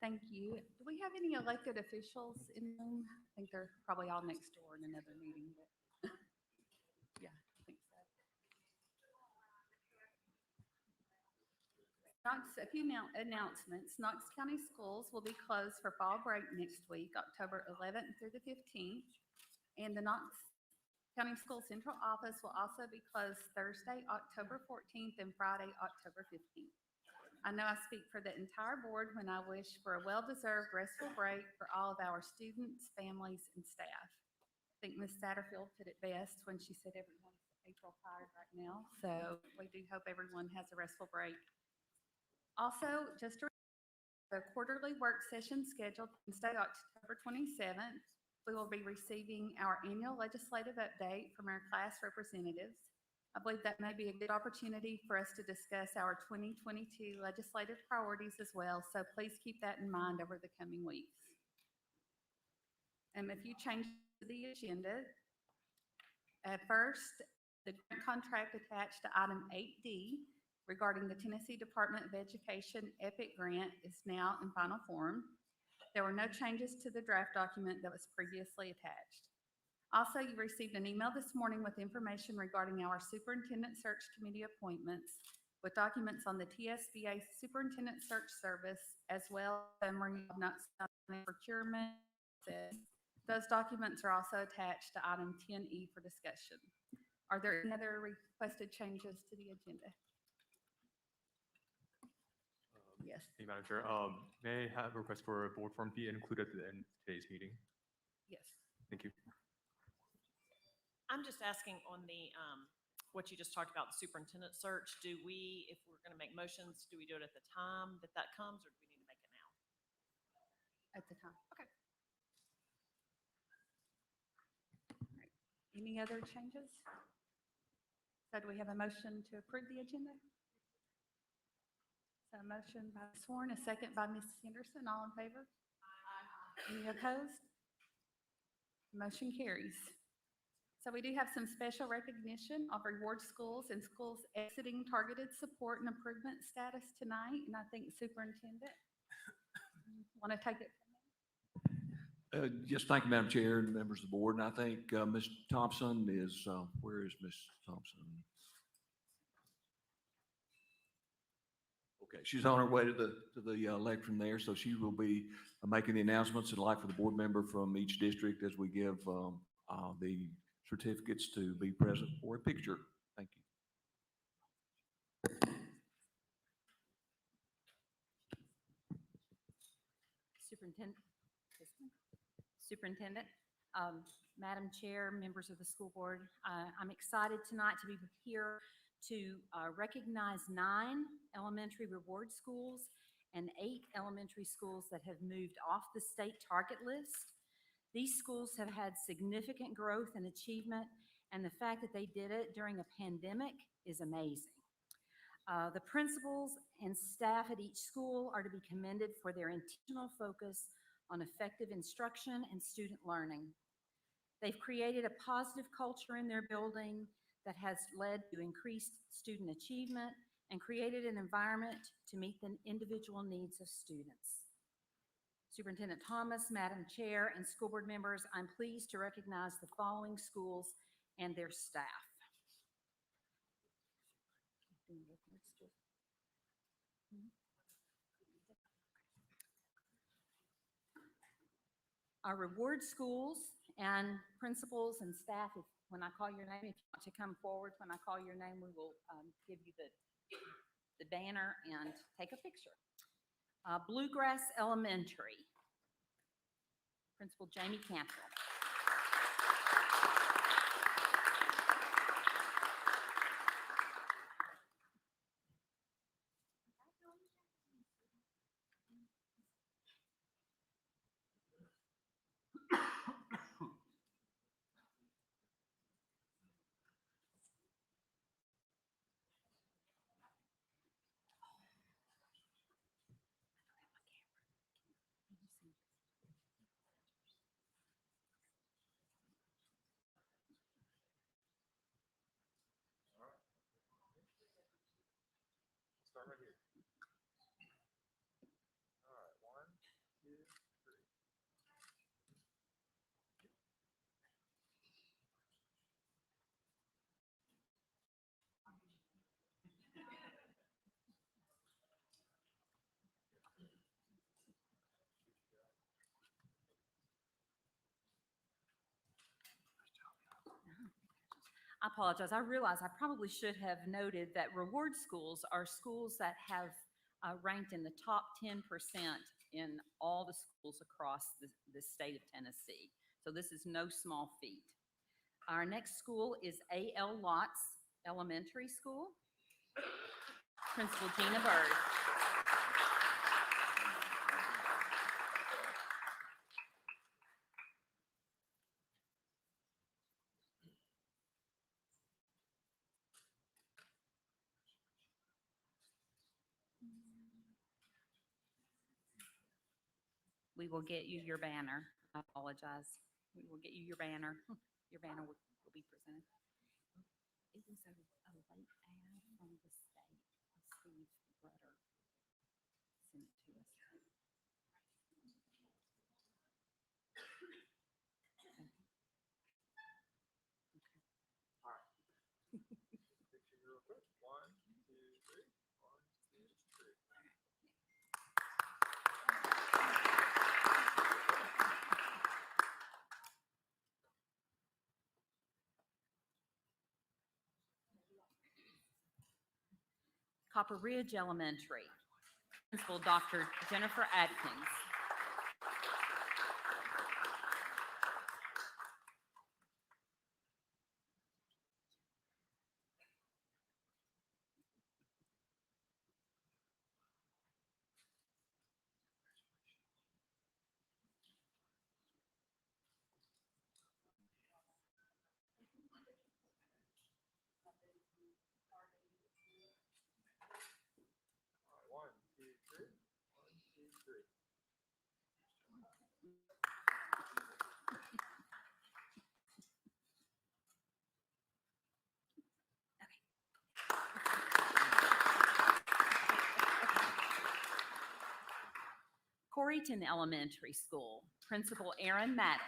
Thank you. Do we have any elected officials in the room? I think they're probably all next door in another meeting, but yeah, I think so. A few announcements. Knox County Schools will be closed for fall break next week, October 11th through the 15th. And the Knox County School Central Office will also be closed Thursday, October 14th and Friday, October 15th. I know I speak for the entire board when I wish for a well-deserved restful break for all of our students, families, and staff. I think Ms. Satterfield put it best when she said everyone's April tired right now. So we do hope everyone has a restful break. Also, just a the quarterly work session scheduled Wednesday, October 27th. We will be receiving our annual legislative update from our class representatives. I believe that may be a good opportunity for us to discuss our 2022 legislative priorities as well, so please keep that in mind over the coming weeks. A few changes to the agenda. First, the grant contract attached to item 8D regarding the Tennessee Department of Education EPIC grant is now in final form. There were no changes to the draft document that was previously attached. Also, you received an email this morning with information regarding our Superintendent Search Committee appointments with documents on the TSBA Superintendent Search Service, as well as summary of Knox County procurement. Those documents are also attached to item 10E for discussion. Are there any other requested changes to the agenda? Yes. Hey, Madam Chair. May I have a request for a board form be included at the end of today's meeting? Yes. Thank you. I'm just asking on the what you just talked about, the superintendent search. Do we, if we're going to make motions, do we do it at the time that comes, or do we need to make it now? At the time. Okay. All right. Any other changes? So do we have a motion to approve the agenda? So a motion by Ms. Sworn, a second by Ms. Henderson. All in favor? Aye. Any opposed? Motion carries. So we do have some special recognition of reward schools and schools exiting targeted support and improvement status tonight. And I think Superintendent, want to take it from there? Yes, thank you, Madam Chair and members of the board. And I think Ms. Thompson is, where is Ms. Thompson? Okay, she's on her way to the lectern there, so she will be making the announcements. I'd like for the board member from each district as we give the certificates to be present for a picture. Thank you. Superintendent, Madam Chair, members of the school board, I'm excited tonight to be here to recognize 9 elementary reward schools and 8 elementary schools that have moved off the state target list. These schools have had significant growth and achievement, and the fact that they did it during a pandemic is amazing. The principals and staff at each school are to be commended for their intentional focus on effective instruction and student learning. They've created a positive culture in their building that has led to increased student achievement and created an environment to meet the individual needs of students. Superintendent Thomas, Madam Chair, and school board members, I'm pleased to recognize the following schools and their staff. Our reward schools and principals and staff, when I call your name, if you want to come forward when I call your name, we will give you the banner and take a picture. Bluegrass Elementary, Principal Jamie Campbell. I apologize. I realize I probably should have noted that reward schools are schools that have ranked in the top 10% in all the schools across the state of Tennessee. So this is no small feat. Our next school is A.L. Lotz Elementary School. Principal Gina Bird. We will get you your banner. I apologize. We will get you your banner. Your banner will be presented. It was a late ad from the state. Steve Rutter sent it to us. Picture real quick. 1, 2, 3. 1, 2, 3. Copper Ridge Elementary. Principal Dr. Jennifer Adkins. All right, 1, 2, 3. 1, 2, 3. Coreyton Elementary School. Principal Aaron Maddox.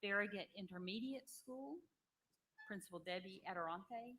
Farragut Intermediate School. Principal Debbie Adarante.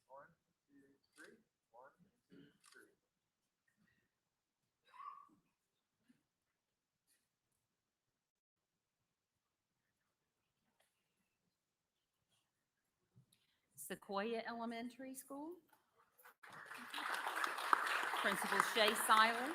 One, two, three. 1, 2, 3. Sequoia Elementary School. Principal Shay Seiler.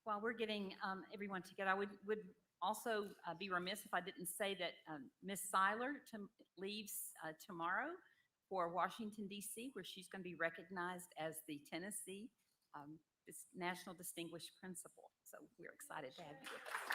While we're getting everyone together, I would also be remiss if I didn't say that Ms. Seiler leaves tomorrow for Washington DC, where she's going to be recognized as the Tennessee National Distinguished Principal. So we're excited to have you with us.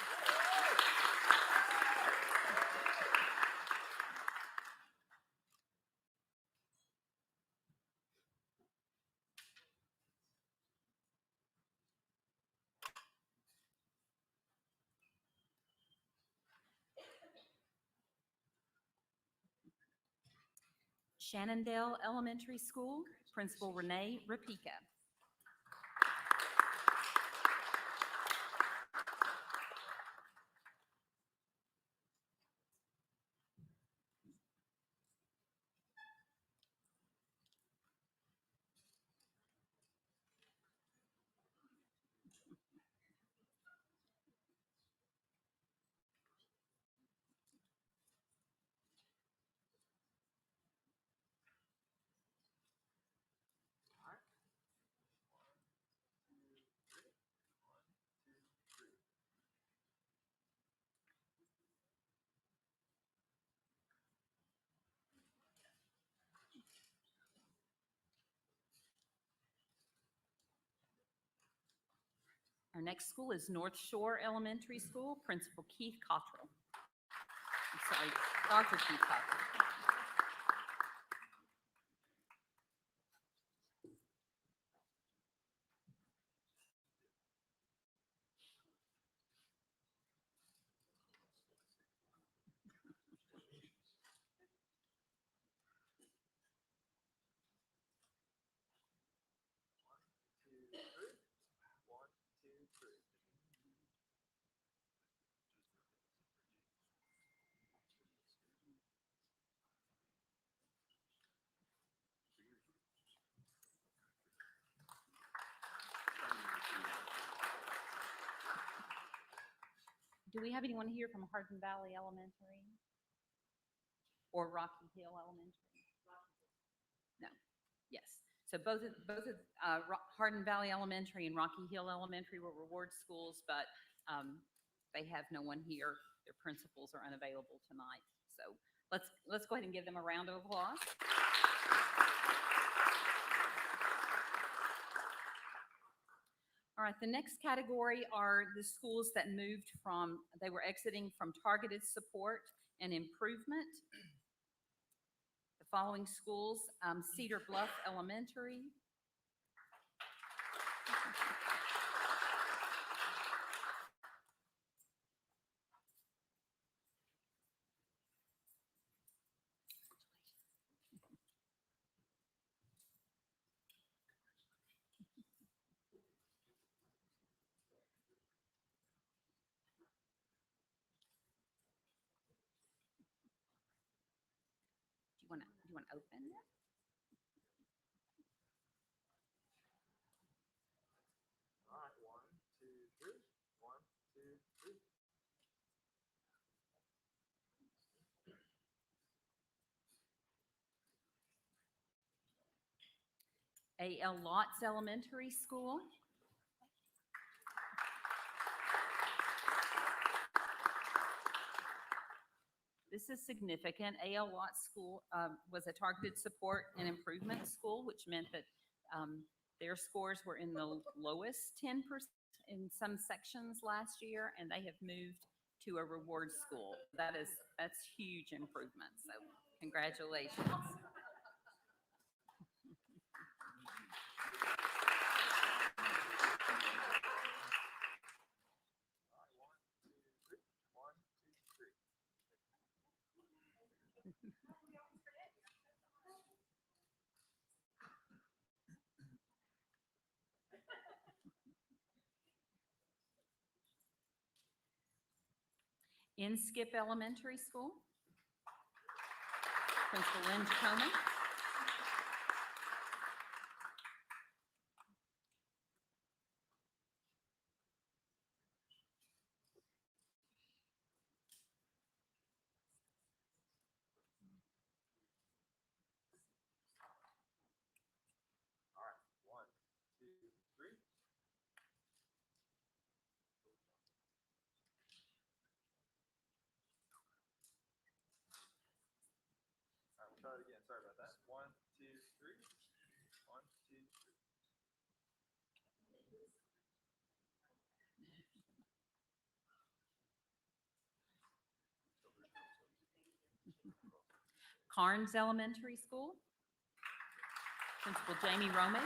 Shannondale Elementary School, Principal Renee Rapika. next school is North Shore Elementary School, Principal Keith Cottrell. I'm sorry, Dr. Keith Cottrell. Two, three. One, two, three. Do we have anyone here from Hardin Valley Elementary? Or Rocky Hill Elementary? No, yes. So both of Hardin Valley Elementary and Rocky Hill Elementary were reward schools, but they have no one here. Their principals are unavailable tonight. So let's go ahead and give them a round of applause. All right, the next category are the schools that moved from, they were exiting from targeted support and improvement. The following schools, Cedar Bluff Elementary. Do you want to open it? All right, one, two, three. One, two, three. A.L. Lotz Elementary School. This is significant. A.L. Lotz School was a targeted support and improvement school, which meant that their scores were in the lowest 10% in some sections last year, and they have moved to a reward school. That's huge improvement. So congratulations. All right, one, two, three. One, two, three. Inskip Elementary School. Principal Lynn Coman. All right, one, two, three. All right, we'll try it again. Sorry about that. One, two, three. One, two, three. Carnes Elementary School. Principal Jamie Romig.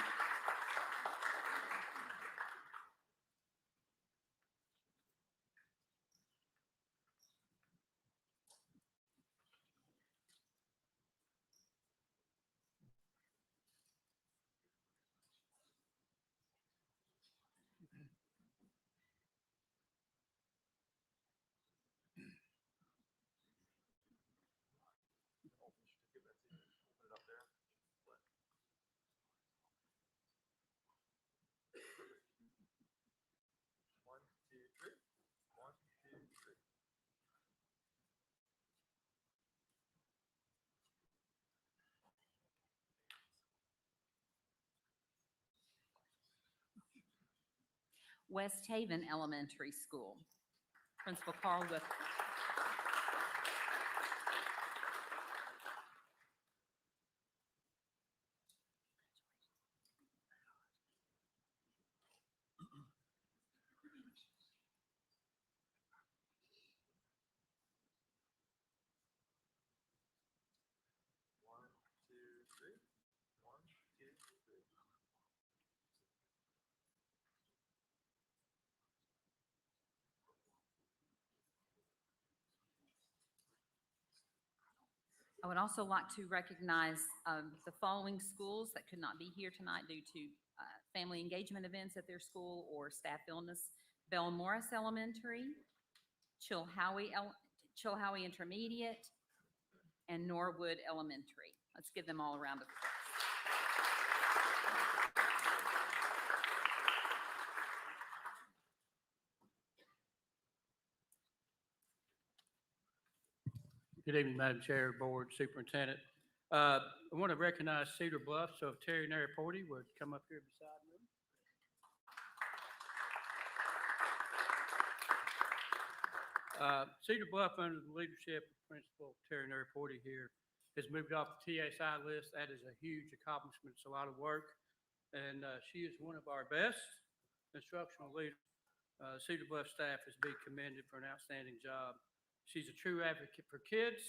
Open it up there. One, two, three. One, two, three. West Haven Elementary School. Principal Carl Whipple. I would also like to recognize the following schools that could not be here tonight due to family engagement events at their school or staff illness. Bell Morris Elementary, Chilhowie Intermediate, and Norwood Elementary. Let's give them all a round of applause. Good evening, Madam Chair, Board, Superintendent. I want to recognize Cedar Bluff, so if Terry Naraporty would come up here beside me. Cedar Bluff, under the leadership of Principal Terry Naraporty here, has moved off the TSI list. That is a huge accomplishment. It's a lot of work, and she is one of our best instructional leaders. Cedar Bluff staff is being commended for an outstanding job. She's a true advocate for kids,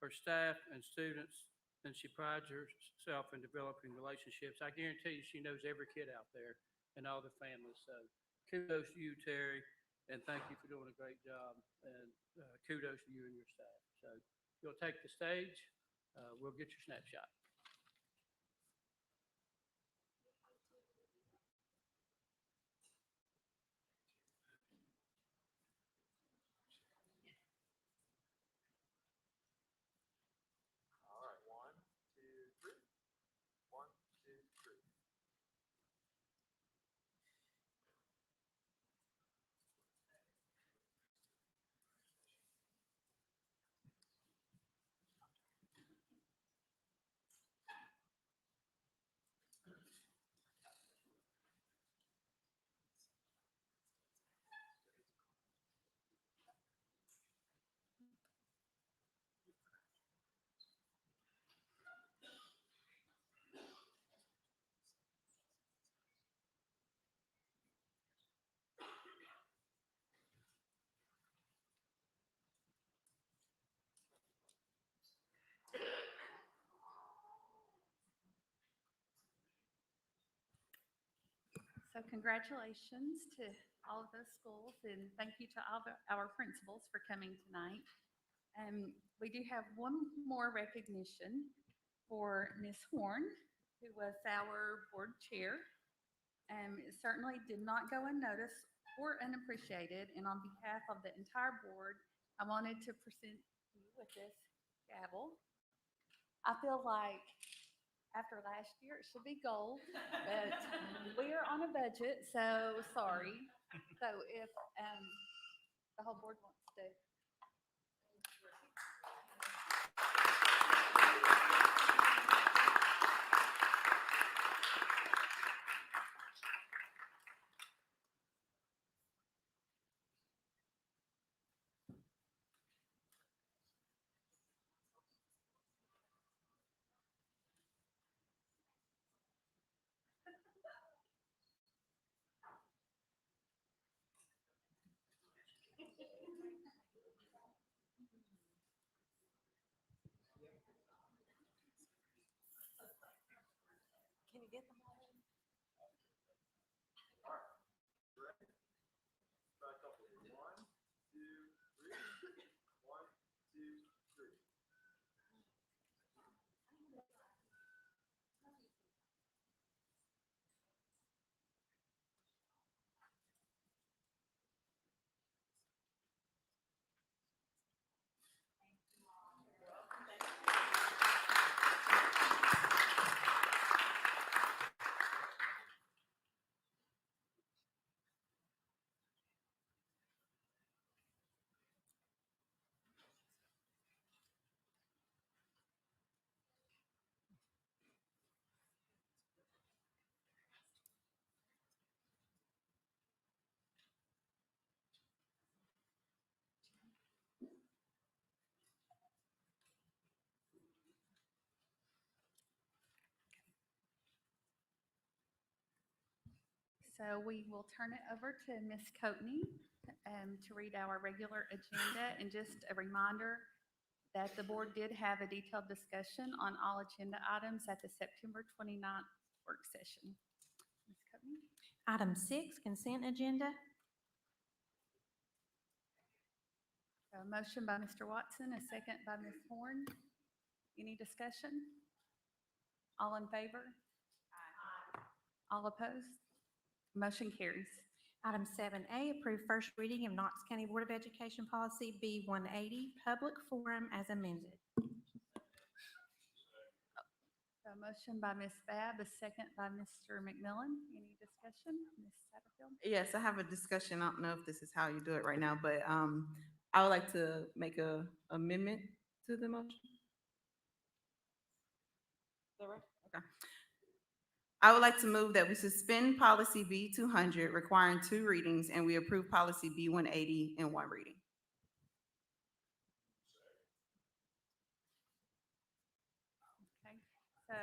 her staff, and students, and she prides herself in developing relationships. I guarantee you she knows every kid out there and all their families. So kudos to you, Terry, and thank you for doing a great job, and kudos to you and your staff. So you'll take the stage. We'll get your snapshot. All right, 1, 2, 3. 1, 2, 3. So congratulations to all of those schools, and thank you to all of our principals for coming tonight. We do have one more recognition for Ms. Horn, who was our board chair. It certainly did not go unnoticed or unappreciated, and on behalf of the entire board, I wanted to present you with this gavel. I feel like after last year, it should be gold, but we are on a budget, so sorry. So if the whole board wants to. Can you get them all? Ready? Back up with 1, 2, 3. 1, 2, 3. So we will turn it over to Ms. Coatney to read our regular agenda. And just a reminder that the board did have a detailed discussion on all agenda items at the September 29th work session. Ms. Coatney? Item 6, consent agenda. A motion by Mr. Watson, a second by Ms. Horn. Any discussion? All in favor? All opposed? Motion carries. Item 7A, approve first reading of Knox County Board of Education Policy B-180, Public Forum as amended. A motion by Ms. Babb, a second by Mr. McMillan. Any discussion? Ms. Satterfield? Yes, I have a discussion. I don't know if this is how you do it right now, but I would like to make a amendment to the motion. Is that right? Okay. I would like to move that we suspend policy B-200 requiring 2 readings and we approve policy B-180 in 1 reading. Okay, so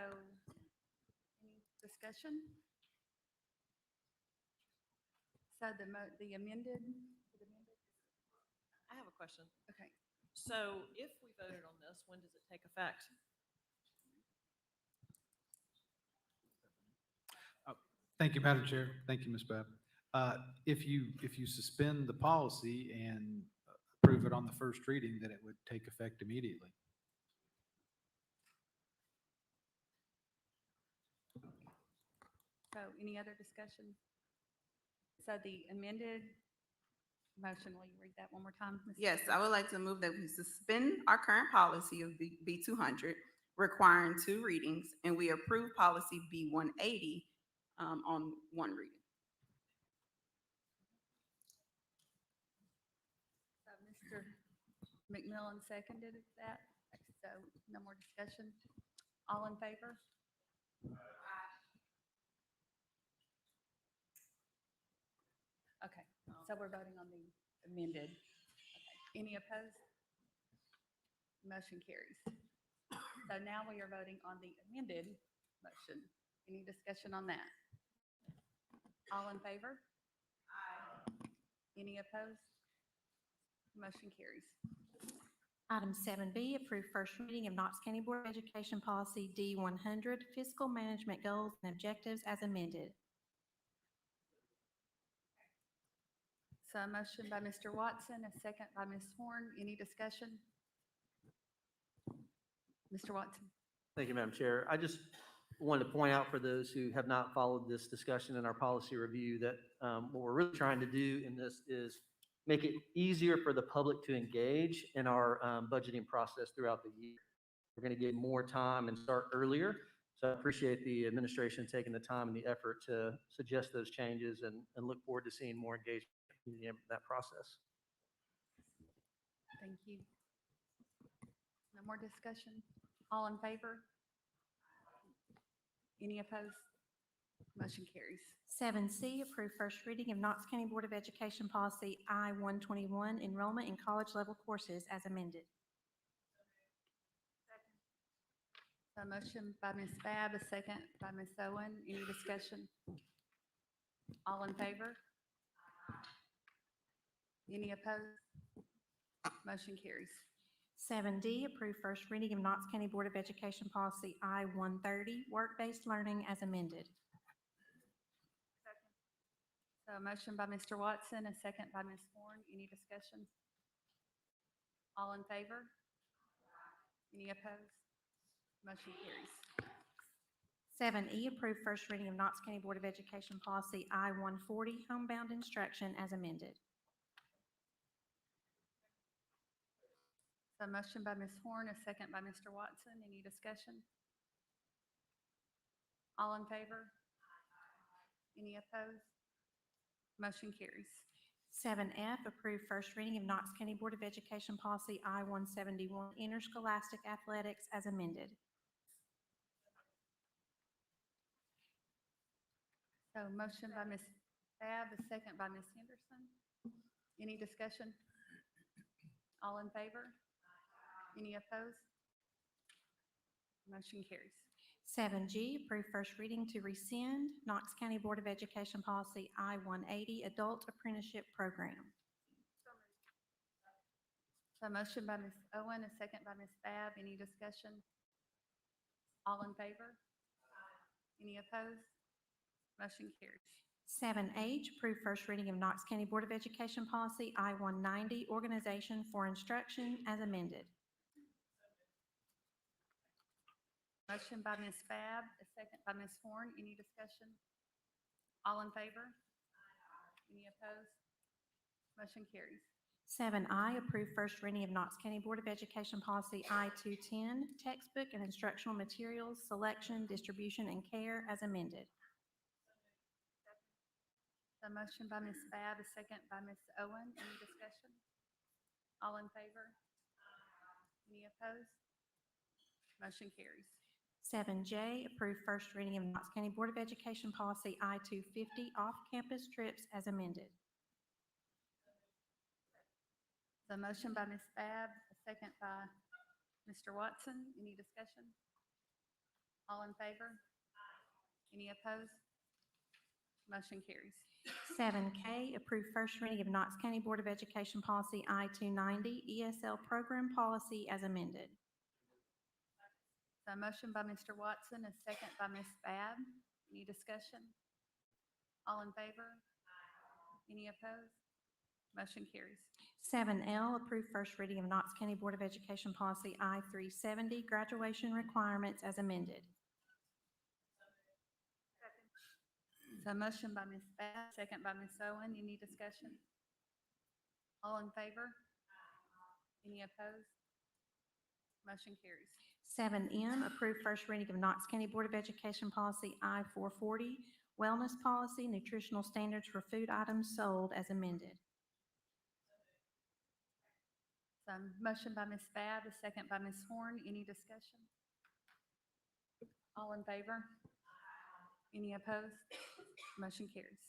any discussion? So the amended, I have a question. okay. So if we voted on this, when does it take effect? Thank you, Madam Chair. Thank you, Ms. Babb. If you suspend the policy and approve it on the first reading, then it would take effect immediately. So any other discussion? So the amended motion, will you read that one more time? Ms. Yes, Satterfield? I would like to move that we suspend our current policy of B-200 requiring 2 readings and we approve policy B-180 on 1 reading. So Mr. McMillan seconded that, so no more discussion. All in favor? Okay, so we're voting on the amended. Okay. Any opposed? Motion carries. So now we are voting on the amended motion. Any discussion on that? All in favor? Any opposed? Motion carries. Item 7B, approve first reading of Knox County Board of Education Policy D-100, Fiscal Management Goals and Objectives as amended. So a motion by Mr. Watson, a second by Ms. Horn. Any discussion? Mr. Watson? Thank you, Madam Chair. I just wanted to point out for those who have not followed this discussion in our policy review that what we're really trying to do in this is make it easier for the public to engage in our budgeting process throughout the year. We're going to get more time and start earlier. So I appreciate the administration taking the time and the effort to suggest those changes and look forward to seeing more engagement in that process. Thank you. No more discussion? All in favor? Any opposed? Motion carries. 7C, approve first reading of Knox County Board of Education Policy I-121, Enrollment in College Level Courses as amended. A motion by Ms. Babb, a second by Ms. Owen. Any discussion? All in favor? Any opposed? Motion carries. 7D, approve first reading of Knox County Board of Education Policy I-130, Work-Based Learning as amended. So a motion by Mr. Watson, a second by Ms. Horn. Any discussion? All in favor? Any opposed? Motion carries. 7E, approve first reading of Knox County Board of Education Policy I-140, Homebound Instruction as amended. So a motion by Ms. Horn, a second by Mr. Watson. Any discussion? All in favor? Any opposed? Motion carries. 7F, approve first reading of Knox County Board of Education Policy I-171, Interscholastic Athletics as amended. So motion by Ms. Babb, a second by Ms. Henderson. Any discussion? All in favor? Any opposed? Motion carries. 7G, approve first reading to rescind Knox County Board of Education Policy I-180, Adult Apprenticeship Program. So motion by Ms. Owen, a second by Ms. Babb. Any discussion? All in favor? Any opposed? Motion carries. 7H, approve first reading of Knox County Board of Education Policy I-190, Organization for Instruction as amended. Motion by Ms. Fab, a second by Ms. Horn. Any discussion? All in favor? Any opposed? Motion carries. 7I, approve first reading of Knox County Board of Education Policy I-210, Textbook and Instructional Materials, Selection, Distribution, and Care as amended. The motion by Ms. Fab, a second by Ms. Owen. Any discussion? All in favor? Any opposed? Motion carries. 7J, approve first reading of Knox County Board of Education Policy I-250, Off-Campus Trips as amended. The motion by Ms. Fab, a second by Mr. Watson. Any discussion? All in favor? Any opposed? Motion carries. 7K, approve first reading of Knox County Board of Education Policy I-290, ESL Program Policy as amended. The motion by Mr. Watson, a second by Ms. Fab. Any discussion? All in favor? Any opposed? Motion carries. 7L, approve first reading of Knox County Board of Education Policy I-370, Graduation Requirements as amended. The motion by Ms. Fab, second by Ms. Owen. Any discussion? All in favor? Any opposed? Motion carries. 7M, approve first reading of Knox County Board of Education Policy I-440, Wellness Policy, Nutritional Standards for Food Items Sold as amended. So motion by Ms. Fab, a second by Ms. Horn. Any discussion? All in favor? Any opposed? Motion carries.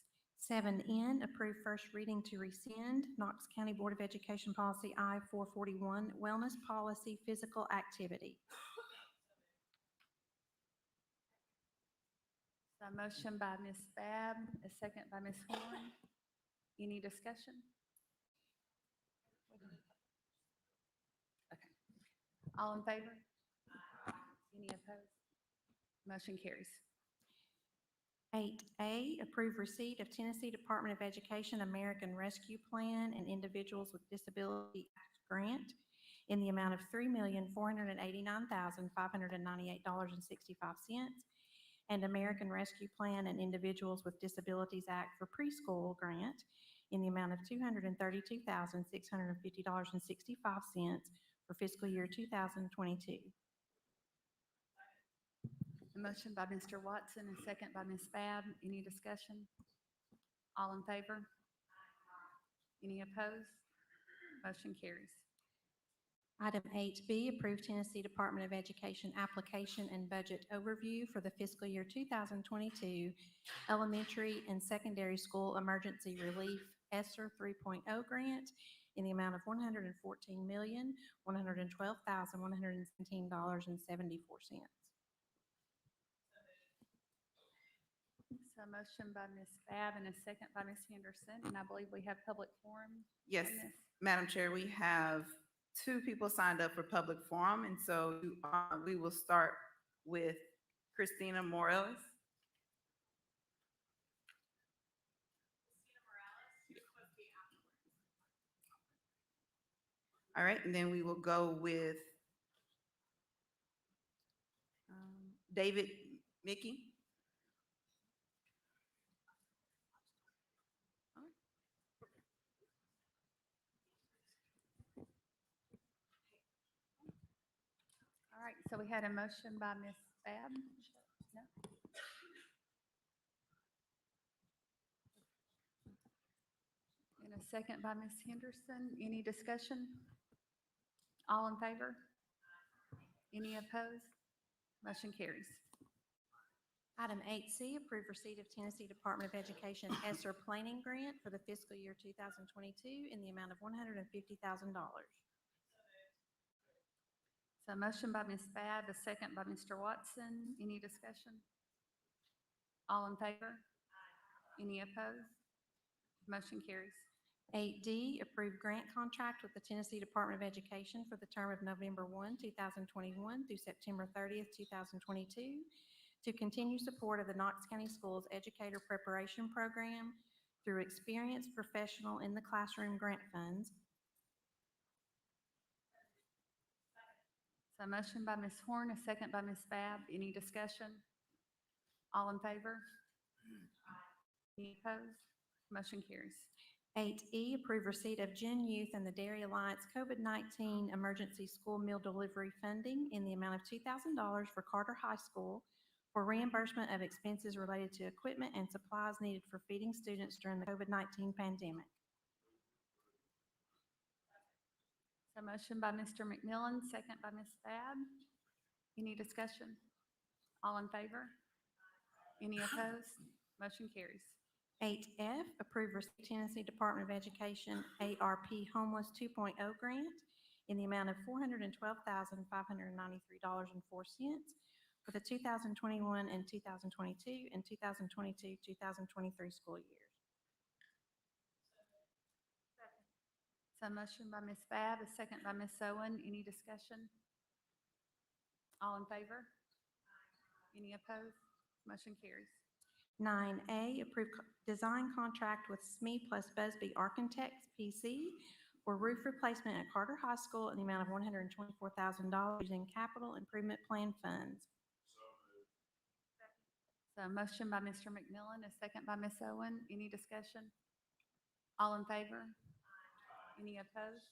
7N, approve first reading to rescind Knox County Board of Education Policy I-441, Wellness Policy, Physical Activity. So motion by Ms. Fab, a second by Ms. Horn. Any discussion? Okay. All in favor? Any opposed? Motion carries. 8A, approve receipt of Tennessee Department of Education American Rescue Plan and Individuals with Disability Act grant in the amount of $3,489,598.65 and American Rescue Plan and Individuals with Disabilities Act for Preschool grant in the amount of $232,650.65 for fiscal year 2022. A motion by Mr. Watson, a second by Ms. Fab. Any discussion? All in favor? Any opposed? Motion carries. Item 8B, approve Tennessee Department of Education application and budget overview for the fiscal year 2022 elementary and secondary school emergency relief ESSER 3.0 grant in the amount of $114,112,117.74. So motion by Ms. Fab and a second by Ms. Henderson, and I believe we have public forum. Yes, on this. Madam Chair, we have 2 people signed up for public forum, and so we will start with Christina Morales. All right, and then we will go with David Mickey. All right, so we had a motion by Ms. Fab. No? And a second by Ms. Henderson. Any discussion? All in favor? Any opposed? Motion carries. Item 8C, approve receipt of Tennessee Department of Education ESSER planning grant for the fiscal year 2022 in the amount of $150,000. So motion by Ms. Fab, a second by Mr. Watson. Any discussion? All in favor? Any opposed? Motion carries. 8D, approve grant contract with the Tennessee Department of Education for the term of November 1, 2021 through September 30th, 2022 to continue support of the Knox County Schools Educator Preparation Program through experienced professional in the classroom grant funds. So motion by Ms. Horn, a second by Ms. Bab. Any discussion? All in favor? Any opposed? Motion carries. 8E, approve receipt of Gen Youth and the Dairy Alliance COVID-19 Emergency School Meal Delivery Funding in the amount of $2,000 for Carter High School for reimbursement of expenses related to equipment and supplies needed for feeding students during the COVID-19 pandemic. So motion by Mr. McMillan, second by Ms. Bab. Any discussion? All in favor? Any opposed? Motion carries. 8F, approve receipt Tennessee Department of Education ARP Homeless 2.0 grant in the amount of $412,593.04 for the 2021 and 2022 and 2022-2023 school years. So motion by Ms. Bab, a second by Ms. Owen. Any discussion? All in favor? Any opposed? Motion carries. 9A, approve design contract with SME plus Busby Architects, PC, for roof replacement at Carter High School in the amount of $124,000 using capital improvement plan funds. So motion by Mr. McMillan, a second by Ms. Owen. Any discussion? All in favor? Any opposed?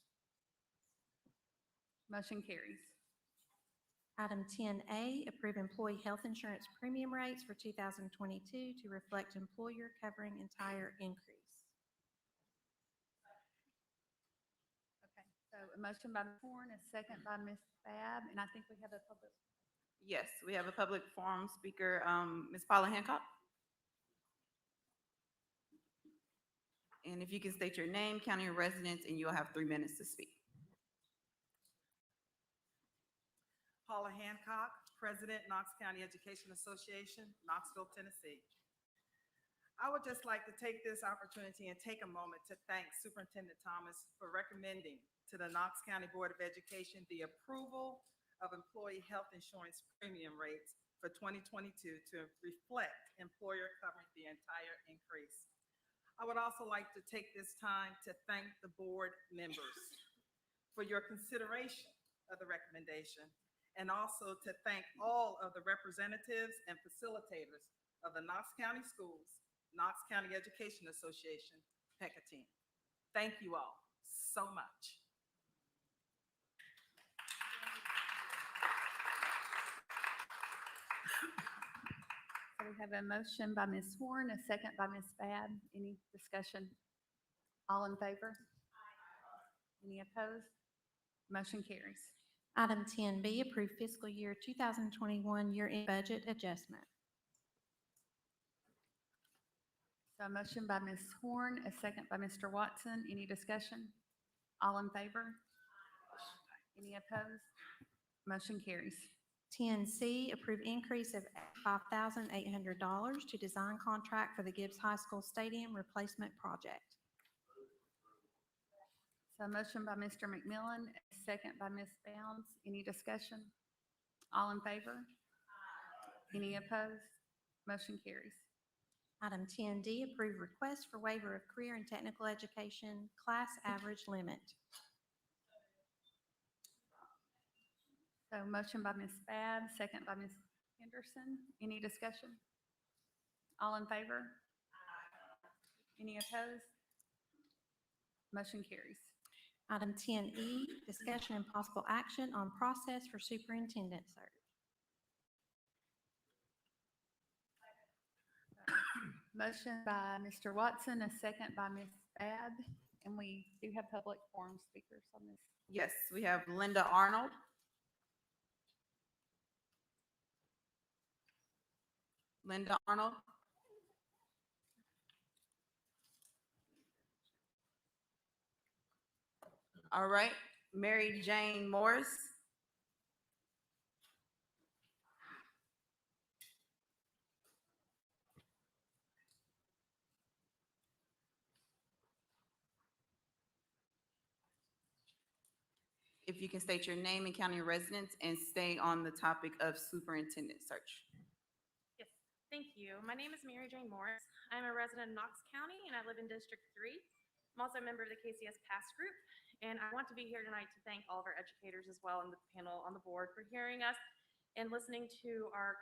Motion carries. Item 10A, approve employee health insurance premium rates for 2022 to reflect employer covering entire increase. Okay, so a motion by Ms. Horn, a second by Ms. Bab, and I think we have a public. Yes, we have a public forum speaker, Ms. Paula Hancock. And if you can state your name, county of residence, and you'll have 3 minutes to speak. Paula Hancock, President, Knox County Education Association, Knoxville, Tennessee. I would just like to take this opportunity and take a moment to thank Superintendent Thomas for recommending to the Knox County Board of Education the approval of employee health insurance premium rates for 2022 to reflect employer covering the entire increase. I would also like to take this time to thank the board members for your consideration of the recommendation, and also to thank all of the representatives and facilitators of the Knox County Schools, Knox County Education Association, PECA team. Thank you all so much. So we have a motion by Ms. Horn, a second by Ms. Bab. Any discussion? All in favor? Any opposed? Motion carries. Item 10B, approve fiscal year 2021 year-end budget adjustment. So a motion by Ms. Horn, a second by Mr. Watson. Any discussion? All in favor? Any opposed? Motion carries. 10C, approve increase of $5,800 to design contract for the Gibbs High School Stadium Replacement Project. So a motion by Mr. McMillan, a second by Ms. Bounds. Any discussion? All in favor? Any opposed? Motion carries. Item 10D, approve request for waiver of career and technical education class average limit. So motion by Ms. Bab, second by Ms. Henderson. Any discussion? All in favor? Any opposed? Motion carries. Item 10E, discussion and possible action on process for superintendent search. Motion by Mr. Watson, a second by Ms. Bab, and we do have public forum speakers on this. Yes, we have Linda Arnold. Linda Arnold. All right, Mary Jane Morris. If you can state your name and county of residence and stay on the topic of superintendent search. you. My name is Mary Jane Morris. I'm a resident of Knox County, and I live in District 3. I'm also a member of the KCS PASS group, and I want to be here tonight to thank all of our educators as well on the panel on the board for hearing us and listening to our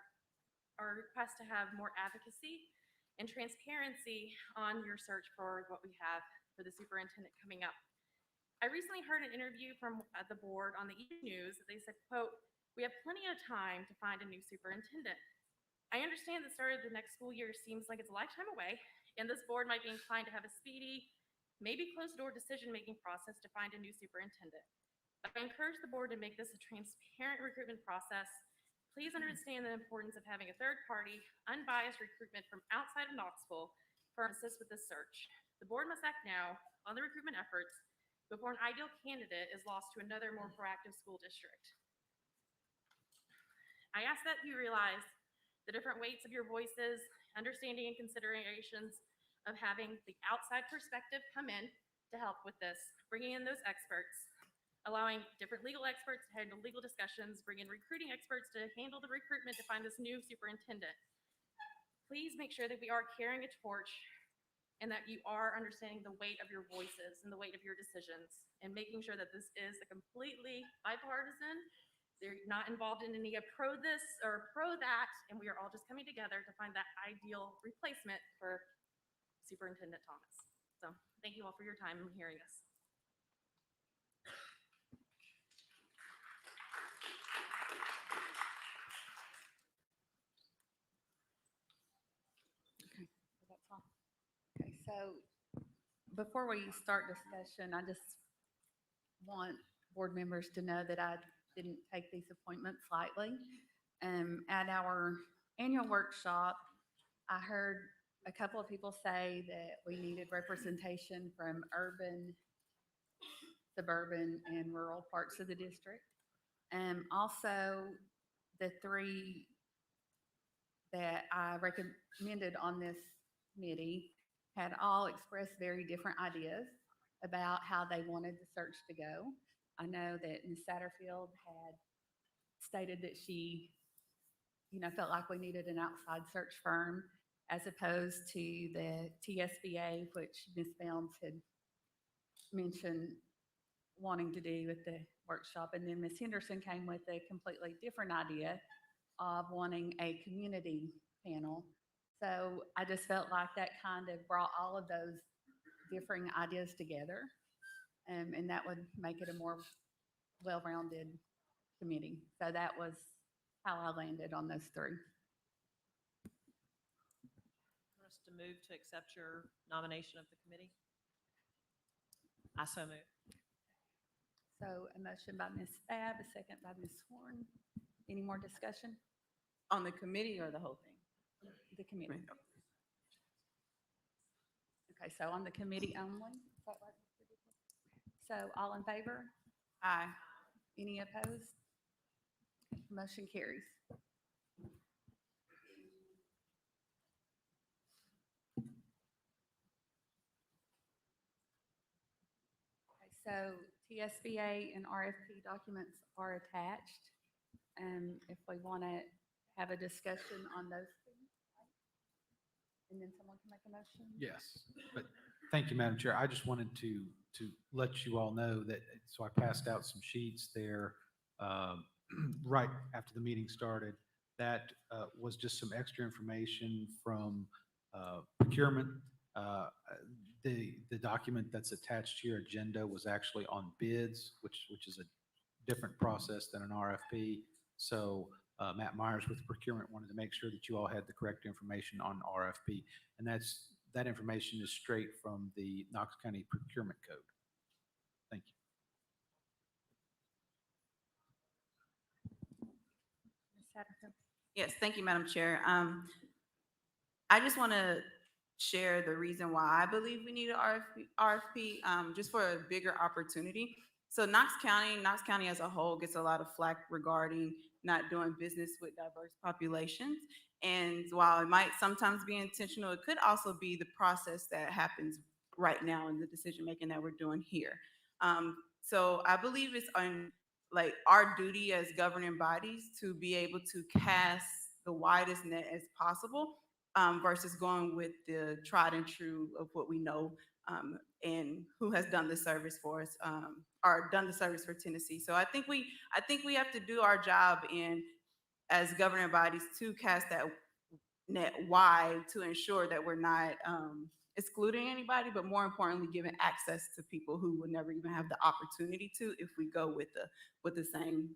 request to have more advocacy and transparency on your search for what we have for the superintendent coming up. I recently heard an interview from the board on the News that they said, quote, "We have plenty of time to find a new superintendent." I understand the start of the next school year seems like it's a lifetime away, and this board might be inclined to have a speedy, maybe closed-door decision-making process to find a new superintendent. But I encourage the board to make this a transparent recruitment process. Please understand the importance of having a third-party, unbiased recruitment from outside of Knoxville for assist with this search. The board must act now on the recruitment efforts before an ideal candidate is lost to another more proactive school district. I ask that you realize the different weights of your voices, understanding and considerations of having the outside perspective come in to help with this, bringing in those experts, allowing different legal experts to handle legal discussions, bring in recruiting experts to handle the recruitment to find this new superintendent. Please make sure that we are carrying a torch and that you are understanding the weight of your voices and the weight of your decisions and making sure that this is a completely bipartisan. They're not involved in any pro this or pro that, and we are all just coming together to find that ideal replacement for Superintendent Thomas. So thank you all for your time and hearing us. That's all. Okay, so before we start discussion, I just want board members to know that I didn't take these appointments lightly. At our annual workshop, I heard a couple of people say that we needed representation from urban, suburban, and rural parts of the district. Also, the three that I recommended on this committee had all expressed very different ideas about how they wanted the search to go. I know that Ms. Satterfield had stated that she, felt like we needed an outside search firm as opposed to the TSBA, which Ms. Bounds had mentioned wanting to do at the workshop. And then Ms. Henderson came with a completely different idea of wanting a community panel. So I just felt like that kind of brought all of those differing ideas together. And that would make it a more well-rounded committee. So that was how I landed on those three. Want us to move to accept your nomination of the committee? I so move. So a motion by Ms. Fab, a second by Ms. Horn. Any more discussion? On the committee or the whole thing? The committee. Okay, so on the committee only? Is that right? So all in favor? Aye. Any opposed? Motion carries. Okay, so TSBA and RFP documents are attached. If we want to have a discussion on those things, and then someone can make a motion? Yes, but thank you, Madam Chair. I just wanted to let you all know that, so I passed out some sheets there right after the meeting started. That was just some extra information from procurement. The document that's attached to your agenda was actually on bids, which is a different process than an RFP. So Matt Myers with procurement wanted to make sure that you all had the correct information on RFP. And that information is straight from the Knox County Procurement Code. Thank you. Ms. Satterfield? Yes, thank you, Madam Chair. I just want to share the reason why I believe we need an RFP, just for a bigger opportunity. So Knox County as a whole gets a lot of flack regarding not doing business with diverse populations. And while it might sometimes be intentional, it could also be the process that happens right now in the decision-making that we're doing here. So I believe it's on our duty as governing bodies to be able to cast the widest net as possible versus going with the tried and true of what we know, and who has done the service for us, or done the service for Tennessee. So I think we have to do our job in, as governing bodies, to cast that net wide to ensure that we're not excluding anybody, but more importantly, giving access to people who would never even have the opportunity to if we go with the same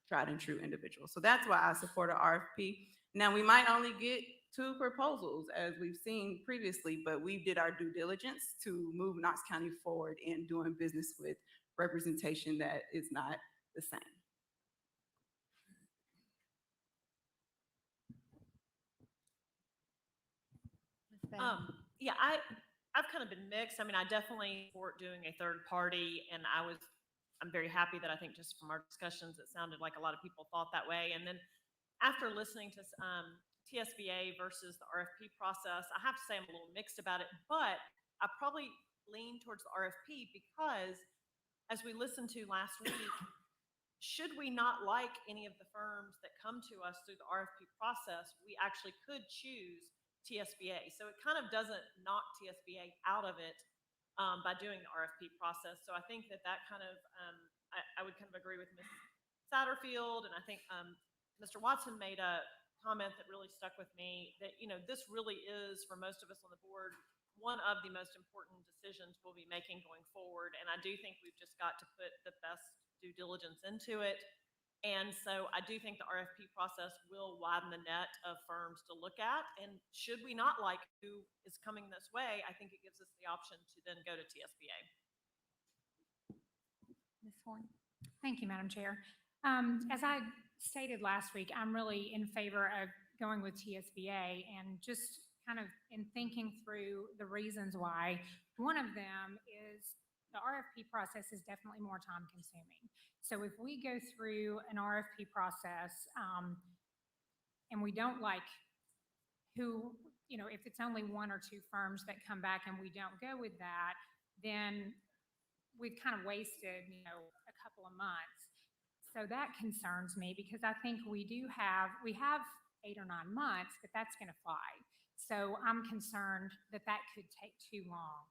tried and true individual. So that's why I support an RFP. Now, we might only get 2 proposals, as we've seen previously, but we did our due diligence to move Knox County forward in doing business with representation that is not the same. Ms. Bell? Yeah, I've kind of been mixed. I mean, I definitely support doing a third party, and I'm very happy that I think just from our discussions, it sounded like a lot of people thought that way. And then after listening to TSBA versus the RFP process, I have to say I'm a little mixed about it, but I probably lean towards the RFP because, as we listened to last week, should we not like any of the firms that come to us through the RFP process, we actually could choose TSBA. So it kind of doesn't knock TSBA out of it by doing the RFP process. So I think that kind of, I would kind of agree with Ms. Satterfield, and I think Mr. Watson made a comment that really stuck with me, that, you know, this really is, for most of us on the board, one of the most important decisions we'll be making going forward. And I do think we've just got to put the best due diligence into it. And so I do think the RFP process will widen the net of firms to look at. And should we not like who is coming this way, I think it gives us the option to then go to TSBA. Ms. Horn? Thank you, Madam Chair. As I stated last week, I'm really in favor of going with TSBA, and just kind of in thinking through the reasons why. One of them is the RFP process is definitely more time consuming. So if we go through an RFP process and we don't like who, you know, if it's only 1 or 2 firms that come back and we don't go with that, then we've kind of wasted, you know, a couple of months. So that concerns me, because I think we have 8 or 9 months, but that's going to fly. So I'm concerned that could take too long.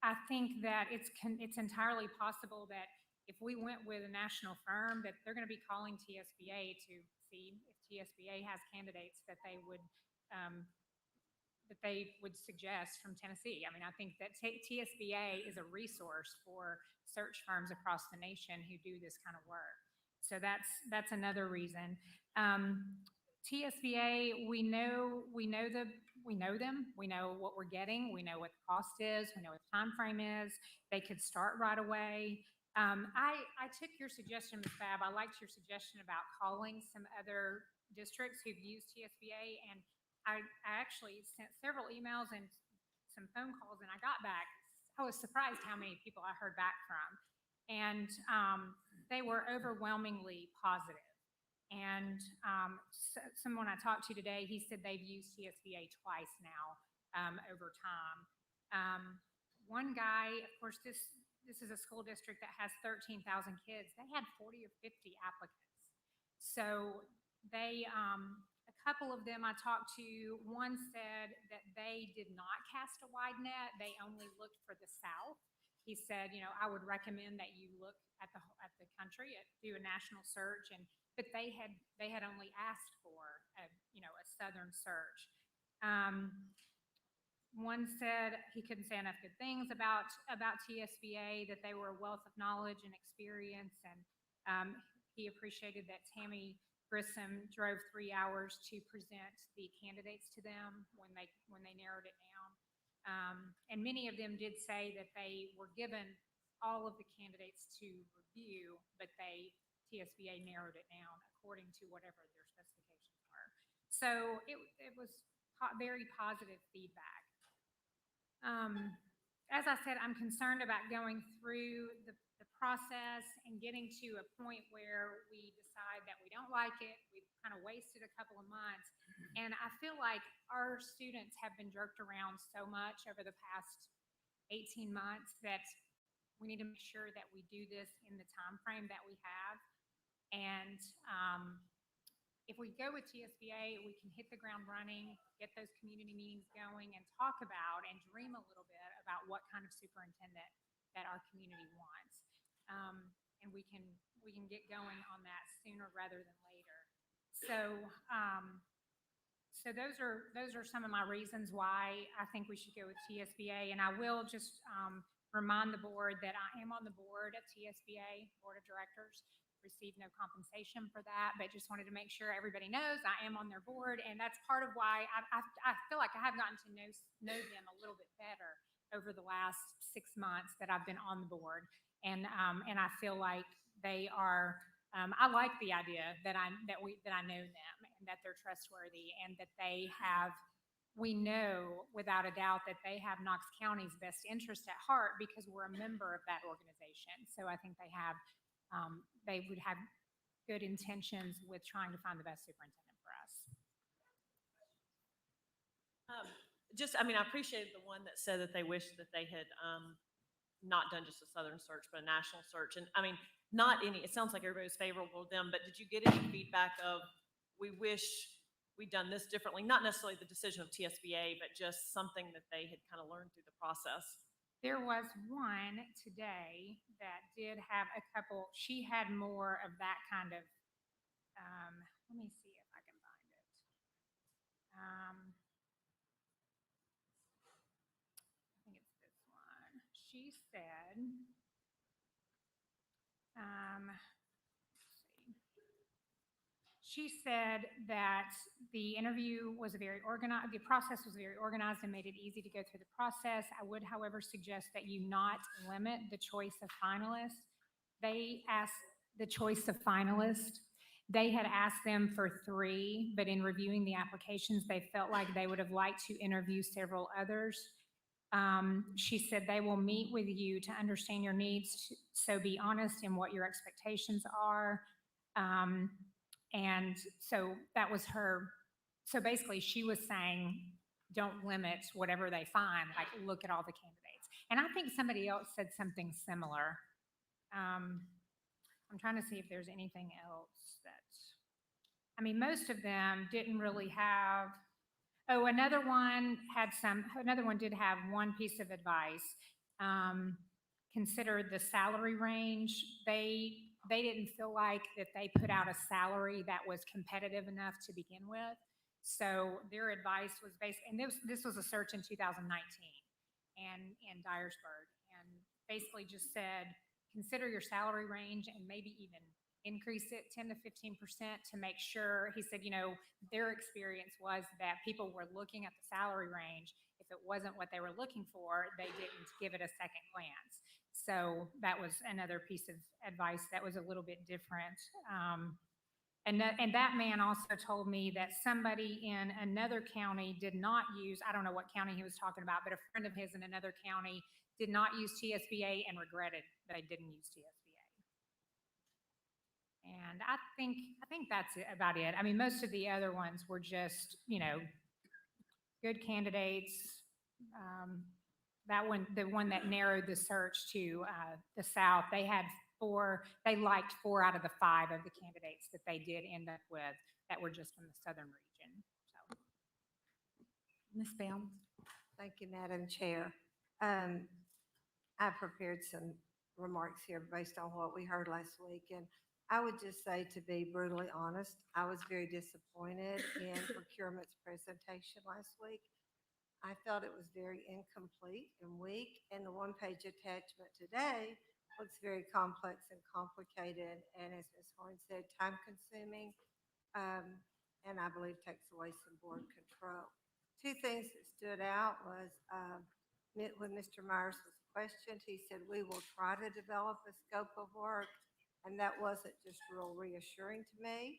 I think that it's entirely possible that if we went with a national firm, that they're going to be calling TSBA to see if TSBA has candidates that they would suggest from Tennessee. I mean, I think that TSBA is a resource for search firms across the nation who do this kind of work. So that's another reason. TSBA, we know them. We know what we're getting. We know what the cost is. We know what the time frame is. They could start right away. I took your suggestion, Ms. Fab. I liked your suggestion about calling some other districts who've used TSBA, and I actually sent several emails and some phone calls, and I got back. I was surprised how many people I heard back from, and they were overwhelmingly positive. And someone I talked to today, he said they've used TSBA twice now over time. One guy, of course, this is a school district that has 13,000 kids. They had 40 or 50 applicants. So they, a couple of them I talked to, one said that they did not cast a wide net. They only looked for the South. He said, you know, I would recommend that you look at the country, do a national search, but they had only asked for a Southern search. One said he couldn't say enough good things about TSBA, that they were a wealth of knowledge and experience, and he appreciated that Tammy Grissom drove 3 hours to present the candidates to them when they narrowed it down. And many of them did say that they were given all of the candidates to review, but TSBA narrowed it down according to whatever their specifications were. So it was very positive feedback. As I said, I'm concerned about going through the process and getting to a point where we decide that we don't like it. We've kind of wasted a couple of months. And I feel like our students have been jerked around so much over the past 18 months that we need to make sure that we do this in the time frame that we have. And if we go with TSBA, we can hit the ground running, get those community meetings going and talk about and dream a little bit about what kind of superintendent that our community wants. And we can get going on that sooner rather than later. So, so those are some of my reasons why I think we should go with TSBA. And I will just remind the board that I am on the board of TSBA, Board of Directors. Received no compensation for that, but just wanted to make sure everybody knows I am on their board. And that's part of why I feel like I have gotten to know them a little bit better over the last 6 months that I've been on the board. And I feel like they are, I like the idea that I know them and that they're trustworthy and that we know without a doubt that they have Knox County's best interest at heart because we're a member of that organization. So I think they would have good intentions with trying to find the best superintendent for us. I appreciated the one that said that they wished that they had not done just a Southern search, but a national search. And I mean, it sounds like everybody was favorable to them, but did you get any feedback of, we wish we'd done this differently? Not necessarily the decision of TSBA, but just something that they had kind of learned through the process. There was one today that did have a couple, she had more of that kind of, let me see if I can find it. I think it's this one. She said, she said that the interview was the process was very organized and made it easy to go through the process. I would, however, suggest that you not limit the choice of finalists. They asked the choice of finalists. They had asked them for 3, but in reviewing the applications, they felt like they would have liked to interview several others. She said they will meet with you to understand your needs, so be honest in what your expectations are. And so that was her. So basically she was saying, don't limit whatever they find, like look at all the candidates. And I think somebody else said something similar. I'm trying to see if there's anything else most of them didn't really have. Oh, another one did have one piece of advice. Consider the salary range. They didn't feel like that they put out a salary that was competitive enough to begin with. So their advice was basically, and this was a search in 2019 and in Dyersburg, and basically just said, consider your salary range and maybe even increase it 10 to 15% to make sure. He said, their experience was that people were looking at the salary range. If it wasn't what they were looking for, they didn't give it a second glance. So that was another piece of advice that was a little bit different. And that man also told me that somebody in another county did not use, I don't know what county he was talking about, but a friend of his in another county did not use TSBA and regretted that they didn't use TSBA. And I think that's about it. I mean, most of the other ones were just, good candidates. That one, the one that narrowed the search to the South, they liked 4 out of the 5 of the candidates that they did end up with that were just from the Southern region. So, Ms. Bell. Thank you, Madam Chair. I prepared some remarks here based on what we heard last week, and I would just say, to be brutally honest, I was very disappointed in procurement's presentation last week. I felt it was very incomplete and weak, and the one-page attachment today looks very complex and complicated, and as Ms. Horn said, time-consuming, and I believe takes away some board control. 2 things that stood out was when Mr. Myers was questioned, he said, we will try to develop a scope of work. And that wasn't just real reassuring to me.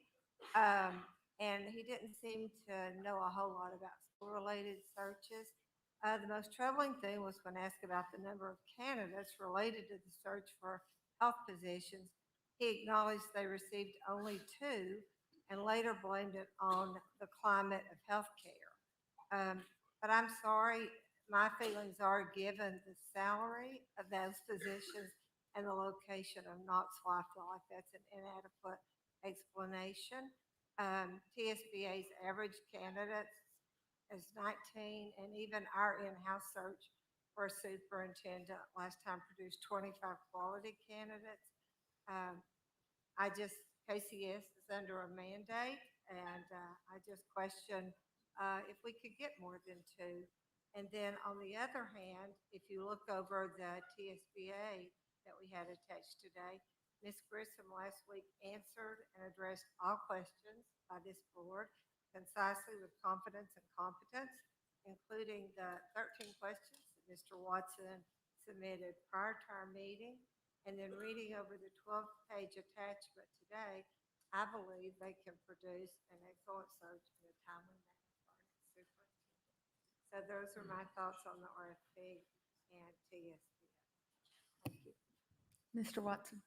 And he didn't seem to know a whole lot about school-related searches. The most troubling thing was when asked about the number of candidates related to the search for health positions, he acknowledged they received only 2 and later blamed it on the climate of healthcare. But I'm sorry, my feelings are, given the salary of those positions and the location of Knoxville, I feel like that's an inadequate explanation. TSBA's average candidates is 19, and even our in-house search for a superintendent last time produced 25 quality candidates. KCS is under a mandate, and I just question if we could get more than 2. And then on the other hand, if you look over the TSBA that we had attached today, Ms. Grissom last week answered and addressed all questions by this board concisely with confidence and competence, including the 13 questions that Mr. Watson submitted prior to our meeting. And then reading over the 12-page attachment today, I believe they can produce an excellent search in a timely manner for our next superintendent. So those are my thoughts on the RFP and TSBA. Thank you. Mr. Watson.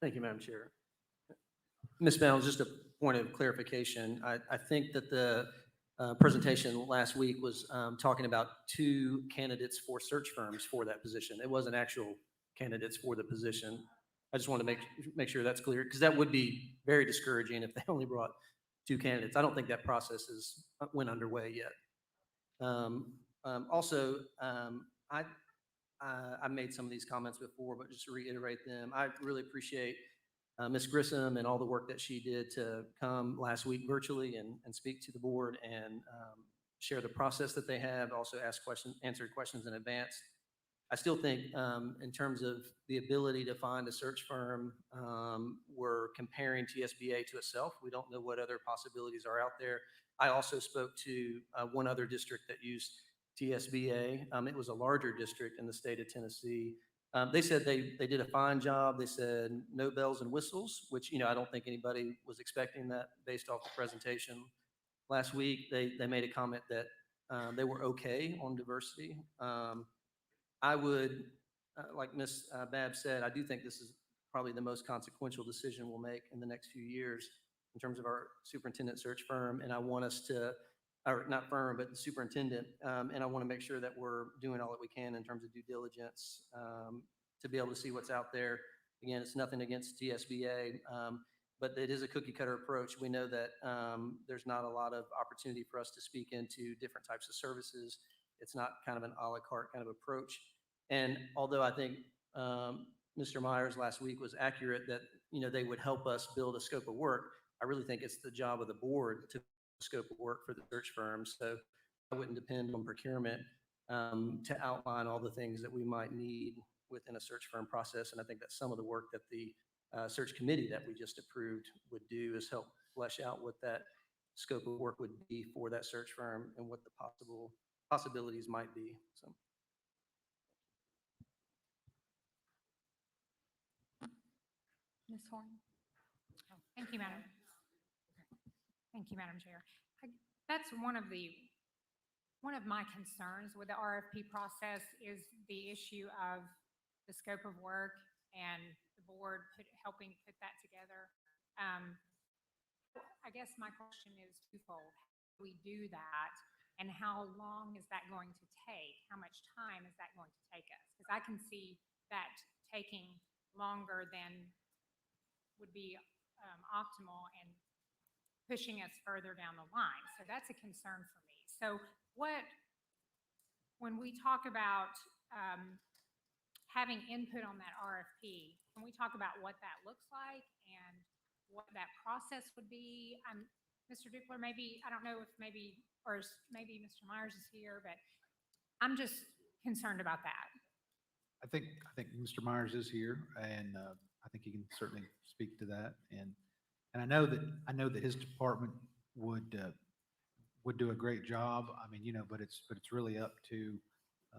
Thank you, Madam Chair. Ms. Bounds, just a point of clarification. I think that the presentation last week was talking about 2 candidates for search firms for that position. It wasn't actual candidates for the position. I just want to make sure that's clear, because that would be very discouraging if they only brought 2 candidates. I don't think that process went underway yet. Also, I made some of these comments before, but just to reiterate them, I really appreciate Ms. Grissom and all the work that she did to come last week virtually and speak to the board and share the process that they have, also answer questions in advance. I still think in terms of the ability to find a search firm, we're comparing TSBA to itself. We don't know what other possibilities are out there. I also spoke to one other district that used TSBA. It was a larger district in the state of Tennessee. They said they did a fine job. They said no bells and whistles, which, I don't think anybody was expecting that based off the presentation last week. They made a comment that they were okay on diversity. I would, like Ms. Babb said, I do think this is probably the most consequential decision we'll make in the next few years in terms of our superintendent search firm. And I want us to, or not firm, but the superintendent. And I want to make sure that we're doing all that we can in terms of due diligence to be able to see what's out there. Again, it's nothing against TSBA, but it is a cookie cutter approach. We know that there's not a lot of opportunity for us to speak into different types of services. It's not kind of an a la carte kind of approach. And although I think Mr. Myers last week was accurate that, they would help us build a scope of work, I really think it's the job of the board to scope of work for the search firms. So I wouldn't depend on procurement to outline all the things that we might need within a search firm process. And I think that some of the work that the search committee that we just approved would do is help flesh out what that scope of work would be for that search firm and what the possibilities might be. So. Ms. Horn. Thank you, Madam. Thank you, Madam Chair. That's one of my concerns with the RFP process is the issue of the scope of work and the board helping put that together. I guess my question is twofold. How do we do that, and how long is that going to take? How much time is that going to take us? Because I can see that taking longer than would be optimal and pushing us further down the line. So that's a concern for me. So when we talk about having input on that RFP, can we talk about what that looks like and what that process would be? Mr. Dupler, maybe, I don't know if maybe Mr. Myers is here, but I'm just concerned about that. I think Mr. Myers is here, and I think he can certainly speak to that. And I know that his department would do a great job. I mean, but it's really up to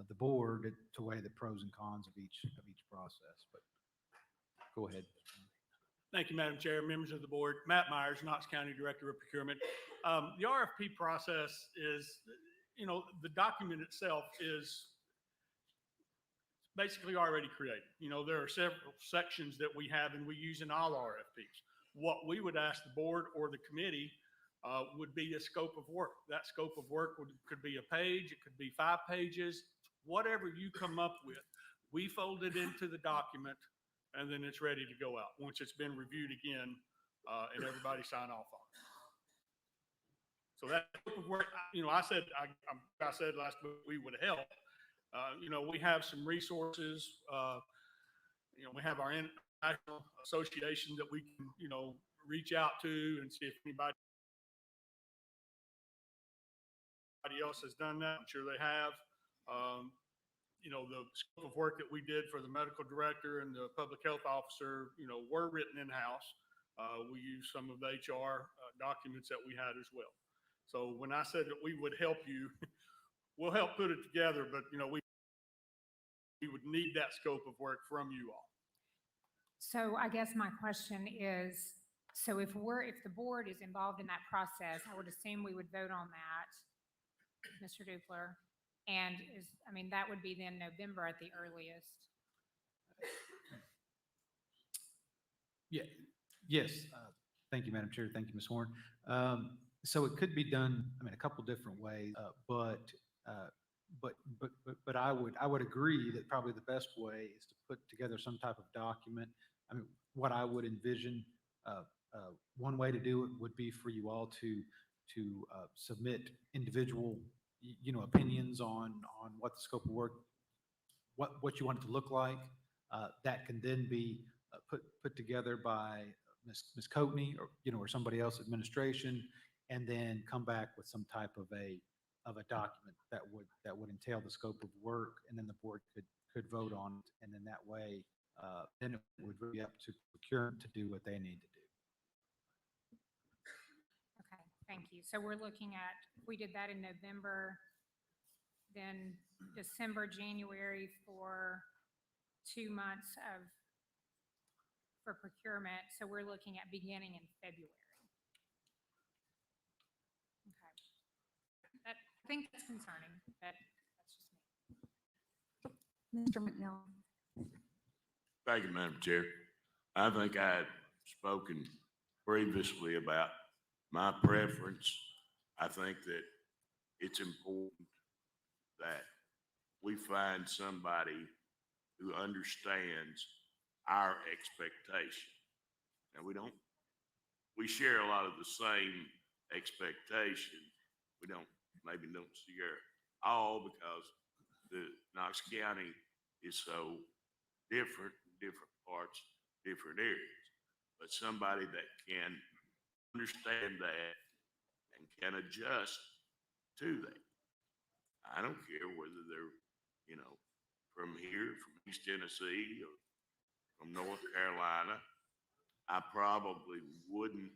the board to weigh the pros and cons of each process. But go ahead. Thank you, Madam Chair, members of the board. Matt Myers, Knox County Director of Procurement. The RFP process is, the document itself is basically already created. There are several sections that we have and we use in all RFPs. What we would ask the board or the committee would be a scope of work. That scope of work could be a page, it could be 5 pages, whatever you come up with. We fold it into the document and then it's ready to go out once it's been reviewed again and everybody sign off on it. So that scope of work, I said last week we would help. We have some resources. We have our international association that we can, reach out to and see if anybody else has done that. I'm sure they have. The scope of work that we did for the medical director and the public health officer, were written in-house. We used some of the HR documents that we had as well. So when I said that we would help you, we'll help put it together, but we would need that scope of work from you all. So I guess my question is, so if the board is involved in that process, I would assume we would vote on that, Mr. Dupler. And that would be then November at the earliest. Yeah, yes. Thank you, Madam Chair. Thank you, Ms. Horn. So it could be done, a couple different ways, but I would agree that probably the best way is to put together some type of document. What I would envision, one way to do it would be for you all to submit individual, opinions on what the scope of work, what you want it to look like. That can then be put together by Ms. Coatney or somebody else administration, and then come back with some type of a document that would entail the scope of work, and then the board could vote on it, and then that way, then it would be up to procurement to do what they need to do. Okay, thank you. So we're looking at, if we did that in November, then December, January for 2 months for procurement. So we're looking at beginning in February. Okay. I think that's concerning, but that's just me. Mr. McNeil. Thank you, Madam Chair. I think I had spoken previously about my preference. I think that it's important that we find somebody who understands our expectation. Now, we share a lot of the same expectation. We maybe don't share all, because the Knox County is so different parts, different areas. But somebody that can understand that and can adjust to that. I don't care whether they're, from here, from East Tennessee, or from North Carolina. I probably wouldn't,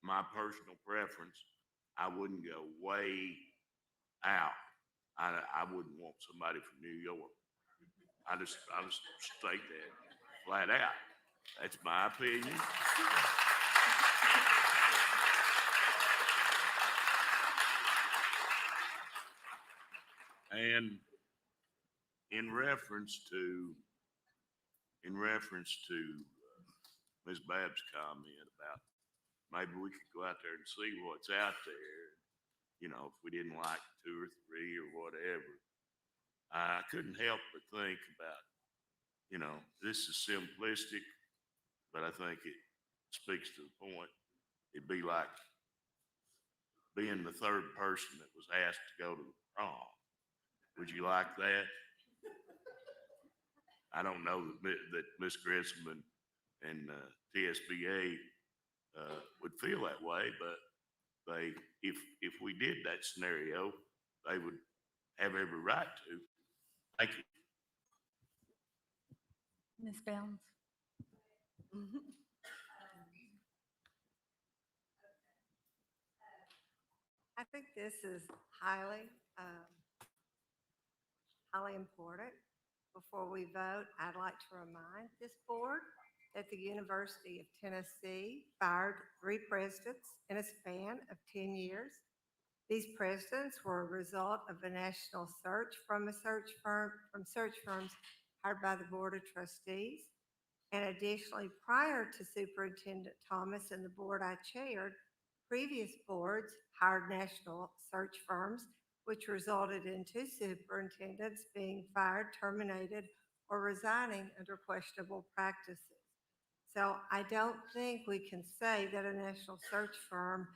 my personal preference, I wouldn't go way out. I wouldn't want somebody from New York. I just state that flat out. That's my opinion. And in reference to Ms. Babb's comment about maybe we could go out there and see what's out there, if we didn't like 2 or 3 or whatever, I couldn't help but think about, this is simplistic, but I think it speaks to the point. It'd be like being the third person that was asked to go to the prom. Would you like that? I don't know that Ms. Grissom and TSBA would feel that way, but if we did that scenario, they would have every right to. Thank you. Ms. Bounds. I think this is highly important. Before we vote, I'd like to remind this board that the University of Tennessee fired 3 presidents in a span of 10 years. These presidents were a result of a national search from search firms hired by the Board of Trustees. And additionally, prior to Superintendent Thomas and the board I chaired, previous boards hired national search firms, which resulted in 2 superintendents being fired, terminated, or resigning under questionable practices. So I don't think we can say that a national search firm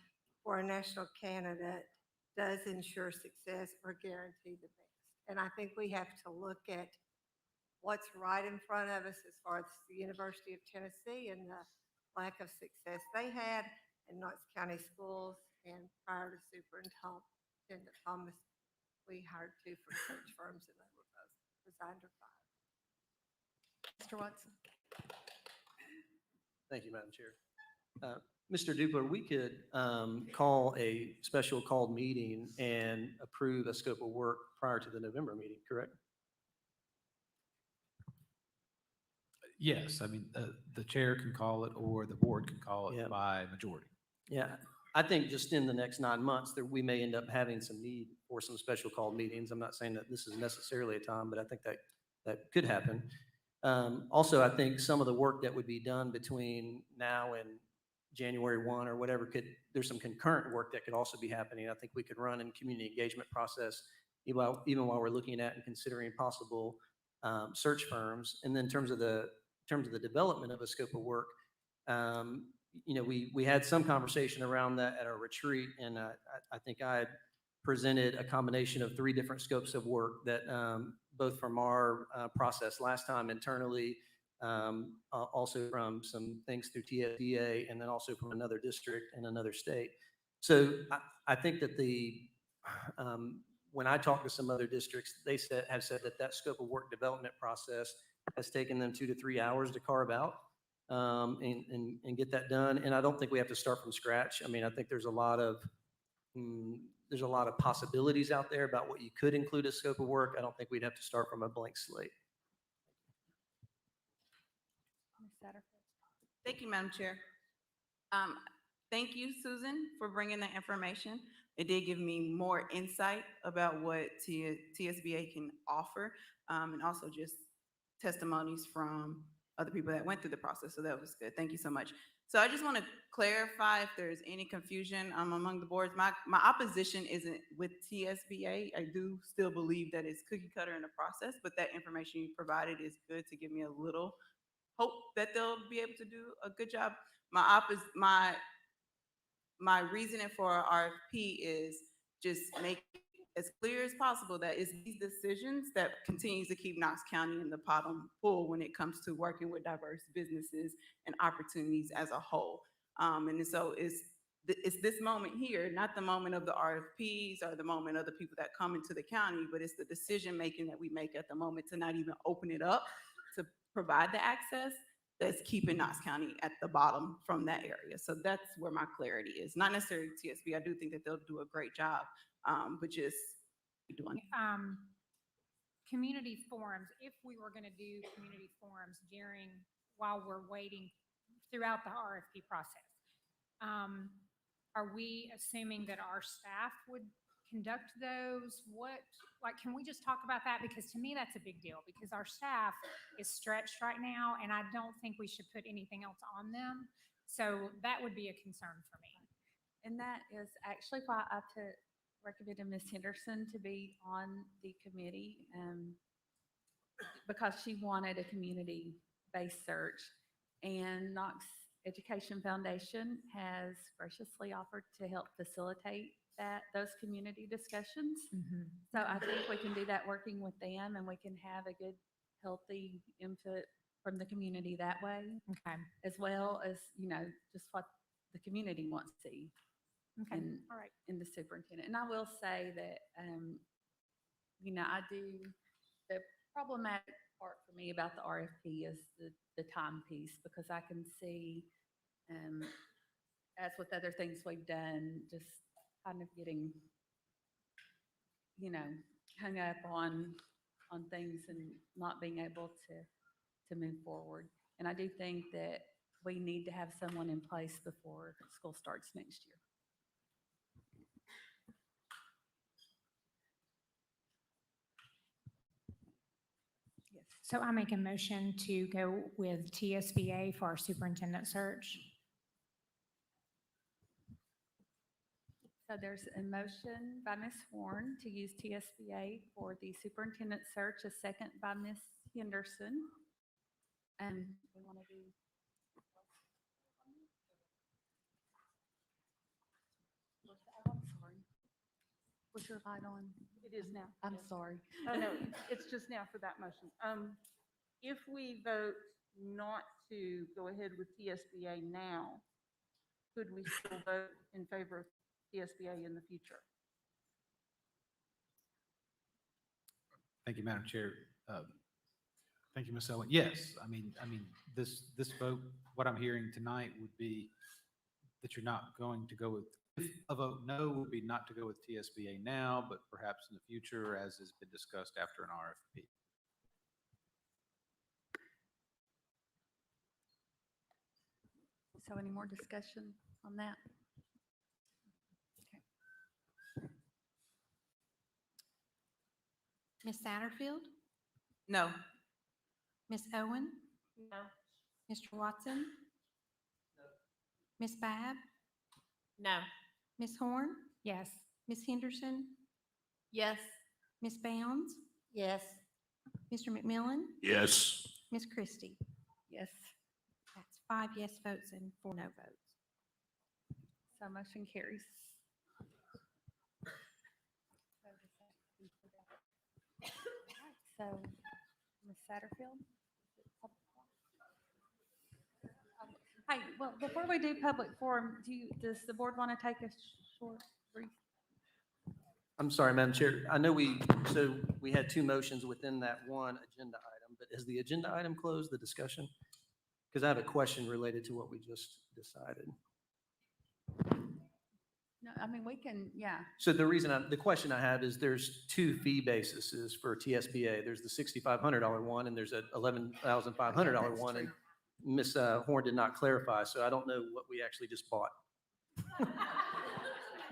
for a national candidate does ensure success or guarantee the best. And I think we have to look at what's right in front of us as far as the University of Tennessee and the lack of success they had in Knox County schools. And prior to Superintendent Thomas, we hired 2 from search firms and they were both resigned or fired. Mr. Watson? Thank you, Madam Chair. Mr. Dupler, we could call a special called meeting and approve a scope of work prior to the November meeting, correct? Yes, I mean, the chair can call it or the board can call Yeah. it by majority. Yeah, I think just in the next 9 months, that we may end up having some need for some special called meetings. I'm not saying that this is necessarily a time, but I think that could happen. Also, I think some of the work that would be done between now and January 1 or whatever there's some concurrent work that could also be happening. I think we could run in community engagement process even while we're looking at and considering possible search firms. And then in terms of the development of a scope of work, we had some conversation around that at our retreat, and I think I had presented a combination of 3 different scopes of work that both from our process last time internally, also from some things through TSBA, and then also from another district and another state. So I think that when I talk to some other districts, they have said that scope of work development process has taken them 2 to 3 hours to carve out and get that done. And I don't think we have to start from scratch. I mean, I think there's a lot of possibilities out there about what you could include as scope of work. I don't think we'd have to start from a blank slate. Ms. Satterfield? Thank you, Madam Chair. Thank you, Susan, for bringing that information. It did give me more insight about what TSBA can offer, and also just testimonies from other people that went through the process. So that was good. Thank you so much. So I just want to clarify if there's any confusion among the boards. My opposition isn't with TSBA. I do still believe that it's cookie cutter in the process, but that information you provided is good to give me a little hope that they'll be able to do a good job. My reasoning for our RFP is just make it as clear as possible that it's these decisions that continues to keep Knox County in the bottom pool when it comes to working with diverse businesses and opportunities as a whole. And so it's this moment here, not the moment of the RFPs or the moment of the people that come into the county, but it's the decision-making that we make at the moment to not even open it up to provide the access that's keeping Knox County at the bottom from that area. So that's where my clarity is. Not necessarily TSB. I do think that they'll do a great job, but just doing. Community forums, if we were going to do community forums while we're waiting throughout the RFP process, are we assuming that our staff would conduct those? Can we just talk about that? Because to me, that's a big deal, because our staff is stretched right now, and I don't think we should put anything else on them. So that would be a concern for me. And that is actually why I recommended Ms. Henderson to be on the committee, because she wanted a community-based search. And Knox Education Foundation has graciously offered to help facilitate those community discussions. So I think we can do that working with them, and we can have a good, healthy input from the community that way. Okay. As well as, just what the community wants to see. Okay. All right. In the superintendent. And I will say that, the problematic part for me about the RFP is the time piece, because I can see, as with other things we've done, just kind of getting, hung up on things and not being able to move forward. And I do think that we need to have someone in place before school starts next year. Yes. So I make a motion to go with TSBA for our superintendent search. So there's a motion by Ms. Horn to use TSBA for the superintendent search, a second by Ms. Henderson. And we want to do. Was your light on? It is now. I'm yes. sorry. Oh, no, it's just now for that motion. If we vote not to go ahead with TSBA now, could we still vote in favor of TSBA in the future? Thank you, Madam Chair. Thank you, Ms. Owen. Yes, I mean, this vote, what I'm hearing tonight would be that you're not going to go with, if a vote no would be not to go with TSBA now, but perhaps in the future, as has been discussed after an RFP. So any more discussion on that? Okay. Ms. Satterfield, No. Ms. Owen, No. Mr. Watson? Ms. Bab, No. Ms. Horn, Yes. Ms. Henderson, Yes. Ms. Bounds, Yes. Mr. McMillan, Yes. Ms. Christie. Yes. That's 5 yes votes and 4 no votes. So motion carries. So, Ms. Satterfield? Hey, well, before we do public forum, does the board want to take a short brief? I'm sorry, Madam Chair. I know we had two motions within that one agenda item, but is the agenda item closed, the discussion? Because I have a question related to what we just decided. No, I mean, we can, yeah. So the question I have is there's two fee bases for TSBA. There's the $6,500 one and there's a $11,500 one. And Ms. Horn did not clarify, so I don't know what we actually just bought.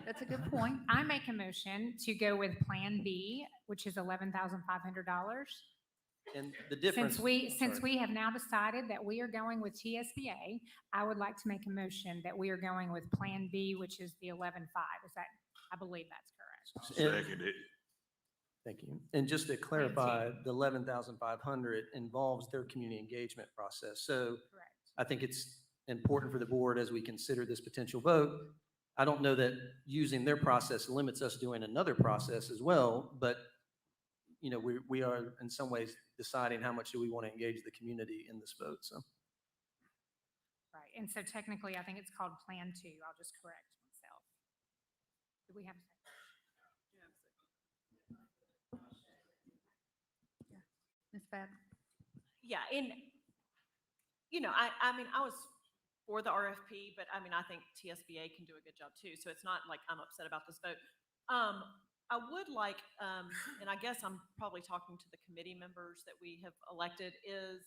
That's a good point. I make a motion to go with Plan B, which is $11,500. And the difference. Since we have now decided that we are going with TSBA, I would like to make a motion that we are going with Plan B, which is the 11.5. Is that, I believe that's correct. Second it. Thank you. And just to clarify, the 11,500 involves their community engagement process. So Correct. I think it's important for the board as we consider this potential vote. I don't know that using their process limits us doing another process as well, but you know, we are in some ways deciding how much do we want to engage the community in this vote, so. Right. And so technically, I think it's called Plan 2. I'll just correct myself. Do we have a second? Ms. Bab? Yeah, and, you know, I mean, I was for the RFP, but I mean, I think TSBA can do a good job too, so it's not like I'm upset about this vote. I would like, and I guess I'm probably talking to the committee members that we have elected, is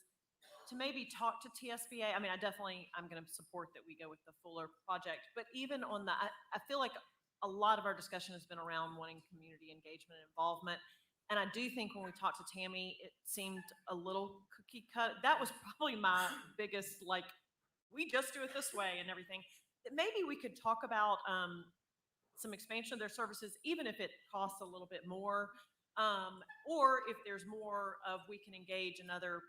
to maybe talk to TSBA. I mean, I'm going to support that we go with the Fuller project, but even on the, I feel like a lot of our discussion has been around wanting community engagement and involvement. And I do think when we talked to Tammy, it seemed a little cookie cut. That was probably my biggest, like, we just do it this way and everything. That maybe we could talk about some expansion of their services, even if it costs a little bit more, or if there's more of we can engage another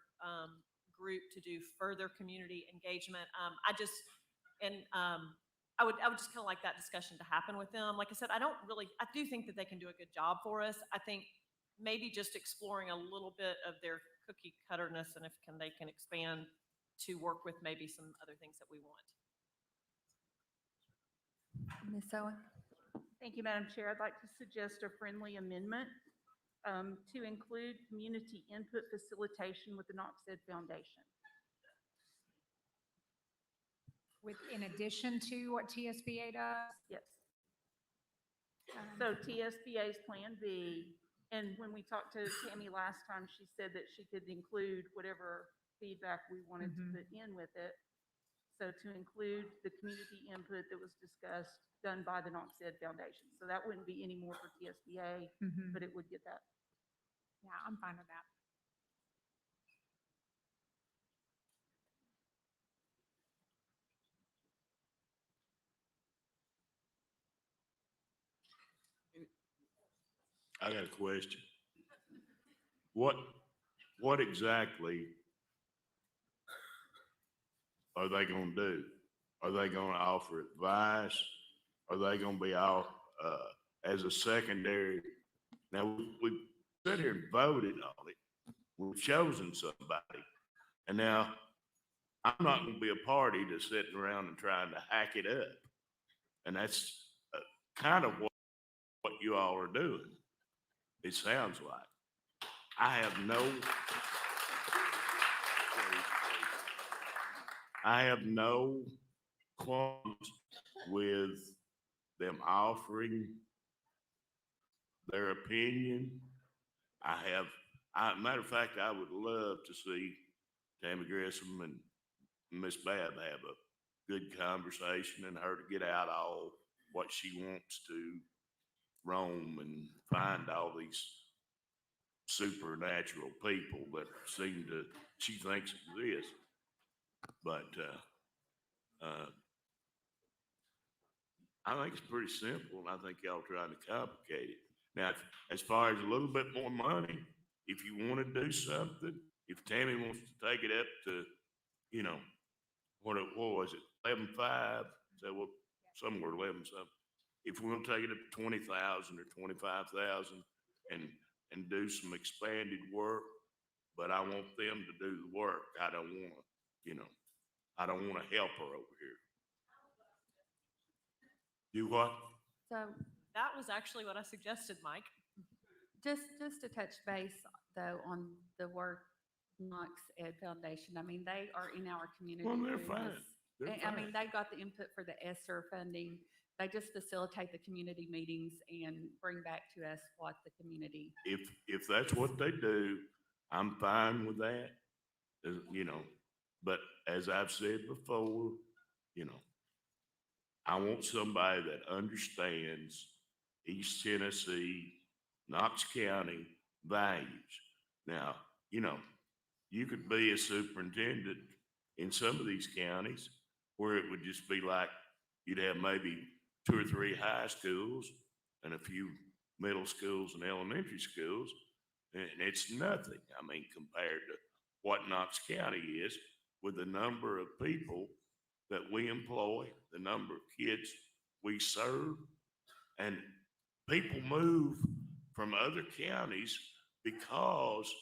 group to do further community engagement. I would just kind of like that discussion to happen with them. Like I said, I do think that they can do a good job for us. I think maybe just exploring a little bit of their cookie cutterness and if they can expand to work with maybe some other things that we want. Ms. Owen? Thank you, Madam Chair. I'd like to suggest a friendly amendment to include community input facilitation with the Knox Ed Foundation. In addition to what TSBA does? Yes. So TSBA's Plan B, and when we talked to Tammy last time, she said that she could include whatever feedback we wanted to put in with it. So to include the community input that was discussed, done by the Knox Ed Foundation. So that wouldn't be any more for TSBA, but it would get that. Yeah, I'm fine with that. I got a question. What exactly are they gonna do? Are they gonna offer advice? Are they gonna be as a secondary. Now, we sat here and voted on it. We've chosen somebody. And now I'm not going to be a party to sitting around and trying to hack it up. And that's kind of what you all are doing. It sounds like. I have no qualms with them offering their opinion. Matter of fact, I would love to see Tammy Grissom and Miss Babb have a good conversation and her to get out all what she wants to roam and find all these supernatural people that she thinks exist. But I think it's pretty simple, and I think y'all trying to complicate it. Now, as far as a little bit more money, if you want to do something, if Tammy wants to take it up to, what was it, 11.5, so somewhere 11 something. If we want to take it up to 20,000 or 25,000 and do some expanded work, but I want them to do the work. I don't want to, I don't want to help her over here. Do what? So That was actually what I suggested, Mike. just to touch base though on the work Knox Ed Foundation, I mean, they are in our community. Well, they're doing fine. this. They're I mean, fine. they got the input for the ESSER funding. They just facilitate the community meetings and bring back to us what the community. If that's what they do, I'm fine with that. But as I've said before, I want somebody that understands East Tennessee, Knox County values. Now, you could be a superintendent in some of these counties where it would just be like, you'd have maybe 2 or 3 high schools and a few middle schools and elementary schools, and it's nothing. I mean, compared to what Knox County is with the number of people that we employ, the number of kids we serve, and people move from other counties because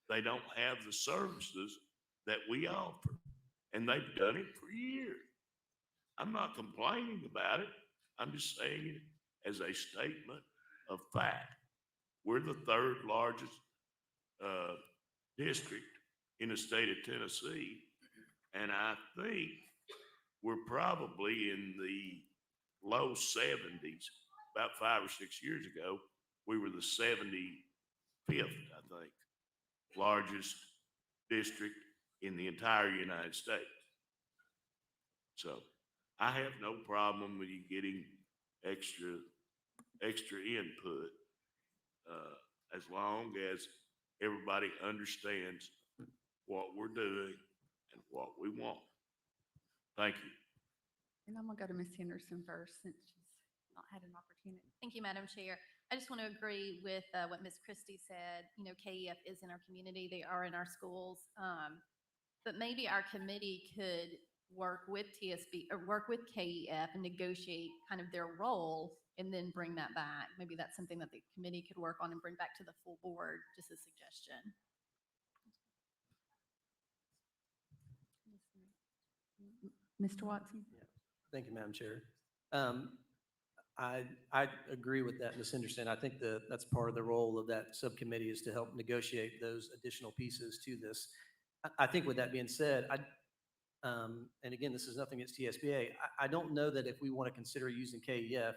they don't have the services that we offer. And they've done it for years. I'm not complaining about it. I'm just saying it as a statement of fact. We're the 3rd largest district in the state of Tennessee. And I think we're probably in the low 70s. About 5 or 6 years ago, we were the 75th, I think, largest district in the entire United States. So I have no problem with you getting extra input, as long as everybody understands what we're doing and what we want. Thank you. And I'm gonna go to Ms. Henderson first since she's not had an opportunity. Thank you, Madam Chair. I just want to agree with what Ms. Christie said. KEF is in our community. They are in our schools. But maybe our committee could work with TSB or work with KEF and negotiate kind of their role and then bring that back. Maybe that's something that the committee could work on and bring back to the full board, just a suggestion. Mr. Watson? Thank you, Madam Chair. I agree with that, Ms. Henderson. I think that's part of the role of that subcommittee is to help negotiate those additional pieces to this. I think with that being said, and again, this is nothing against TSBA. I don't know that if we want to consider using KEF,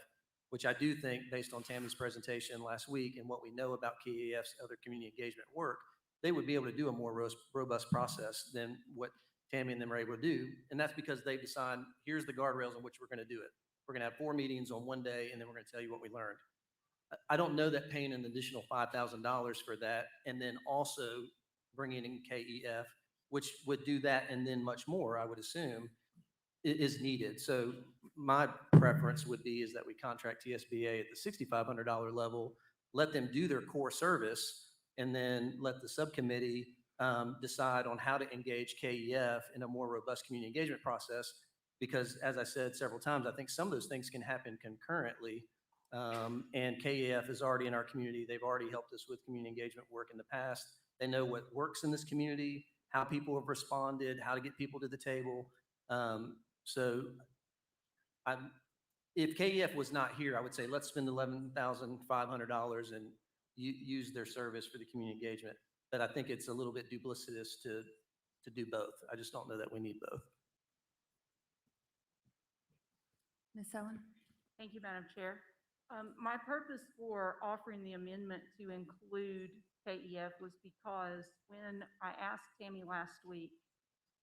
which I do think based on Tammy's presentation last week and what we know about KEF's other community engagement work, they would be able to do a more robust process than what Tammy and them are able to do. And that's because they decide, here's the guardrails in which we're going to do it. We're going to have 4 meetings on one day, and then we're going to tell you what we learned. I don't know that paying an additional $5,000 for that and then also bringing in KEF, which would do that and then much more, I would assume, is needed. So my preference would be is that we contract TSBA at the $6,500 level, let them do their core service, and then let the subcommittee decide on how to engage KEF in a more robust community engagement process. Because as I said several times, I think some of those things can happen concurrently And KEF is already in our community. They've already helped us with community engagement work in the past. They know what works in this community, how people have responded, how to get people to the table. So if KEF was not here, I would say let's spend $11,500 and use their service for the community engagement. But I think it's a little bit duplicitous to do both. I just don't know that we need both. Ms. Owen? Thank you, Madam Chair. My purpose for offering the amendment to include KEF was because when I asked Tammy last week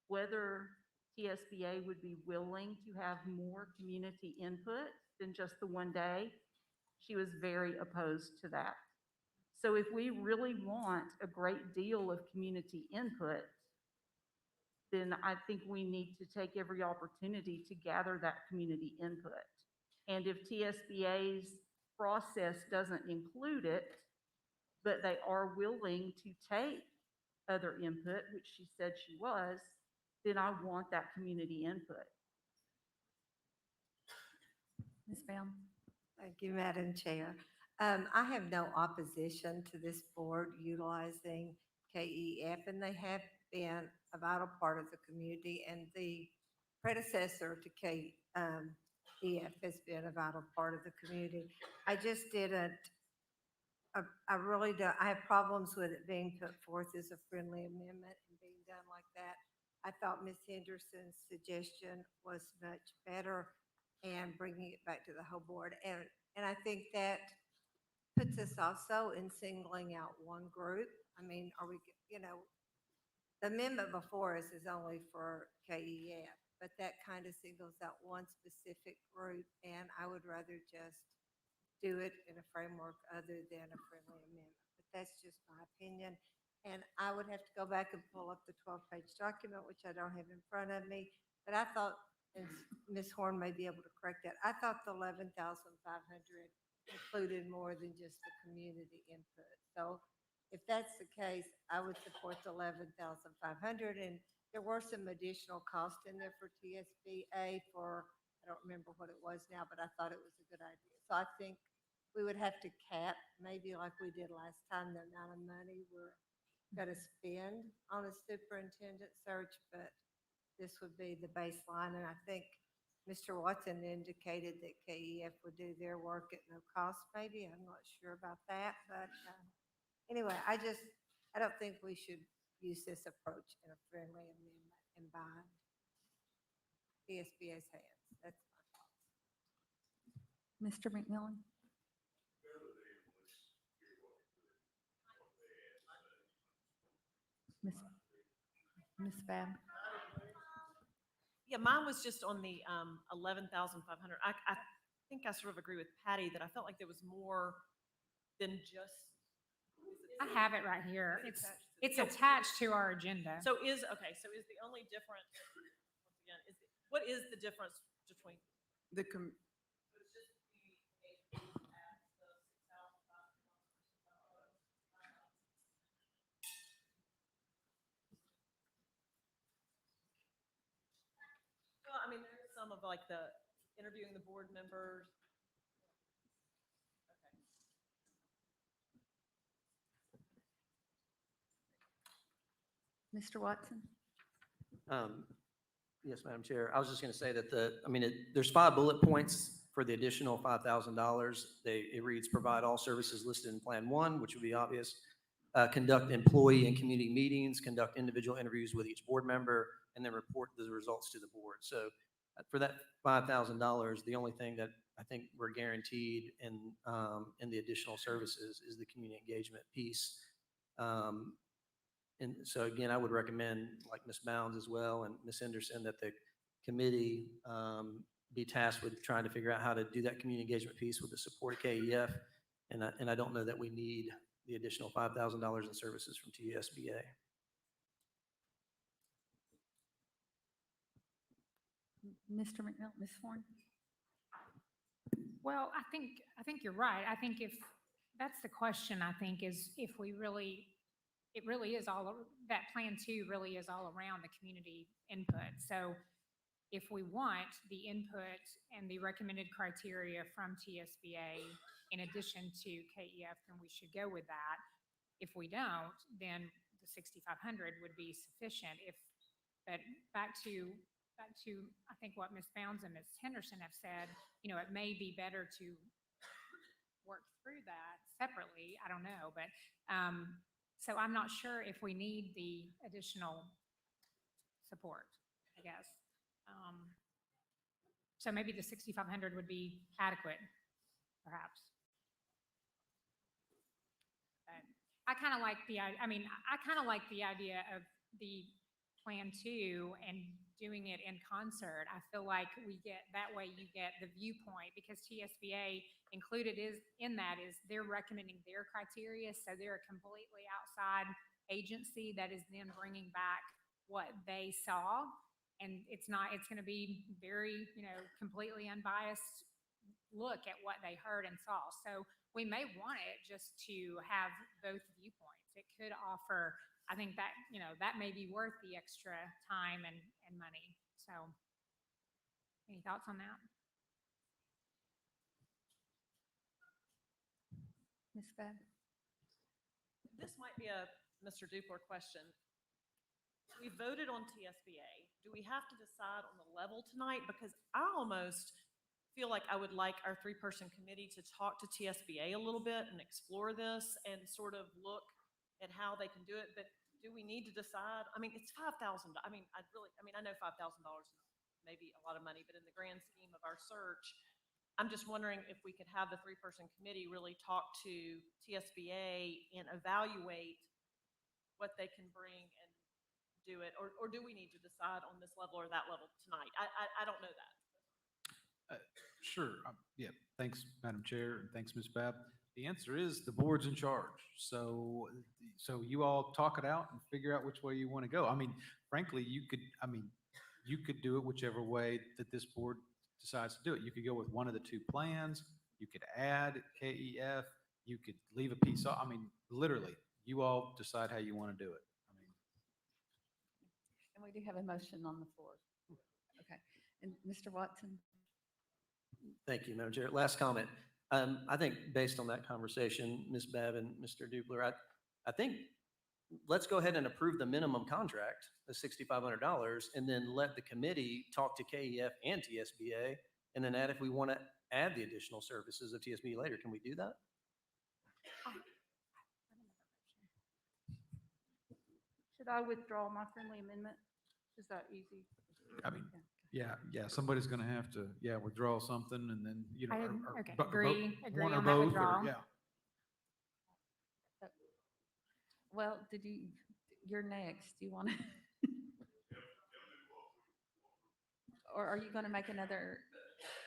whether TSBA would be willing to have more community input than just the one day, she was very opposed to that. So if we really want a great deal of community input, then I think we need to take every opportunity to gather that community input. And if TSBA's process doesn't include it, but they are willing to take other input, which she said she was, then I want that community input. Ms. Bell? Thank you, Madam Chair. I have no opposition to this board utilizing KEF, and they have been a vital part of the community, and the predecessor to KEF has been a vital part of the community. I just didn't, I really don't, I have problems with it being put forth as a friendly amendment and being done like that. I thought Ms. Henderson's suggestion was much better, and bringing it back to the whole board. And I think that puts us also in singling out one group. I mean, are we, the amendment before us is only for KEF, but that kind of singles out one specific group, and I would rather just do it in a framework other than a friendly amendment. But that's just my opinion. And I would have to go back and pull up the 12-page document, which I don't have in front of me. But I thought, and Ms. Horn may be able to correct that, I thought the $11,500 included more than just the community input. So if that's the case, I would support the $11,500. And there were some additional costs in there for TSBA for, I don't remember what it was now, but I thought it was a good idea. So I think we would have to cap, maybe like we did last time, the amount of money we're going to spend on a superintendent search, but this would be the baseline. And I think Mr. Watson indicated that KEF would do their work at no cost, maybe. I'm not sure about that, but anyway, I don't think we should use this approach in a friendly amendment and bind TSBA's hands. That's my thoughts. Mr. McMillan? Ms. Bab? Yeah, mine was just on the 11,500. I think I sort of agree with Patty that I felt like there was more than just. I have it right here. It's attached to our agenda. So is the only difference, once again, what is the difference between? Well, I mean, there's some of like the interviewing the board members. Mr. Watson? Yes, Madam Chair. I was just going to say that there's 5 bullet points for the additional $5,000. It reads, provide all services listed in Plan 1, which would be obvious. Conduct employee and community meetings, conduct individual interviews with each board member, and then report the results to the board. So for that $5,000, the only thing that I think we're guaranteed in the additional services is the community engagement piece. And so again, I would recommend, like Ms. Bounds as well and Ms. Henderson, that the committee be tasked with trying to figure out how to do that community engagement piece with the support of KEF. And I don't know that we need the additional $5,000 in services from TSBA. Mr. McMillan, Ms. Horn? Well, I think you're right. I think if that's the question, I think is if we really, it really is all, that Plan 2 really is all around the community input. So if we want the input and the recommended criteria from TSBA in addition to KEF, then we should go with that. If we don't, then the 6,500 would be sufficient. But back to, I think what Ms. Bounds and Ms. Henderson have said, you know, it may be better to work through that separately. I don't know, but, so I'm not sure if we need the additional support, I guess. So maybe the 6,500 would be adequate, perhaps. But I kind of like I mean, I kind of like the idea of the plan two and doing it in concert. I feel like that way you get the viewpoint, because TSBA included in that is they're recommending their criteria. So they're a completely outside agency that is then bringing back what they saw. And it's going to be very, you know, completely unbiased look at what they heard and saw. So we may want it just to have both viewpoints. It could offer, I think that, you know, that may be worth the extra time and money. So any thoughts on that? Ms. Bebb? This might be a Mr. Dupler question. We voted on TSBA. Do we have to decide on the level tonight? Because I almost feel like I would like our three-person committee to talk to TSBA a little bit and explore this and sort of look at how they can do it. But do we need to decide? I mean, it's $5,000. I mean, I know $5,000 is maybe a lot of money, but in the grand scheme of our search, I'm just wondering if we could have the three-person committee really talk to TSBA and evaluate what they can bring and do it, or do we need to decide on this level or that level tonight? I don't know that. Sure. Yeah. Thanks, Madam Chair, and thanks, Ms. Babb. The answer is the board's in charge. So you all talk it out and figure out which way you want to go. I mean, frankly, you could do it whichever way that this board decides to do it. You could go with one of the two plans. You could add KEF. You could leave a piece off. I mean, literally, you all decide how you want to do it. And we do have a motion on the floor. Okay. And Mr. Watson? Thank you, Madam Chair. Last comment. I think based on that conversation, Ms. Babb and Mr. Dupler, I think let's go ahead and approve the minimum contract of $6,500 and then let the committee talk to KEF and TSBA and then add if we want to add the additional services of TSBA later. Can we do that? Should I withdraw my friendly amendment? Is that easy? I mean, yeah, somebody's going to have to, withdraw something and then, you know, Okay, or agree one or on that both, or, withdrawal. yeah. Well, you're next. Do you want to? Or are you going to make another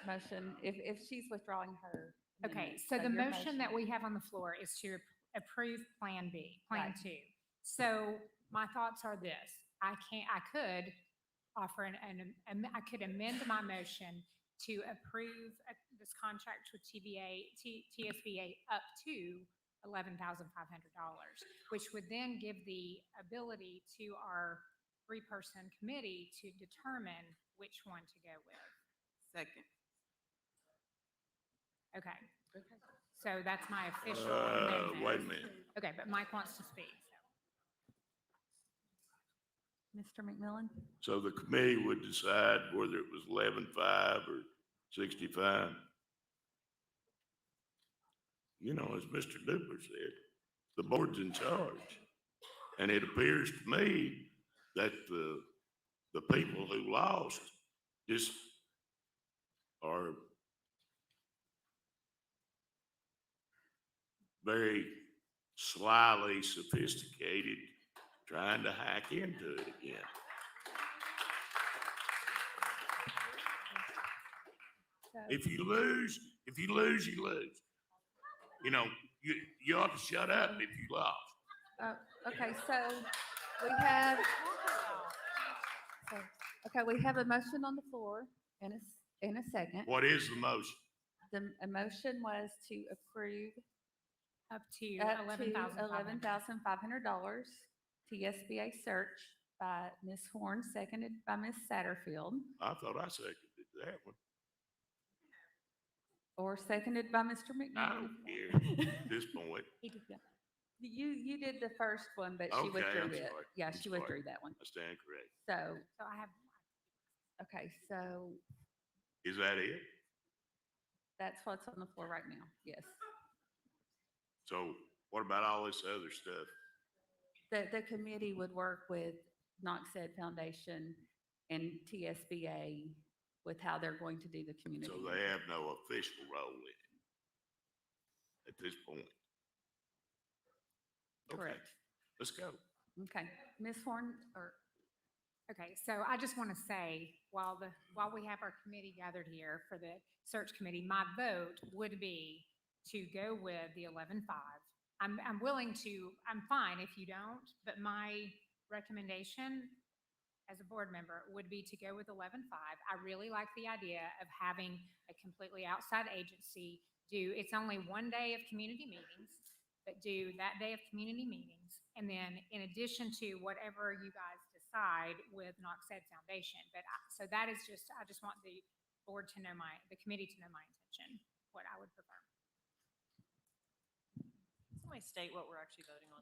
motion if she's withdrawing her? Okay, amendment? so the your motion that we have on the floor is to approve Plan B, Plan Right. 2. So my thoughts are this: I could offer I could amend my motion to approve this contract with TSBA up to $11,500, which would then give the ability to our three-person committee to determine which one to go with. Second. Okay. So that's my official amendment. Wait a minute. Okay, but Mike wants to speak. Mr. McMillan? So the committee would decide whether it was 11.5 or 65. You know, as Mr. Dupler said, the board's in charge. And it appears to me that the people who lost just are very slyly sophisticated, trying to hack into it again. If you lose, you lose. You know, you ought to shut up if you lost. Okay, so we have a motion on the floor in a second. What is the motion? The motion was to approve Up to up to $11,500. $11,500 TSBA search by Ms. Horn, seconded by Ms. Satterfield, I thought I seconded that one. or seconded by Mr. I McMillan. don't care at this point. He did, yeah. You did the first one, but she Okay, withdrew I'm it. sorry. Yeah, I'm she sorry. withdrew that one. I stand correct. So, So I have, okay, so Is that it? that's what's on the floor right now. Yes. So what about all this other stuff? The committee would work with Knox Ed Foundation and TSBA with how they're going to do the community. So they have no official role in it at this point. Okay, Correct. let's go. Okay, Ms. Horn, or, okay, so I just want to say, while we have our committee gathered here for the search committee, my vote would be to go with the 11-5. I'm willing to, I'm fine if you don't, but my recommendation as a board member would be to go with 11-5. I really like the idea of having a completely outside agency do, it's only one day of community meetings, but do that day of community meetings. And then in addition to whatever you guys decide with Knox Ed Foundation. So that is just, I just want the board to know the committee to know my intention, what I would prefer. Somebody state what we're actually voting on.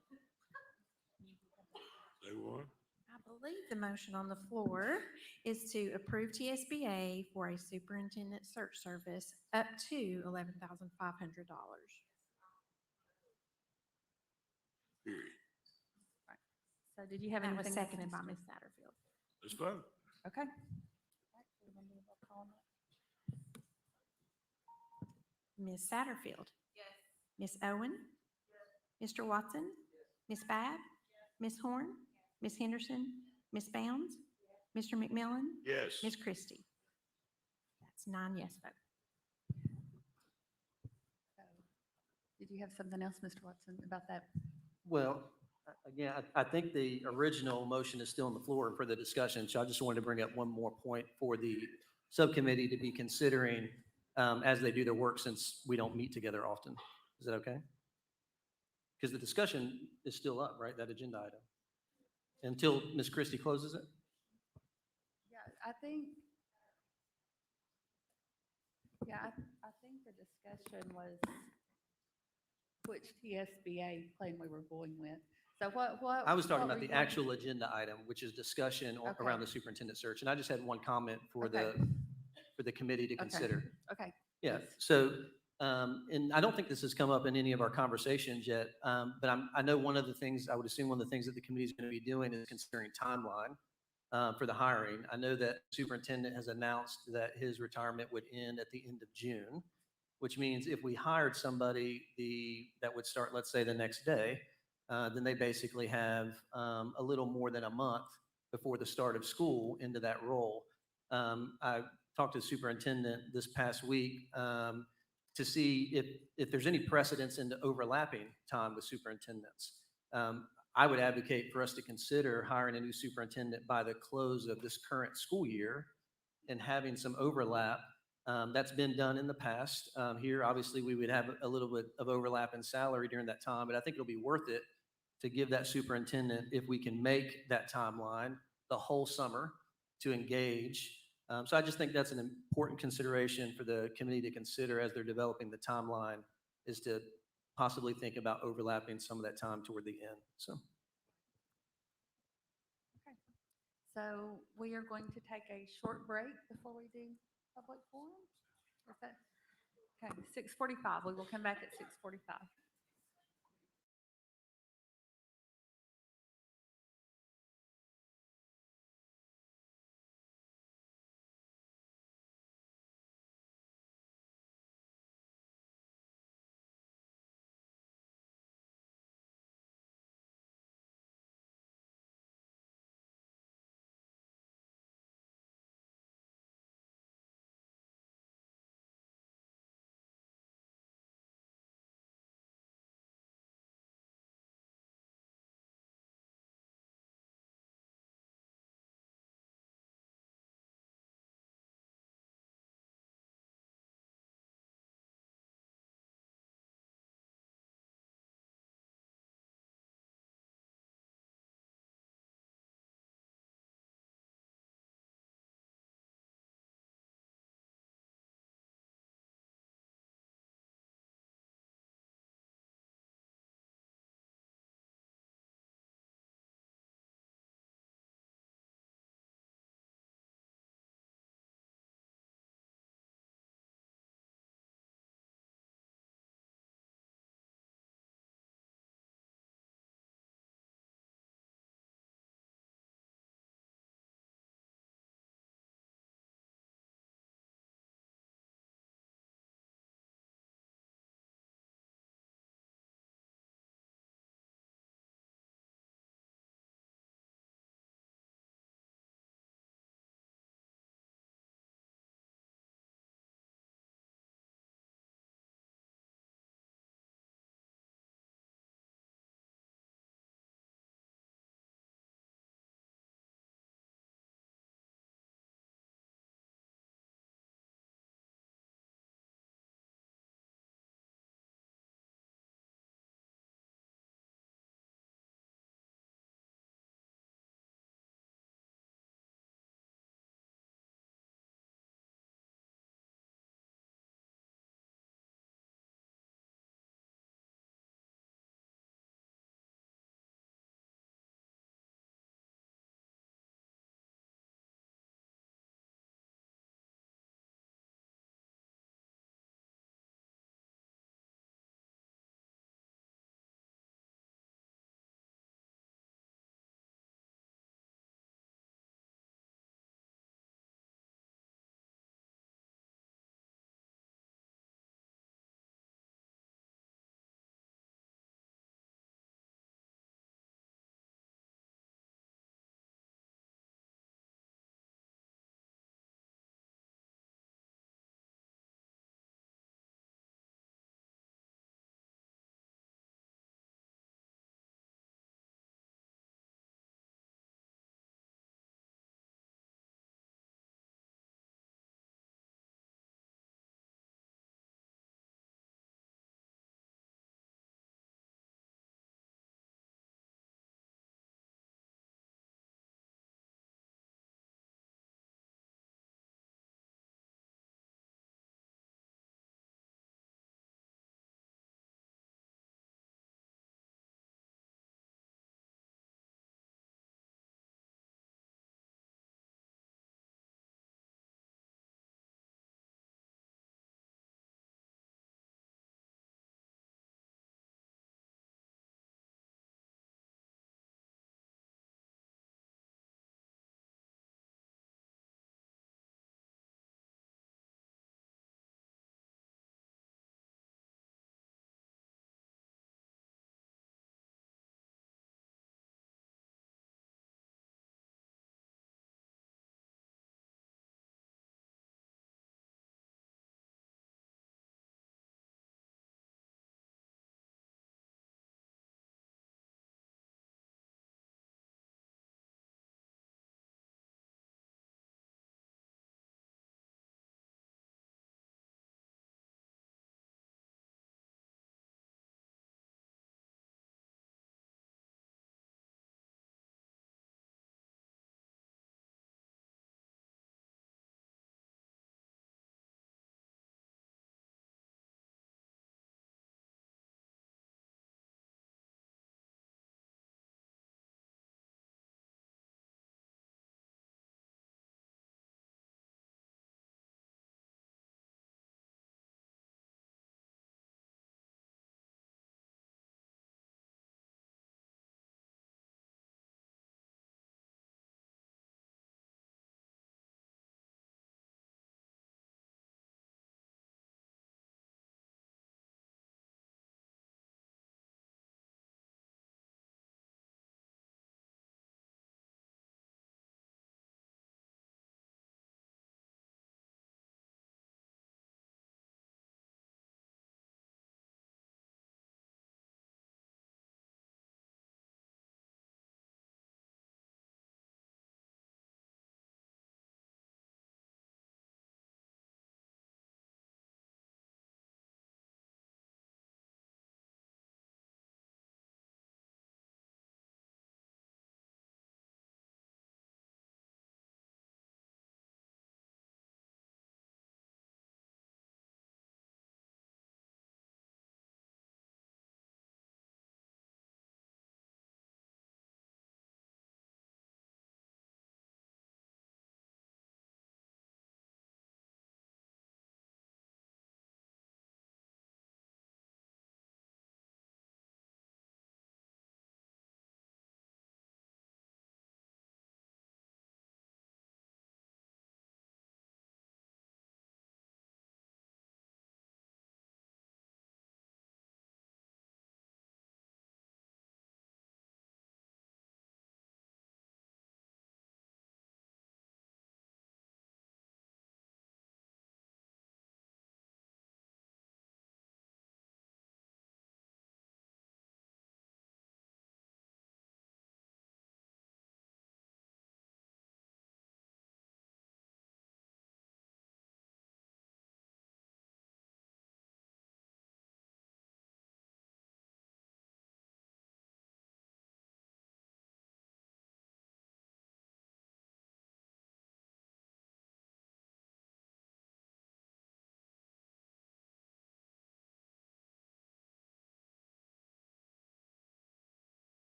Say what? I believe the motion on the floor is to approve TSBA for a superintendent search service up to $11,500. Period. so did you have That was anything? else, seconded by Mr. Ms. Satterfield. Let's vote. Okay. Ms. Satterfield. Yes. Ms. Owen. Yes. Mr. Watson. Ms. Babb. Ms. Horn. Ms. Henderson. Ms. Bounds. Mr. McMillan. Yes. Ms. Christie. That's 9 yes vote. Did you have something else, Mr. Watson, about that? Well, again, I think the original motion is still on the floor for the discussion, so I just wanted to bring up one more point for the subcommittee to be considering as they do their work, since we don't meet together often. Is that okay? Because the discussion is still up, right, that agenda item, until Ms. Christie closes it? Yeah, I think the discussion was which TSBA claim we were going with. So what? I was talking what about were the you- actual agenda item, which is discussion Okay. around the superintendent search. And I just had one comment for Okay. the committee to consider. Okay. Yeah, so, and I don't think this has come up in any of our conversations yet, but I know one of the things, I would assume one of the things that the committee is going to be doing is considering timeline for the hiring. I know that superintendent has announced that his retirement would end at the end of June, which means if we hired somebody that would start, let's say, the next day, then they basically have a little more than a month before the start of school into that role. I talked to the superintendent this past week to see if there's any precedence into overlapping time with superintendents. I would advocate for us to consider hiring a new superintendent by the close of this current school year and having some overlap. That's been done in the past. Here, obviously, we would have a little bit of overlap in salary during that time, but I think it'll be worth it to give that superintendent, if we can make that timeline the whole summer to engage. So I just think that's an important consideration for the committee to consider as they're developing the timeline, is to possibly think about overlapping some of that time toward the end, so. Okay. So we are going to take a short break before we do public forum. Is that? Okay, 6:45. We will come back at 6:45.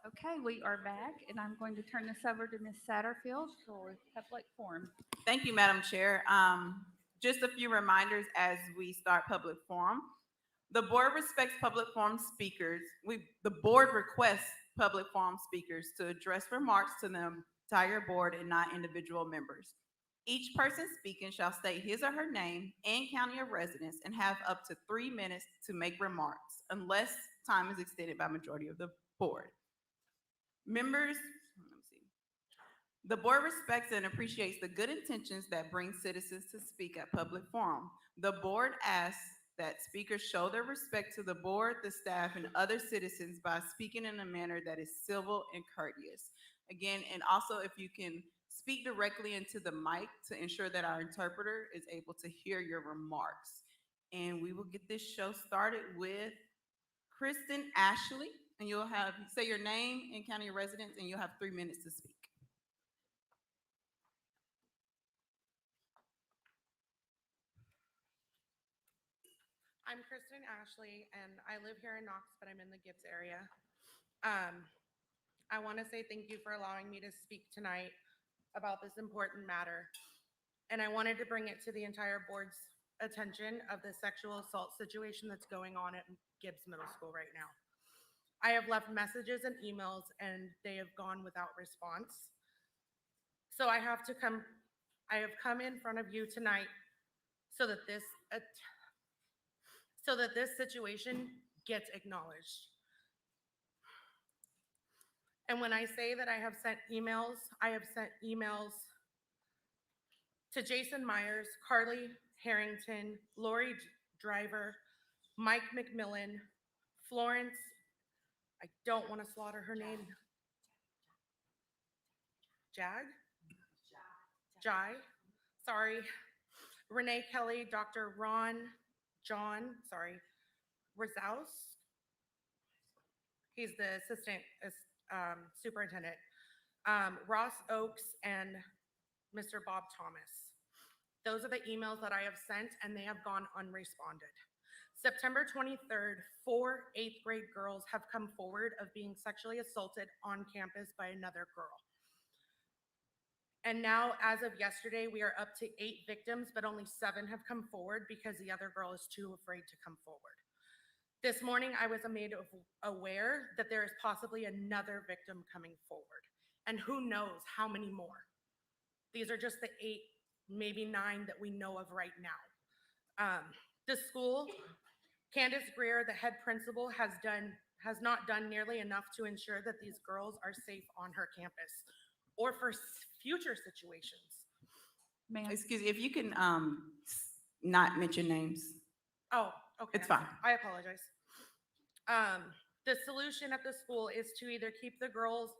Okay, we are back, and I'm going to turn this over to Ms. Satterfield for public forum. Thank you, Madam Chair. Just a few reminders as we start public forum. The board respects public forum speakers. The board requests public forum speakers to address remarks to the entire board and not individual members. Each person speaking shall state his or her name and county of residence and have up to 3 minutes to make remarks unless time is extended by majority of the board. Members, let me see. The board respects and appreciates the good intentions that bring citizens to speak at public forum. The board asks that speakers show their respect to the board, the staff, and other citizens by speaking in a manner that is civil and courteous. Again, and also if you can speak directly into the mic to ensure that our interpreter is able to hear your remarks. And we will get this show started with Kristen Ashley, and you'll have, say your name and county of residence, and you'll have 3 minutes to speak. I'm Kristen Ashley, and I live here in Knox, but I'm in the Gibbs area. I want to say thank you for allowing me to speak tonight about this important matter. And I wanted to bring it to the entire board's attention of the sexual assault situation that's going on at Gibbs Middle School right now. I have left messages and emails, and they have gone without response. So I have come in front of you tonight so that this situation gets acknowledged. And when I say that I have sent emails to Jason Myers, Carly Harrington, Lori Driver, Mike McMillan, Florence, I don't want to slaughter her name. Jai, sorry. Renee Kelly, Dr. John Razaus. He's the assistant superintendent. Ross Oakes and Mr. Bob Thomas. Those are the emails that I have sent, and they have gone unresponded. September 23rd, 4 8th grade girls have come forward of being sexually assaulted on campus by another girl. And now, as of yesterday, we are up to 8 victims, but only 7 have come forward because the other girl is too afraid to come forward. This morning, I was made aware that there is possibly another victim coming forward, and who knows how many more. These are just the 8, maybe 9 that we know of right now. The school, Candace Greer, the head principal, has not done nearly enough to ensure that these girls are safe on her campus or for future situations. Ma'am. Excuse me, if you can not mention names. Oh, okay. It's fine. I apologize. The solution at the school is to either keep the girls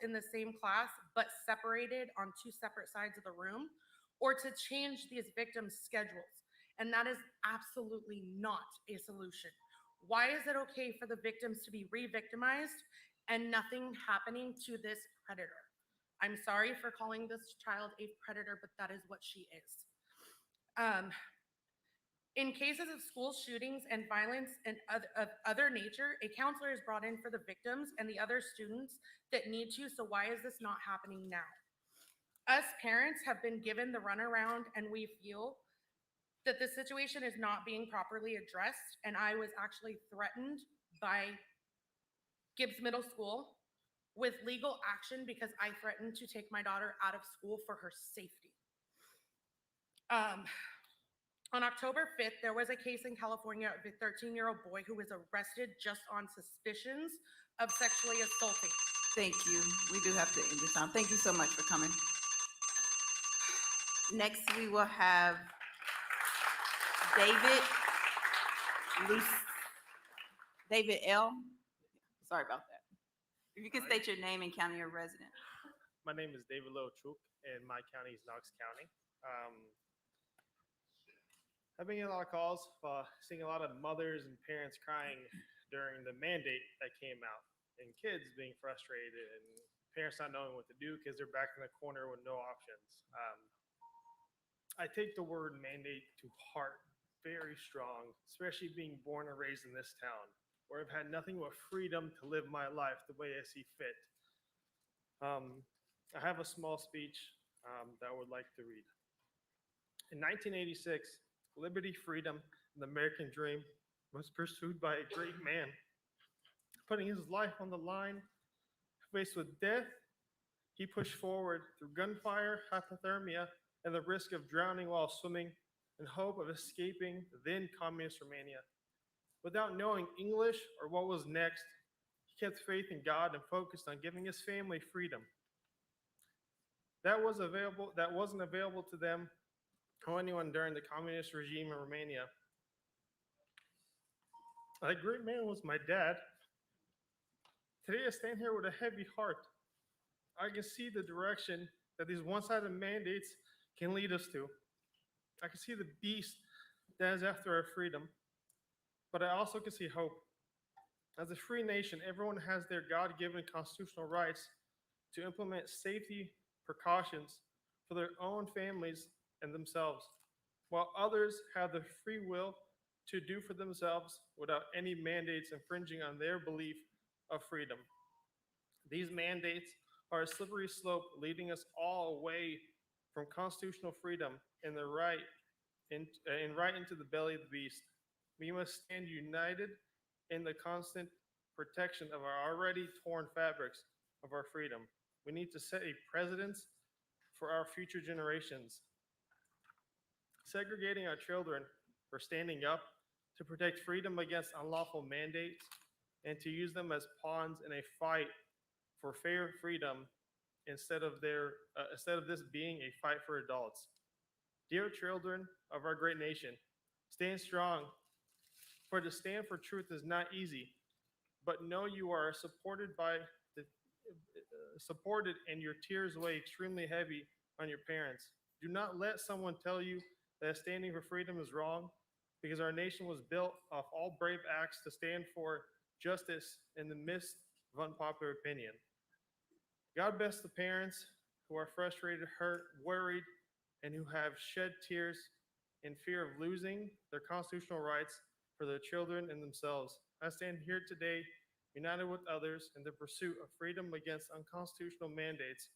in the same class but separated on 2 separate sides of the room, or to change these victims' schedules. And that is absolutely not a solution. Why is it okay for the victims to be re-victimized and nothing happening to this predator? I'm sorry for calling this child a predator, but that is what she is. In cases of school shootings and violence and of other nature, a counselor is brought in for the victims and the other students that need to, so why is this not happening now? Us parents have been given the runaround, and we feel that the situation is not being properly addressed, and I was actually threatened by Gibbs Middle School with legal action because I threatened to take my daughter out of school for her safety. On October 5th, there was a case in California of a 13-year-old boy who was arrested just on suspicions of sexually assaulting. Thank you. We do have to end this now. Thank you so much for coming. Next, we will have David L. Sorry about that. If you can state your name and county of residence. My name is David Lochuk, and my county is Knox County. I've been getting a lot of calls, seeing a lot of mothers and parents crying during the mandate that came out, and kids being frustrated and parents not knowing what to do because they're back in the corner with no options. I take the word mandate to heart very strong, especially being born and raised in this town. where I've had nothing but freedom to live my life the way I see fit. I have a small speech that I would like to read. In 1986, liberty, freedom, and the American dream was pursued by a great man, putting his life on the line. Faced with death, he pushed forward through gunfire, hypothermia, and the risk of drowning while swimming in hope of escaping then communist Romania. Without knowing English or what was next, he kept faith in God and focused on giving his family freedom. That wasn't available to them or anyone during the communist regime in Romania. That great man was my dad. Today I stand here with a heavy heart. I can see the direction that these one-sided mandates can lead us to. I can see the beast that is after our freedom, but I also can see hope. As a free nation, everyone has their God-given constitutional rights to implement safety precautions for their own families and themselves, while others have the free will to do for themselves without any mandates infringing on their belief of freedom. These mandates are a slippery slope leading us all away from constitutional freedom and right into the belly of the beast. We must stand united in the constant protection of our already torn fabrics of our freedom. We need to set a precedence for our future generations. Segregating our children for standing up to protect freedom against unlawful mandates and to use them as pawns in a fight for fair freedom instead of this being a fight for adults. Dear children of our great nation, stand strong, for to stand for truth is not easy, but know you are supported and your tears weigh extremely heavy on your parents. Do not let someone tell you that standing for freedom is wrong, because our nation was built off all brave acts to stand for justice in the midst of unpopular opinion. God bless the parents who are frustrated, hurt, worried, and who have shed tears in fear of losing their constitutional rights for their children and themselves. I stand here today, united with others in the pursuit of freedom against unconstitutional mandates,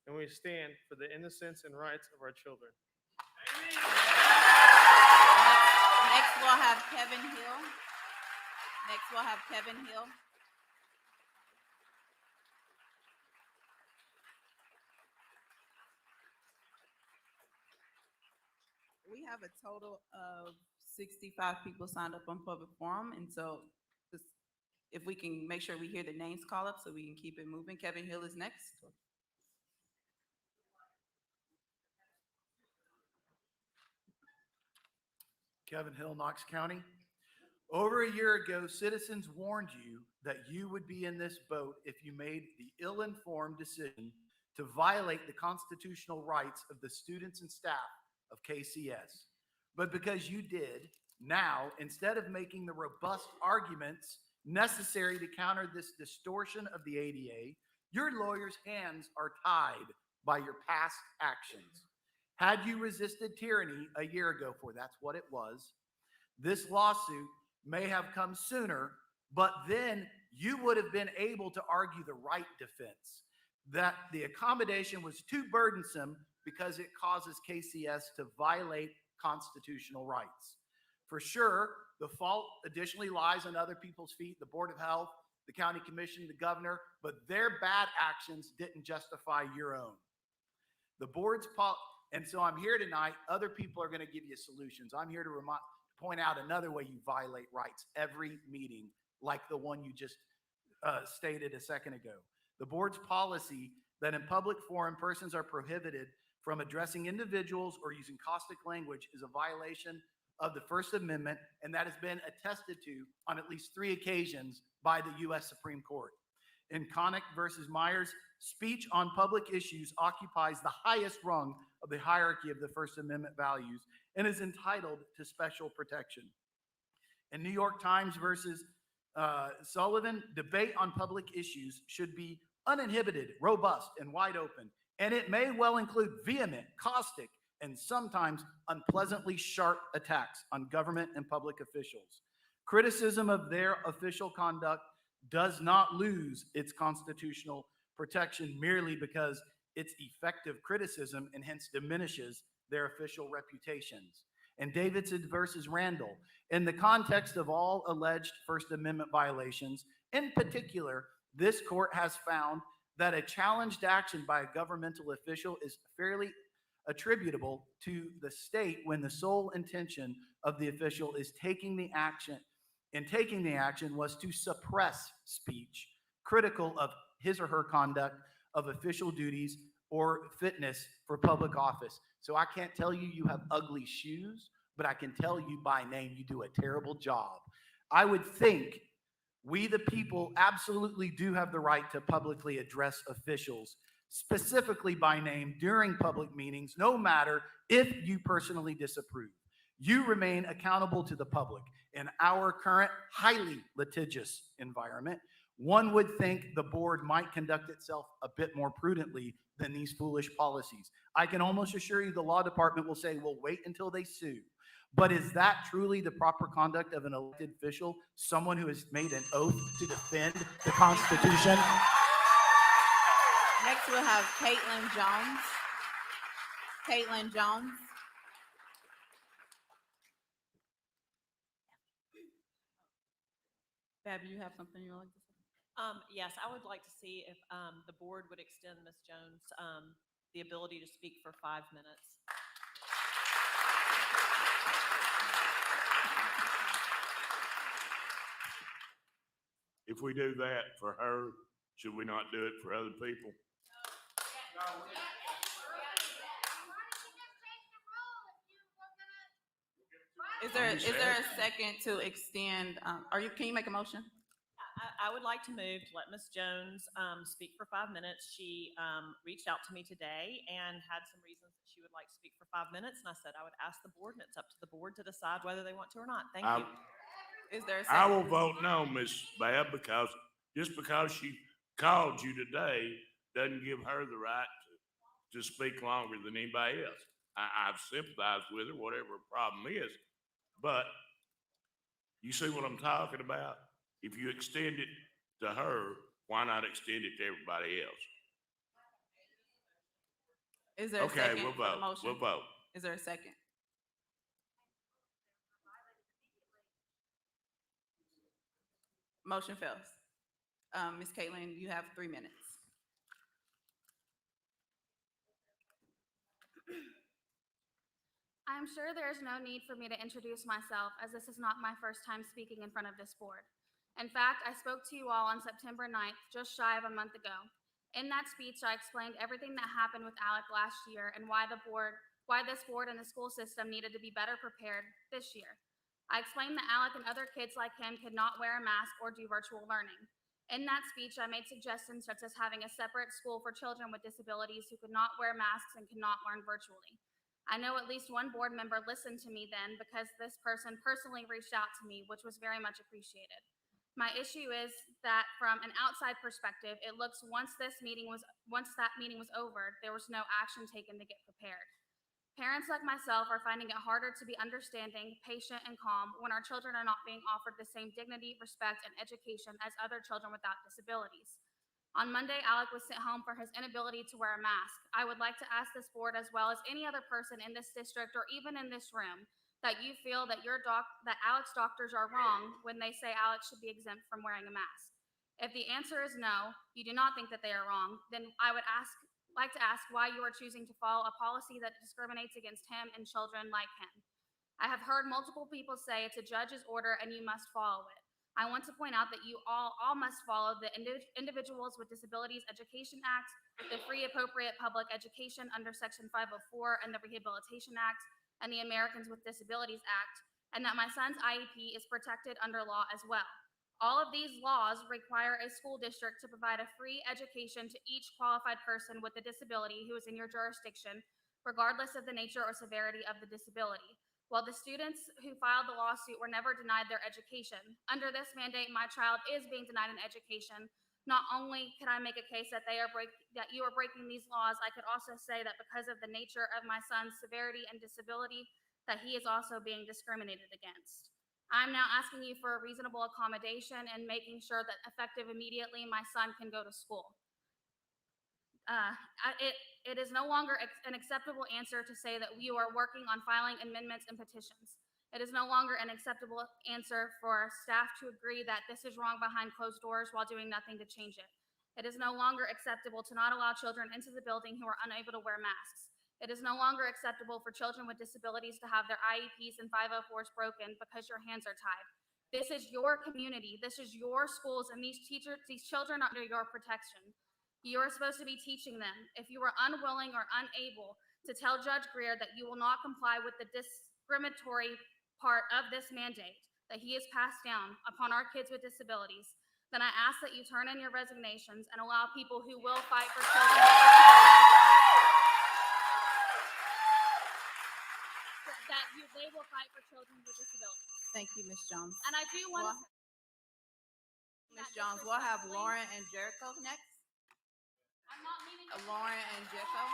and we stand for the innocence and rights of our children. Next, we'll have Kevin Hill. We have a total of 65 people signed up on public forum, and so if we can make sure we hear the names call up so we can keep it moving. Kevin Hill is next. Kevin Hill, Knox County. Over a year ago, citizens warned you that you would be in this boat if you made the ill-informed decision to violate the constitutional rights of the students and staff of KCS. But because you did, now, instead of making the robust arguments necessary to counter this distortion of the ADA, your lawyers' hands are tied by your past actions. Had you resisted tyranny a year ago, for that's what it was, this lawsuit may have come sooner, but then you would have been able to argue the right defense, that the accommodation was too burdensome because it causes KCS to violate constitutional rights. For sure, the fault additionally lies on other people's feet, the Board of Health, the County Commission, the governor, but their bad actions didn't justify your own. The board's and so I'm here tonight. Other people are going to give you solutions. I'm here to point out another way you violate rights every meeting, like the one you just stated a second ago. The board's policy that in public forum persons are prohibited from addressing individuals or using caustic language is a violation of the First Amendment, and that has been attested to on at least 3 occasions by the U.S. Supreme Court. In Connick versus Myers, speech on public issues occupies the highest rung of the hierarchy of the First Amendment values and is entitled to special protection. In New York Times versus Sullivan, debate on public issues should be uninhibited, robust, and wide open, and it may well include vehement, caustic, and sometimes unpleasantly sharp attacks on government and public officials. Criticism of their official conduct does not lose its constitutional protection merely because it's effective criticism and hence diminishes their official reputations. And Davidson versus Randall, in the context of all alleged First Amendment violations, in particular, this court has found that a challenged action by a governmental official is fairly attributable to the state when the sole intention of the official is taking the action was to suppress speech critical of his or her conduct of official duties or fitness for public office. So I can't tell you you have ugly shoes, but I can tell you by name you do a terrible job. I would think we, the people, absolutely do have the right to publicly address officials, specifically by name during public meetings, no matter if you personally disapprove. You remain accountable to the public. In our current highly litigious environment, one would think the board might conduct itself a bit more prudently than these foolish policies. I can almost assure you the law department will say, well, wait until they sue. But is that truly the proper conduct of an elected official, someone who has made an oath to defend the Constitution? Next, we'll have Caitlyn Jones. Caitlyn Jones. Fab, you have something you would like to say? Yes, I would like to see if the board would extend Ms. Jones the ability to speak for 5 minutes. If we do that for her, should we not do it for other people? Is there a second to extend, can you make a motion? I would like to move to let Ms. Jones speak for 5 minutes. She reached out to me today and had some reasons that she would like to speak for 5 minutes, and I said I would ask the board, and it's up to the board to decide whether they want to or not. Thank you. Is there a I second? will vote no, Ms. Babb, because just because she called you today doesn't give her the right to speak longer than anybody else. I've sympathized with her, whatever her problem is, but you see what I'm talking about? If you extend it to her, why not extend it to everybody else? Is there a Okay, second we'll for the vote. motion? We'll vote. Is there a second? Motion fails. Ms. Caitlyn, you have 3 minutes. I'm sure there is no need for me to introduce myself, as this is not my first time speaking in front of this board. In fact, I spoke to you all on September 9th, just shy of a month ago. In that speech, I explained everything that happened with Alec last year and why this board and the school system needed to be better prepared this year. I explained that Alec and other kids like him could not wear a mask or do virtual learning. In that speech, I made suggestions such as having a separate school for children with disabilities who could not wear masks and could not learn virtually. I know at least one board member listened to me then because this person personally reached out to me, which was very much appreciated. My issue is that from an outside perspective, it looks once that meeting was over, there was no action taken to get prepared. Parents like myself are finding it harder to be understanding, patient, and calm when our children are not being offered the same dignity, respect, and education as other children without disabilities. On Monday, Alec was sent home for his inability to wear a mask. I would like to ask this board, as well as any other person in this district or even in this room, that you feel that that Alec's doctors are wrong when they say Alex should be exempt from wearing a mask. If the answer is no, you do not think that they are wrong, then I would like to ask why you are choosing to follow a policy that discriminates against him and children like him. I have heard multiple people say it's a judge's order and you must follow it. I want to point out that you all must follow the Individuals with Disabilities Education Act, the Free Appropriate Public Education under Section 504 and the Rehabilitation Act, and the Americans with Disabilities Act, and that my son's IEP is protected under law as well. All of these laws require a school district to provide a free education to each qualified person with a disability who is in your jurisdiction, regardless of the nature or severity of the disability. While the students who filed the lawsuit were never denied their education, under this mandate, my child is being denied an education. Not only can I make a case that you are breaking these laws, I could also say that because of the nature of my son's severity and disability, that he is also being discriminated against. I'm now asking you for a reasonable accommodation and making sure that effective immediately, my son can go to school. It is no longer an acceptable answer to say that you are working on filing amendments and petitions. It is no longer an acceptable answer for staff to agree that this is wrong behind closed doors while doing nothing to change it. It is no longer acceptable to not allow children into the building who are unable to wear masks. It is no longer acceptable for children with disabilities to have their IEPs and 504s broken because your hands are tied. This is your community. This is your schools, and these children are under your protection. You are supposed to be teaching them. If you are unwilling or unable to tell Judge Greer that you will not comply with the discriminatory part of this mandate that he has passed down upon our kids with disabilities, then I ask that you turn in your resignations and allow people who will fight for children with disabilities, they will fight for children with disabilities. Thank you, Ms. Jones. And I do want to. Ms. Jones, we'll have Lauren and Jericho next. I'm not meaning to. Lauren and Jericho.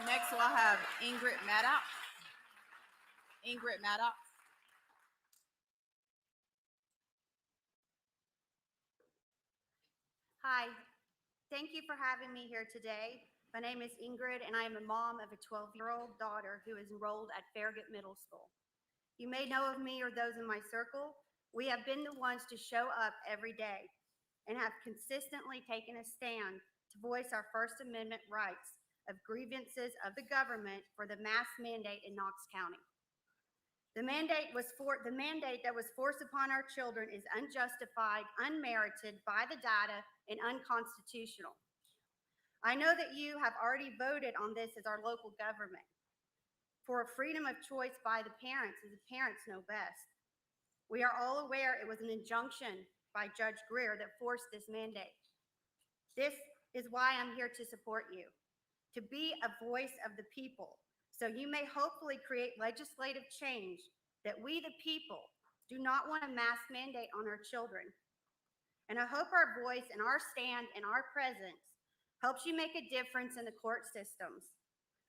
Next, we'll have Ingrid Maddox. Ingrid Maddox. Hi, thank you for having me here today. My name is Ingrid, and I am a mom of a 12-year-old daughter who is enrolled at Farragut Middle School. You may know of me or those in my circle. We have been the ones to show up every day and have consistently taken a stand to voice our First Amendment rights of grievances of the government for the mask mandate in Knox County. The mandate that was forced upon our children is unjustified, unmerited by the data, and unconstitutional. I know that you have already voted on this as our local government for a freedom of choice by the parents, as the parents know best. We are all aware it was an injunction by Judge Greer that forced this mandate. This is why I'm here to support you, to be a voice of the people, so you may hopefully create legislative change that we, the people, do not want a mask mandate on our children. And I hope our voice and our stand and our presence helps you make a difference in the court systems.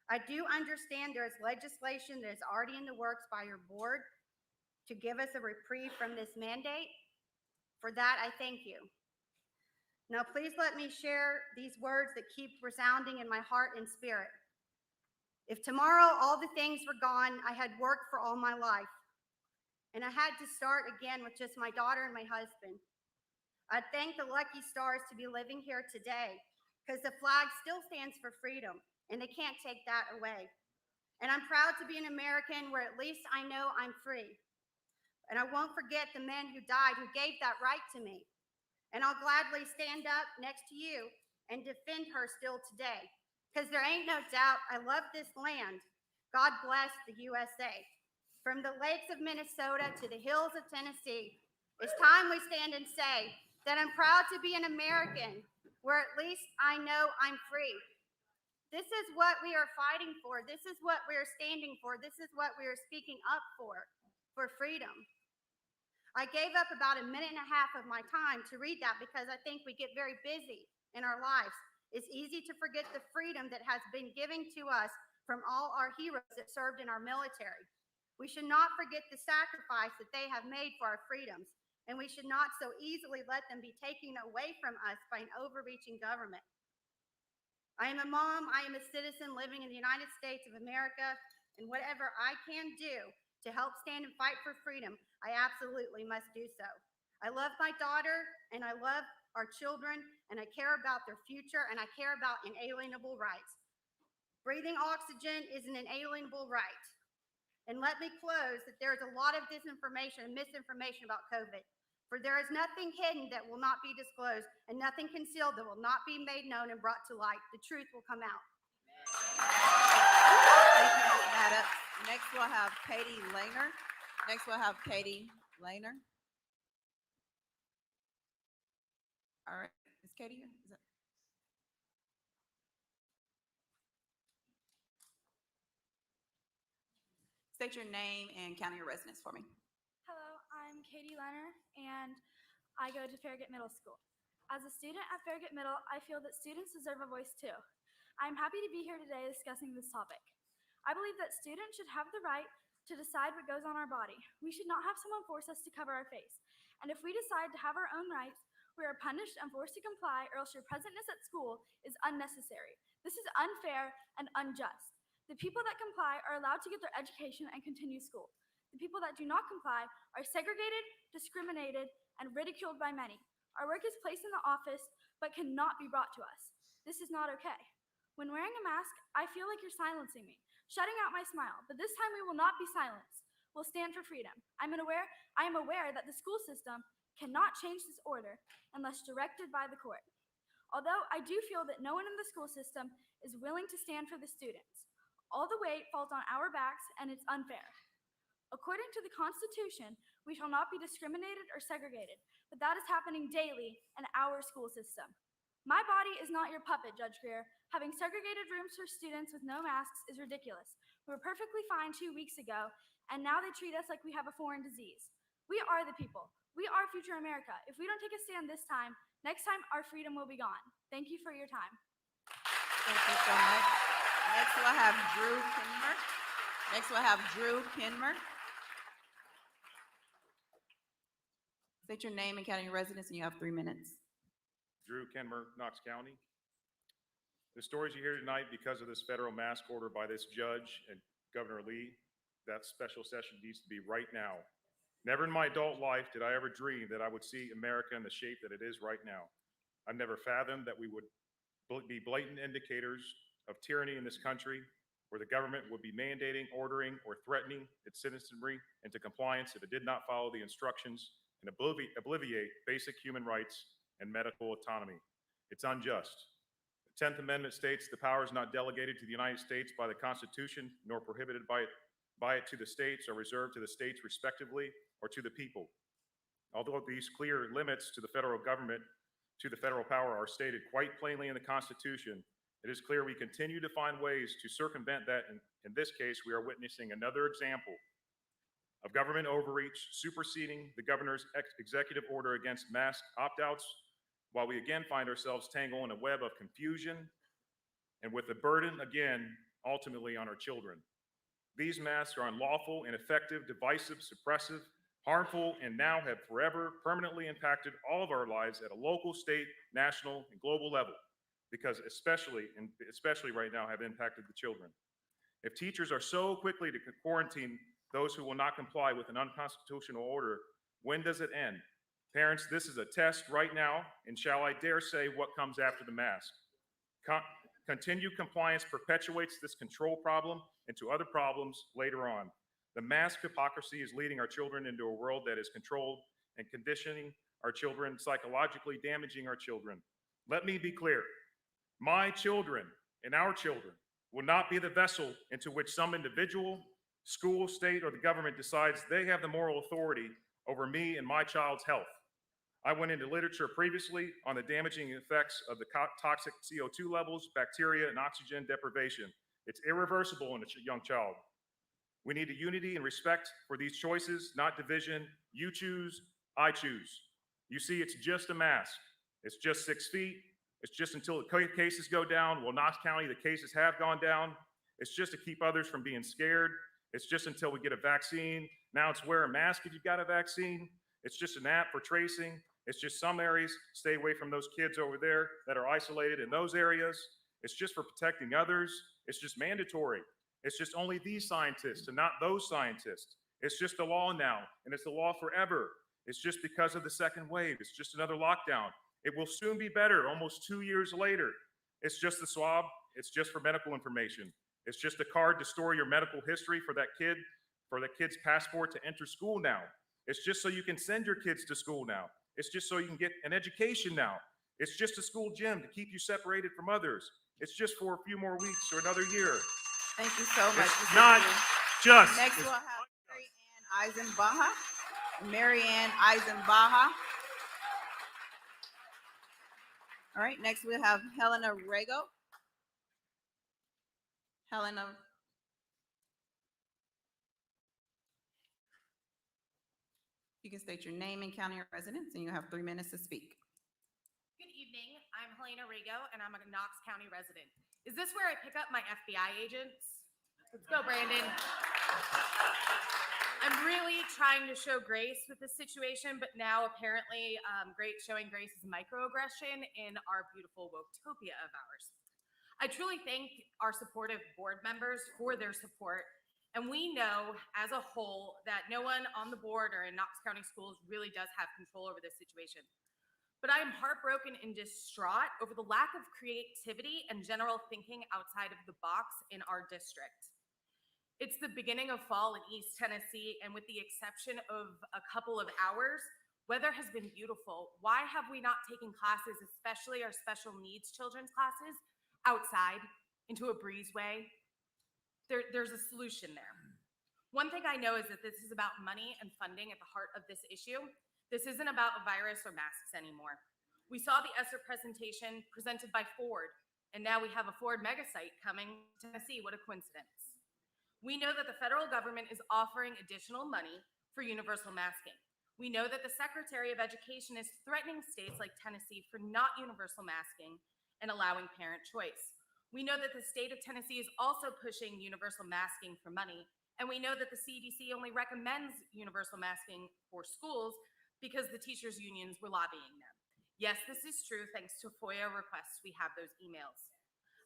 I do understand there is legislation that is already in the works by your board to give us a reprieve from this mandate. For that, I thank you. Now, please let me share these words that keep resounding in my heart and spirit. If tomorrow all the things were gone, I had worked for all my life, and I had to start again with just my daughter and my husband. I thank the lucky stars to be living here today, because the flag still stands for freedom, and they can't take that away. And I'm proud to be an American where at least I know I'm free. And I won't forget the men who died who gave that right to me. And I'll gladly stand up next to you and defend her still today. Because there ain't no doubt I love this land. God bless the USA. From the lakes of Minnesota to the hills of Tennessee, it's time we stand and say that I'm proud to be an American where at least I know I'm free. This is what we are fighting for. This is what we are standing for. This is what we are speaking up for freedom. I gave up about a minute and a half of my time to read that because I think we get very busy in our lives. It's easy to forget the freedom that has been given to us from all our heroes that served in our military. We should not forget the sacrifice that they have made for our freedoms, and we should not so easily let them be taken away from us by an overreaching government. I am a mom, I am a citizen living in the United States of America, and whatever I can do to help stand and fight for freedom, I absolutely must do so. I love my daughter, and I love our children, and I care about their future, and I care about inalienable rights. Breathing oxygen is an inalienable right. And let me close that there is a lot of disinformation and misinformation about COVID. For there is nothing hidden that will not be disclosed, and nothing concealed that will not be made known and brought to light. The truth will come out. Thank you, Ms. Maddox. Next, we'll have Katie Lehner. All right, is Katie here? State your name and county of residence for me. Hello, I'm Katie Lehner, and I go to Farragut Middle School. As a student at Farragut Middle, I feel that students deserve a voice too. I'm happy to be here today discussing this topic. I believe that students should have the right to decide what goes on our body. We should not have someone force us to cover our face. And if we decide to have our own rights, we are punished and forced to comply, or else your presentness at school is unnecessary. This is unfair and unjust. The people that comply are allowed to get their education and continue school. The people that do not comply are segregated, discriminated, and ridiculed by many. Our work is placed in the office, but cannot be brought to us. This is not okay. When wearing a mask, I feel like you're silencing me, shutting out my smile, but this time we will not be silenced. We'll stand for freedom. I am aware that the school system cannot change this order unless directed by the court. Although I do feel that no one in the school system is willing to stand for the students. All the weight falls on our backs, and it's unfair. According to the Constitution, we shall not be discriminated or segregated, but that is happening daily in our school system. My body is not your puppet, Judge Greer. Having segregated rooms for students with no masks is ridiculous. We were perfectly fine 2 weeks ago, and now they treat us like we have a foreign disease. We are the people. We are future America. If we don't take a stand this time, next time our freedom will be gone. Thank you for your time. Thank you so much. Next we'll have Drew Kinmer. State your name and county of residence, and you have 3 minutes. Drew Kenmer, Knox County. The stories you hear tonight because of this federal mask order by this judge and Governor Lee, that special session needs to be right now. Never in my adult life did I ever dream that I would see America in the shape that it is right now. I've never fathomed that we would be blatant indicators of tyranny in this country, where the government would be mandating, ordering, or threatening its citizenry into compliance if it did not follow the instructions and obliviate basic human rights and medical autonomy. It's unjust. The 10th Amendment states the power is not delegated to the United States by the Constitution, nor prohibited by it to the states, or reserved to the states respectively, or to the people. Although these clear limits to the federal government, to the federal power, are stated quite plainly in the Constitution, it is clear we continue to find ways to circumvent that. In this case, we are witnessing another example of government overreach superseding the governor's executive order against mask opt-outs, while we again find ourselves tangled in a web of confusion and with the burden again, ultimately on our children. These masks are unlawful, ineffective, divisive, suppressive, harmful, and now have forever permanently impacted all of our lives at a local, state, national, and global level, because especially right now have impacted the children. If teachers are so quickly to quarantine those who will not comply with an unconstitutional order, when does it end? Parents, this is a test right now, and shall I dare say what comes after the mask? Continued compliance perpetuates this control problem into other problems later on. The mask hypocrisy is leading our children into a world that is controlled and conditioning our children, psychologically damaging our children. Let me be clear. My children and our children will not be the vessel into which some individual, school, state, or the government decides they have the moral authority over me and my child's health. I went into literature previously on the damaging effects of the toxic CO2 levels, bacteria, and oxygen deprivation. It's irreversible in a young child. We need a unity and respect for these choices, not division. You choose, I choose. You see, it's just a mask. It's just 6 feet. It's just until the cases go down. Well, Knox County, the cases have gone down. It's just to keep others from being scared. It's just until we get a vaccine. Now it's wear a mask if you've got a vaccine. It's just an app for tracing. It's just some areas, stay away from those kids over there that are isolated in those areas. It's just for protecting others. It's just mandatory. It's just only these scientists and not those scientists. It's just the law now, and it's the law forever. It's just because of the second wave. It's just another lockdown. It will soon be better, almost 2 years later. It's just the swab. It's just for medical information. It's just a card to store your medical history for that kid, for the kid's passport to enter school now. It's just so you can send your kids to school now. It's just so you can get an education now. It's just a school gym to keep you separated from others. It's just for a few more weeks or another year. Thank you so much. It's not just. Next we'll have Mary Ann Eisenbaha. All right, next we'll have Helena Rego. Helena. You can state your name and county of residence, and you have 3 minutes to speak. Good evening. I'm Helena Rigo, and I'm a Knox County resident. Is this where I pick up my FBI agents? Let's go, Brandon. I'm really trying to show grace with this situation, but now apparently showing grace is a microaggression in our beautiful Woketopia of ours. I truly thank our supportive board members for their support. And we know as a whole that no one on the board or in Knox County Schools really does have control over this situation. But I am heartbroken and distraught over the lack of creativity and general thinking outside of the box in our district. It's the beginning of fall in East Tennessee, and with the exception of a couple of hours, weather has been beautiful. Why have we not taken classes, especially our special needs children's classes, outside into a breezeway? There's a solution there. One thing I know is that this is about money and funding at the heart of this issue. This isn't about a virus or masks anymore. We saw the ESSER presentation presented by Ford, and now we have a Ford mega site coming to Tennessee. What a coincidence. We know that the federal government is offering additional money for universal masking. We know that the Secretary of Education is threatening states like Tennessee for not universal masking and allowing parent choice. We know that the state of Tennessee is also pushing universal masking for money, and we know that the CDC only recommends universal masking for schools because the teachers' unions were lobbying them. Yes, this is true. Thanks to FOIA requests, we have those emails.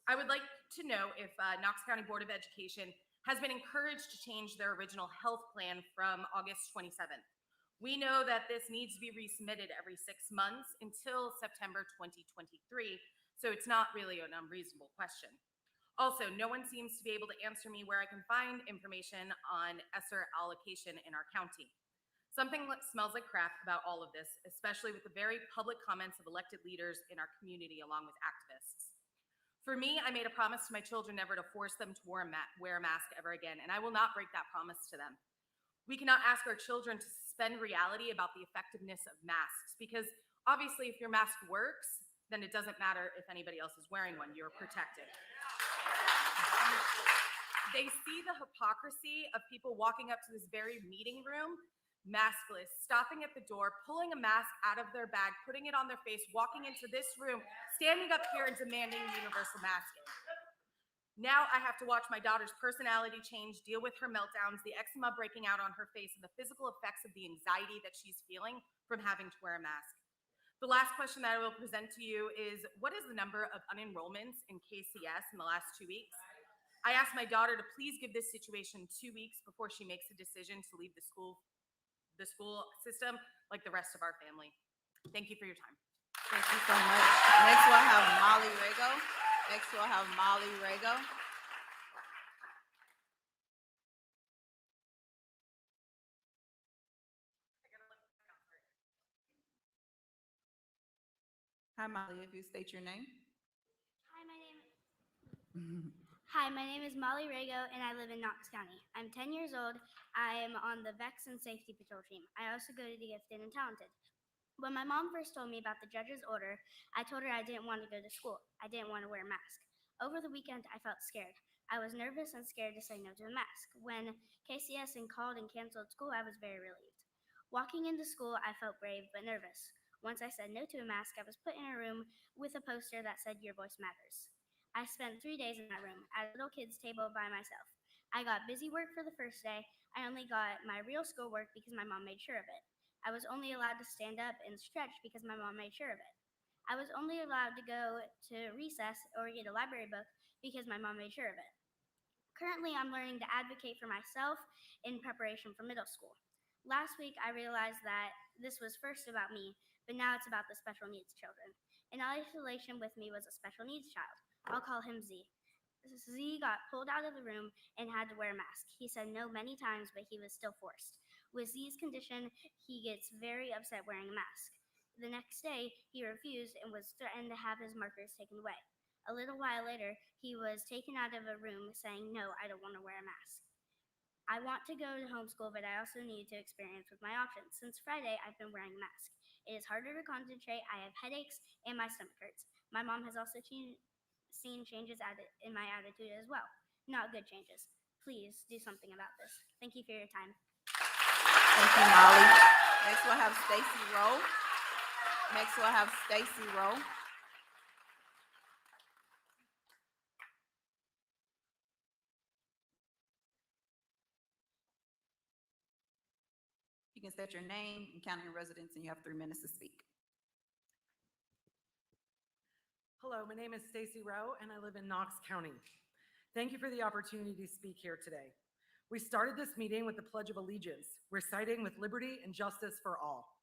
I would like to know if Knox County Board of Education has been encouraged to change their original health plan from August 27th. We know that this needs to be resubmitted every 6 months until September 2023. So it's not really an unreasonable question. Also, no one seems to be able to answer me where I can find information on ESSER allocation in our county. Something that smells like crap about all of this, especially with the very public comments of elected leaders in our community along with activists. For me, I made a promise to my children never to force them to wear a mask ever again, and I will not break that promise to them. We cannot ask our children to suspend reality about the effectiveness of masks, because obviously if your mask works, then it doesn't matter if anybody else is wearing one, you're protected. They see the hypocrisy of people walking up to this very meeting room, maskless, stopping at the door, pulling a mask out of their bag, putting it on their face, walking into this room, standing up here and demanding universal masking. Now I have to watch my daughter's personality change, deal with her meltdowns, the eczema breaking out on her face, and the physical effects of the anxiety that she's feeling from having to wear a mask. The last question that I will present to you is, what is the number of unenrollments in KCS in the last 2 weeks? I asked my daughter to please give this situation 2 weeks before she makes a decision to leave the school system like the rest of our family. Thank you for your time. Thank you so much. Next we'll have Molly Rago. Hi, Molly, if you state your name. Hi, my name is Molly Rago, and I live in Knox County. I'm 10 years old. I am on the VEX and Safety Patrol team. I also go to the Gifted and Talented. When my mom first told me about the judge's order, I told her I didn't want to go to school. I didn't want to wear a mask. Over the weekend, I felt scared. I was nervous and scared to say no to a mask. When KCS called and canceled school, I was very relieved. Walking into school, I felt brave but nervous. Once I said no to a mask, I was put in a room with a poster that said, "Your voice matters." I spent 3 days in that room at a little kid's table by myself. I got busy work for the first day. I only got my real schoolwork because my mom made sure of it. I was only allowed to stand up and stretch because my mom made sure of it. I was only allowed to go to recess or get a library book because my mom made sure of it. Currently, I'm learning to advocate for myself in preparation for middle school. Last week, I realized that this was first about me, but now it's about the special needs children. In isolation with me was a special needs child. I'll call him Z. Z got pulled out of the room and had to wear a mask. He said no many times, but he was still forced. With Z's condition, he gets very upset wearing a mask. The next day, he refused and was threatened to have his markers taken away. A little while later, he was taken out of a room saying, "No, I don't want to wear a mask." I want to go to homeschool, but I also need to experience with my options. Since Friday, I've been wearing a mask. It is harder to concentrate. I have headaches and my stomach hurts. My mom has also seen changes in my attitude as well. Not good changes. Please do something about this. Thank you for your time. Thank you, Molly. Next we'll have Stacey Rowe. can state your name and county residence, and you have 3 minutes to speak. Hello, my name is Stacey Rowe, and I live in Knox County. Thank you for the opportunity to speak here today. We started this meeting with the Pledge of Allegiance, reciting with liberty and justice for all.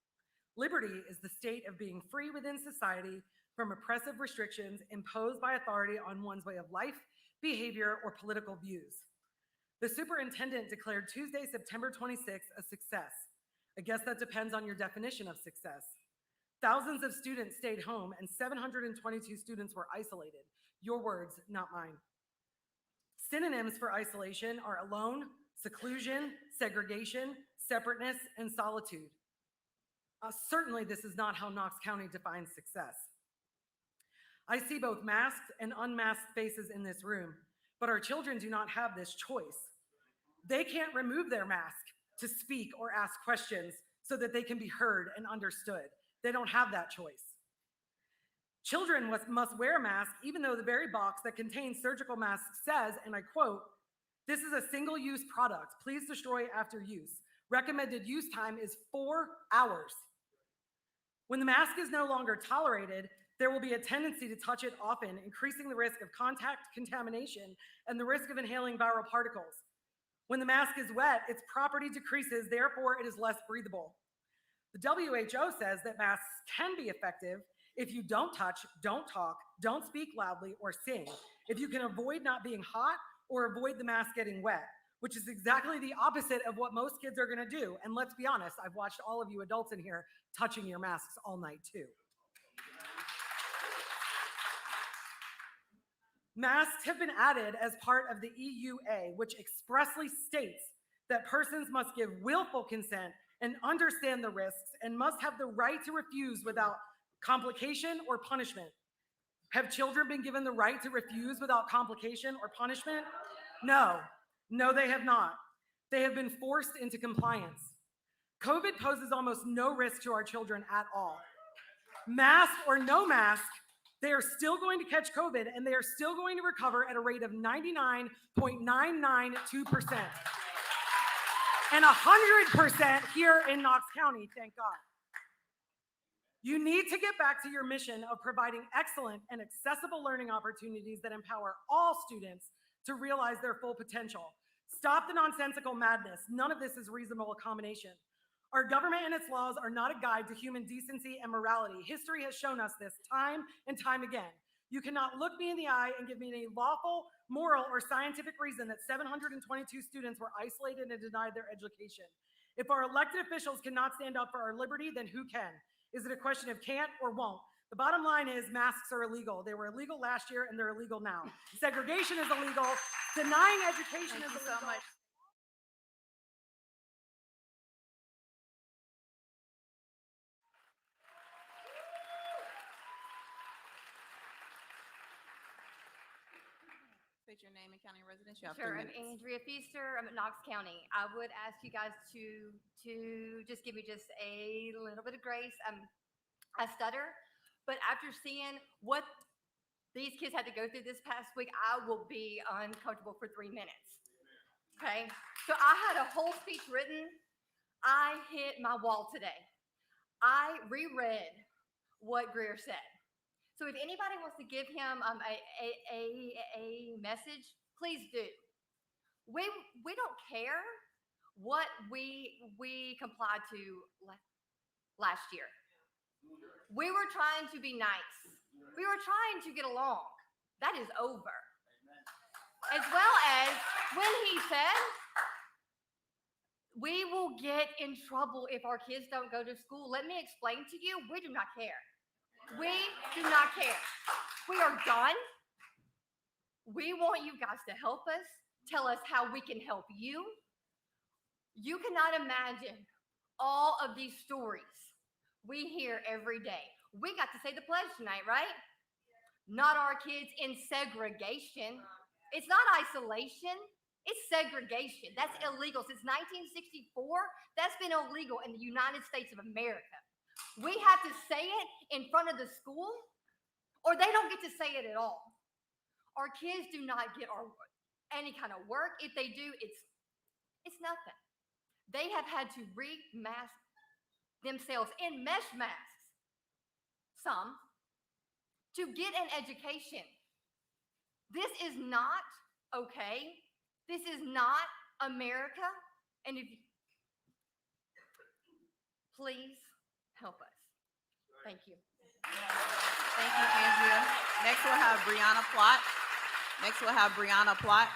Liberty is the state of being free within society from oppressive restrictions imposed by authority on one's way of life, behavior, or political views. The superintendent declared Tuesday, September 26th, a success. I guess that depends on your definition of success. Thousands of students stayed home and 722 students were isolated. Your words, not mine. Synonyms for isolation are alone, seclusion, segregation, separateness, and solitude. Certainly, this is not how Knox County defines success. I see both masked and unmasked faces in this room, but our children do not have this choice. They can't remove their mask to speak or ask questions so that they can be heard and understood. They don't have that choice. Children must wear a mask even though the very box that contains surgical masks says, and I quote, "This is a single-use product. Please destroy after use. Recommended use time is 4 hours." When the mask is no longer tolerated, there will be a tendency to touch it often, increasing the risk of contact contamination and the risk of inhaling viral particles. When the mask is wet, its property decreases, therefore it is less breathable. The WHO says that masks can be effective if you don't touch, don't talk, don't speak loudly, or sing, if you can avoid not being hot or avoid the mask getting wet, which is exactly the opposite of what most kids are gonna do. And let's be honest, I've watched all of you adults in here touching your masks all night too. Masks have been added as part of the EUA, which expressly states that persons must give willful consent and understand the risks and must have the right to refuse without complication or punishment. Have children been given the right to refuse without complication or punishment? No, they have not. They have been forced into compliance. COVID poses almost no risk to our children at all. Mask or no mask, they are still going to catch COVID and they are still going to recover at a rate of 99.992%. And 100% here in Knox County, thank God. You need to get back to your mission of providing excellent and accessible learning opportunities that empower all students to realize their full potential. Stop the nonsensical madness. None of this is reasonable accommodation. Our government and its laws are not a guide to human decency and morality. History has shown us this time and time again. You cannot look me in the eye and give me any lawful, moral, or scientific reason that 722 students were isolated and denied their education. If our elected officials cannot stand up for our liberty, then who can? Is it a question of can't or won't? The bottom line is masks are illegal. They were illegal last year and they're illegal now. Segregation is illegal. Denying education is illegal. Thank you so much. State your name and county residence. You have Sure, 3 I'm minutes. Andrea Feaster. I'm at Knox County. I would ask you guys to just give me just a little bit of grace. I stutter, but after seeing what these kids had to go through this past week, I will be uncomfortable for 3 minutes. Okay, so I had a whole speech written. I hit my wall today. I reread what Greer said. So if anybody wants to give him a message, please do. We don't care what we complied to last year. We were trying to be nice. We were trying to get along. That is over. As well as when he said, we will get in trouble if our kids don't go to school. Let me explain to you, we do not care. We do not care. We are done. We want you guys to help us. Tell us how we can help you. You cannot imagine all of these stories we hear every day. We got to say the pledge tonight, right? Not our kids in segregation. It's not isolation. It's segregation. That's illegal. Since 1964, that's been illegal in the United States of America. We have to say it in front of the school, or they don't get to say it at all. Our kids do not get any kind of work. If they do, it's nothing. They have had to re-mask themselves in mesh masks, some, to get an education. This is not okay. This is not America. And if please help us. Thank you. Thank you, Andrea. Next, we'll have Brianna Plott. Next, we'll have Brianna Plott.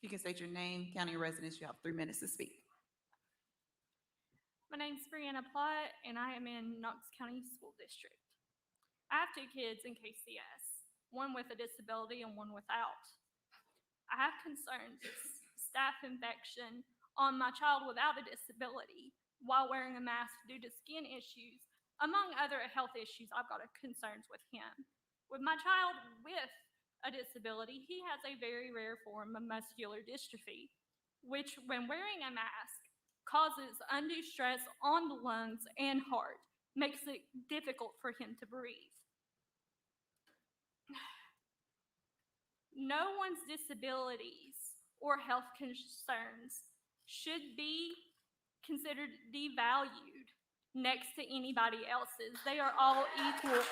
You can state your name, county residence. You have 3 minutes to speak. My name's Brianna Plott, and I am in Knox County School District. I have 2 kids in KCS, one with a disability and one without. I have concerns of staph infection on my child without a disability while wearing a mask due to skin issues, among other health issues. I've got concerns with him. With my child with a disability, he has a very rare form of muscular dystrophy, which when wearing a mask causes undue stress on the lungs and heart, makes it difficult for him to breathe. No one's disabilities or health concerns should be considered devalued next to anybody else's. They are all equal.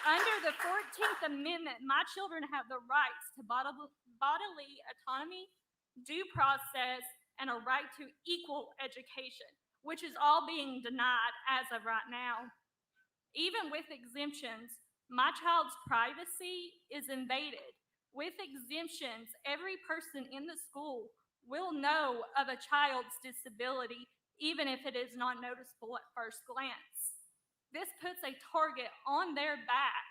Under the 14th Amendment, my children have the rights to bodily autonomy, due process, and a right to equal education, which is all being denied as of right now. Even with exemptions, my child's privacy is invaded. With exemptions, every person in the school will know of a child's disability, even if it is not noticeable at first glance. This puts a target on their back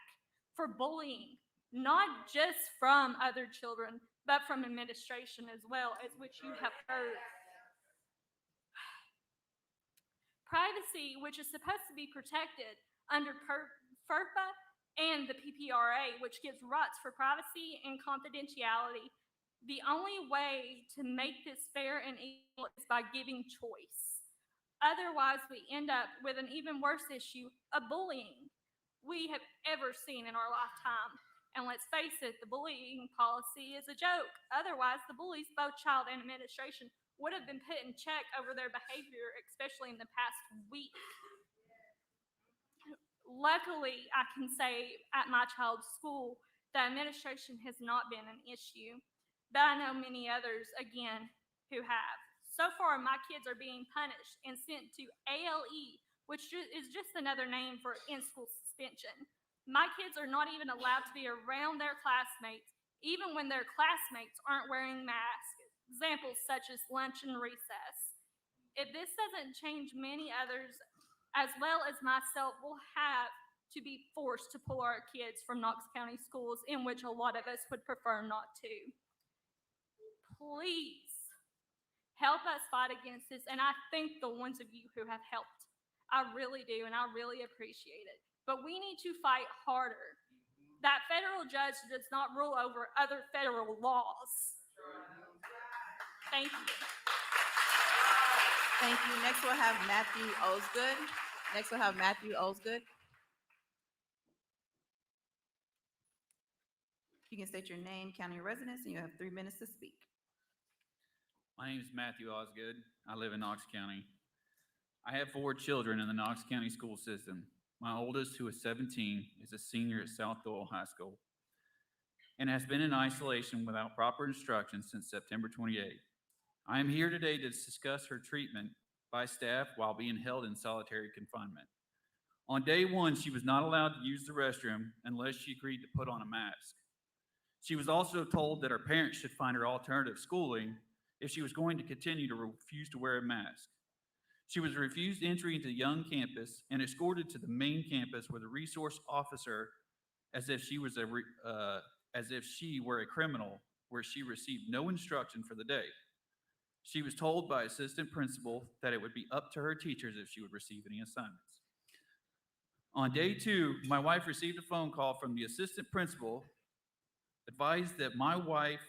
for bullying, not just from other children, but from administration as well, as which you have heard. Privacy, which is supposed to be protected under FERPA and the PPRA, which gives rights for privacy and confidentiality. The only way to make this fair and equal is by giving choice. Otherwise, we end up with an even worse issue of bullying we have ever seen in our lifetime. And let's face it, the bullying policy is a joke. Otherwise, the bullies, both child and administration, would have been put in check over their behavior, especially in the past week. Luckily, I can say at my child's school, the administration has not been an issue, but I know many others, again, who have. So far, my kids are being punished and sent to ALE, which is just another name for in-school suspension. My kids are not even allowed to be around their classmates, even when their classmates aren't wearing masks. Examples such as lunch and recess. If this doesn't change, many others, as well as myself, will have to be forced to pull our kids from Knox County schools, in which a lot of us would prefer not to. Please help us fight against this, and I thank the ones of you who have helped. I really do, and I really appreciate it. But we need to fight harder. That federal judge does not rule over other federal laws. Thank you. Thank you. Next, we'll have Matthew Osgood. Next, we'll have Matthew Osgood. You can state your name, county residence, and you have 3 minutes to speak. My name is Matthew Osgood. I live in Knox County. I have 4 children in the Knox County school system. My oldest, who is 17, is a senior at South Doyle High School and has been in isolation without proper instruction since September 28th. I am here today to discuss her treatment by staff while being held in solitary confinement. On day 1, she was not allowed to use the restroom unless she agreed to put on a mask. She was also told that her parents should find her alternative schooling if she was going to continue to refuse to wear a mask. She was refused entry into the young campus and escorted to the main campus with a resource officer as if she were a criminal, where she received no instruction for the day. She was told by assistant principal that it would be up to her teachers if she would receive any assignments. On day 2, my wife received a phone call from the assistant principal, advised that my wife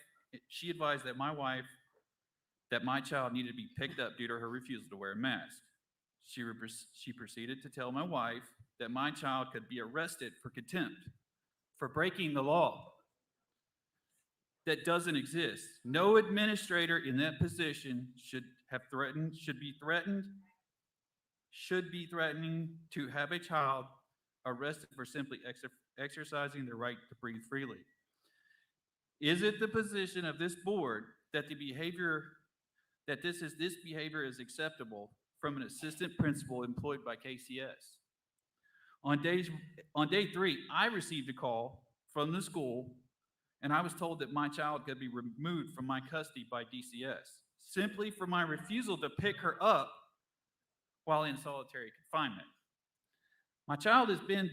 that my child needed to be picked up due to her refusal to wear a mask. She proceeded to tell my wife that my child could be arrested for contempt for breaking the law. That doesn't exist. No administrator in that position should be threatening to have a child arrested for simply exercising their right to breathe freely. Is it the position of this board that this behavior is acceptable from an assistant principal employed by KCS? On day 3, I received a call from the school, and I was told that my child could be removed from my custody by DCS simply for my refusal to pick her up while in solitary confinement. My child has been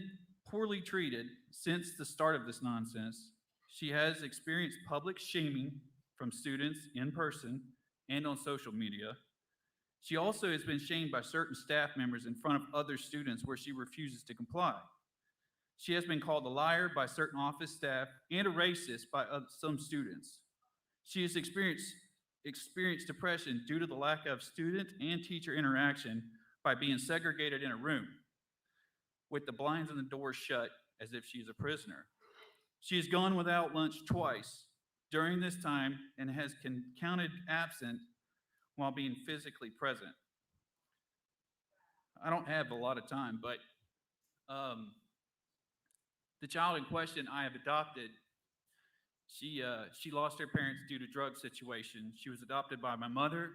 poorly treated since the start of this nonsense. She has experienced public shaming from students in person and on social media. She also has been shamed by certain staff members in front of other students where she refuses to comply. She has been called a liar by certain office staff and a racist by some students. She has experienced depression due to the lack of student and teacher interaction by being segregated in a room with the blinds and the doors shut as if she is a prisoner. She has gone without lunch twice during this time and has counted absent while being physically present. I don't have a lot of time, but the child in question I have adopted, she lost her parents due to drug situation. She was adopted by my mother.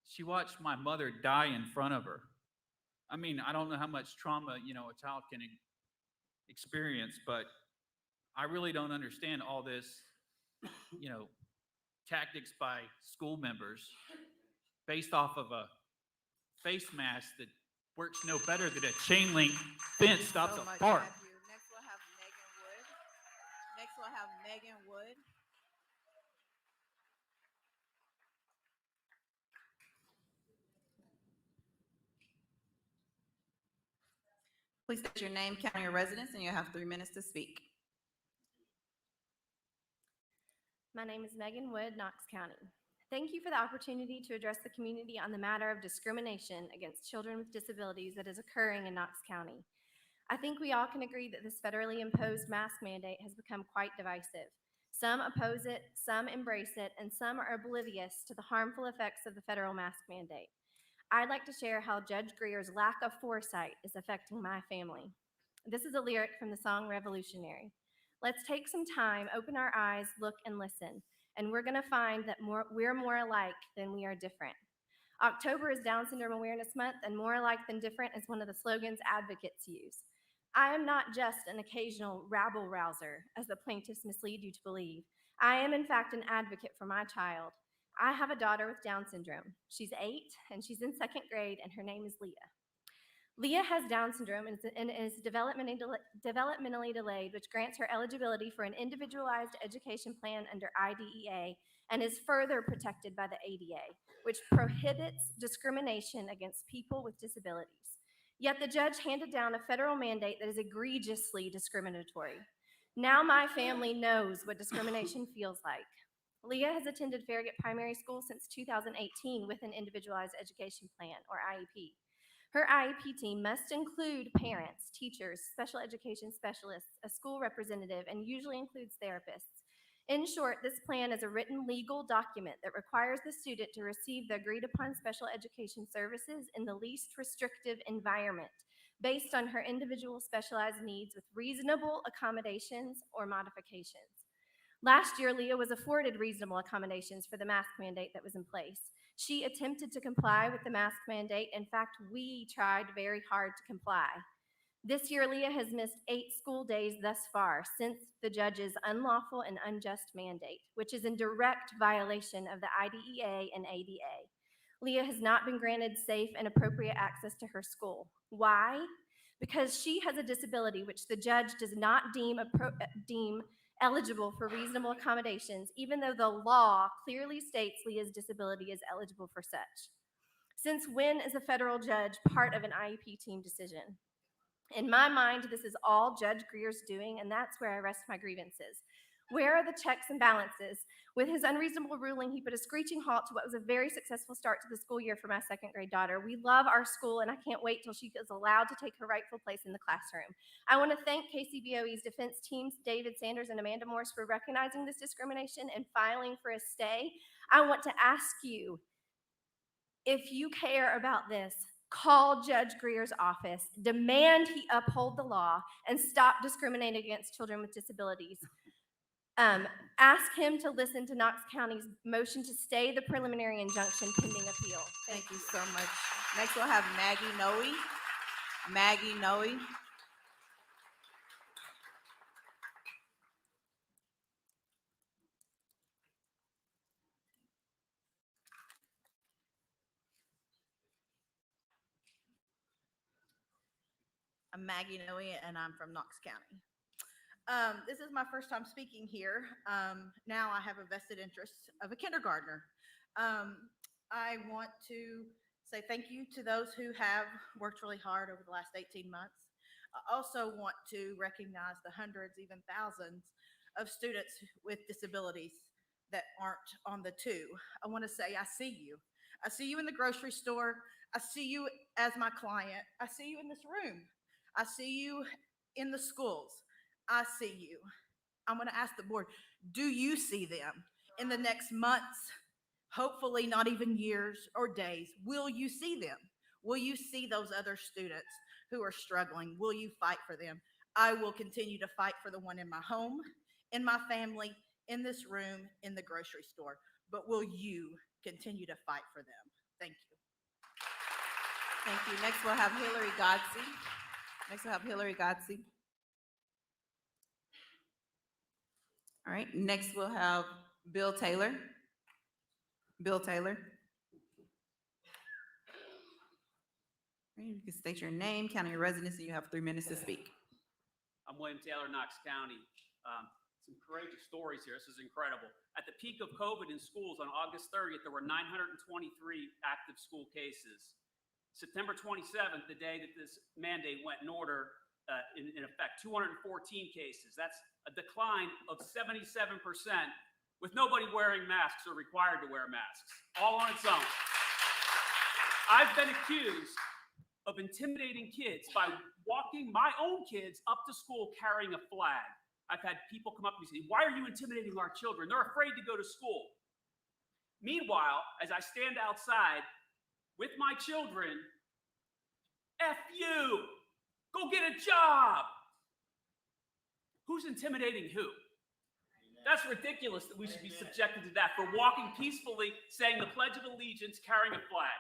She watched my mother die in front of her. I mean, I don't know how much trauma, a child can experience, but I really don't understand all this, tactics by school members based off of a face mask that works no better than a chain link fence stops a fart. Next we'll have Megan Wood. Please state your name, county, your residence, and you'll have 3 minutes to speak. My name is Megan Wood, Knox County. Thank you for the opportunity to address the community on the matter of discrimination against children with disabilities that is occurring in Knox County. I think we all can agree that this federally imposed mask mandate has become quite divisive. Some oppose it, some embrace it, and some are oblivious to the harmful effects of the federal mask mandate. I'd like to share how Judge Greer's lack of foresight is affecting my family. This is a lyric from the song Revolutionary. Let's take some time, open our eyes, look and listen, and we're gonna find that we're more alike than we are different. October is Down Syndrome Awareness Month, and more alike than different is one of the slogans advocates use. I am not just an occasional rabble-rouser, as the plaintiffs mislead you to believe. I am, in fact, an advocate for my child. I have a daughter with Down syndrome. She's 8, and she's in 2nd grade, and her name is Leah. Leah has Down syndrome and is developmentally delayed, which grants her eligibility for an individualized education plan under IDEA and is further protected by the ADA, which prohibits discrimination against people with disabilities. Yet the judge handed down a federal mandate that is egregiously discriminatory. Now my family knows what discrimination feels like. Leah has attended Farragut Primary School since 2018 with an individualized education plan, or IEP. Her IEP team must include parents, teachers, special education specialists, a school representative, and usually includes therapists. In short, this plan is a written legal document that requires the student to receive the agreed upon special education services in the least restrictive environment based on her individual specialized needs with reasonable accommodations or modifications. Last year, Leah was afforded reasonable accommodations for the mask mandate that was in place. She attempted to comply with the mask mandate. In fact, we tried very hard to comply. This year, Leah has missed 8 school days thus far since the judge's unlawful and unjust mandate, which is in direct violation of the IDEA and ADA. Leah has not been granted safe and appropriate access to her school. Why? Because she has a disability which the judge does not deem eligible for reasonable accommodations, even though the law clearly states Leah's disability is eligible for such. Since when is a federal judge part of an IEP team decision? In my mind, this is all Judge Greer's doing, and that's where I rest my grievances. Where are the checks and balances? With his unreasonable ruling, he put a screeching halt to what was a very successful start to the school year for my second grade daughter. We love our school, and I can't wait till she is allowed to take her rightful place in the classroom. I want to thank KCBOE's defense teams, David Sanders and Amanda Morse, for recognizing this discrimination and filing for a stay. I want to ask you, if you care about this, call Judge Greer's office, demand he uphold the law, and stop discriminating against children with disabilities. Ask him to listen to Knox County's motion to stay the preliminary injunction pending appeal. Thank you so much. Next, we'll have Maggie Noe. Maggie Noe. I'm Maggie Noe, and I'm from Knox County. This is my first time speaking here. Now I have a vested interest of a kindergartner. I want to say thank you to those who have worked really hard over the last 18 months. I also want to recognize the hundreds, even thousands of students with disabilities that aren't on the two. I want to say I see you. I see you in the grocery store. I see you as my client. I see you in this room. I see you in the schools. I see you. I'm going to ask the board, do you see them in the next months? Hopefully not even years or days. Will you see them? Will you see those other students who are struggling? Will you fight for them? I will continue to fight for the one in my home, in my family, in this room, in the grocery store. But will you continue to fight for them? Thank you. Thank you. Next, we'll have Hillary Godsey. All right, next we'll have Bill Taylor. Bill Taylor. All right, you can state your name, county of residence, and you have 3 minutes to speak. I'm William Taylor, Knox County. Some courageous stories here. This is incredible. At the peak of COVID in schools on August 30th, there were 923 active school cases. September 27th, the day that this mandate went in order, in effect, 214 cases. That's a decline of 77%, with nobody wearing masks or required to wear masks, all on its own. I've been accused of intimidating kids by walking my own kids up to school carrying a flag. I've had people come up to me and say, "Why are you intimidating our children? They're afraid to go to school." Meanwhile, as I stand outside with my children, F you, go get a job. Who's intimidating who? That's ridiculous that we should be subjected to that for walking peacefully, saying the Pledge of Allegiance, carrying a flag.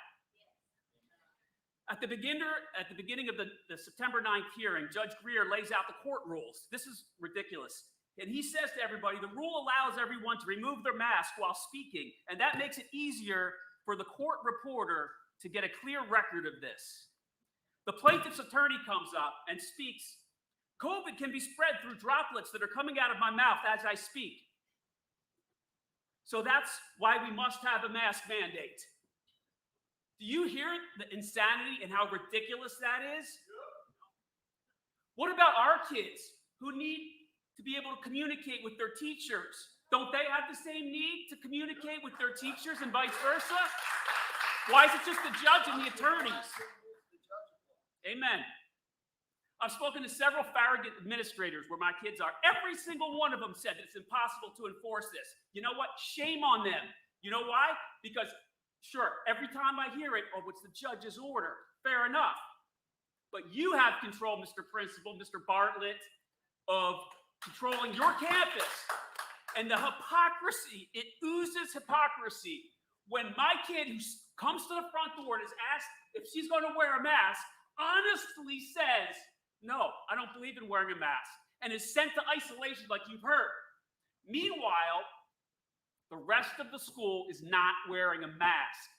At the beginning of the September 9th hearing, Judge Greer lays out the court rules. This is ridiculous. And he says to everybody, the rule allows everyone to remove their mask while speaking, and that makes it easier for the court reporter to get a clear record of this. The plaintiff's attorney comes up and speaks. COVID can be spread through droplets that are coming out of my mouth as I speak. So that's why we must have a mask mandate. Do you hear the insanity and how ridiculous that is? What about our kids who need to be able to communicate with their teachers? Don't they have the same need to communicate with their teachers and vice versa? Why is it just the judge and the attorneys? Amen. I've spoken to several Farragut administrators where my kids are. Every single one of them said that it's impossible to enforce this. You know what? Shame on them. You know why? Because, sure, every time I hear it, oh, it's the judge's order. Fair enough. But you have control, Mr. Principal, Mr. Bartlett, of controlling your campus. And the hypocrisy, it oozes hypocrisy. When my kid who comes to the front door and is asked if she's going to wear a mask, honestly says, "No, I don't believe in wearing a mask," and is sent to isolation like you've heard. Meanwhile, the rest of the school is not wearing a mask.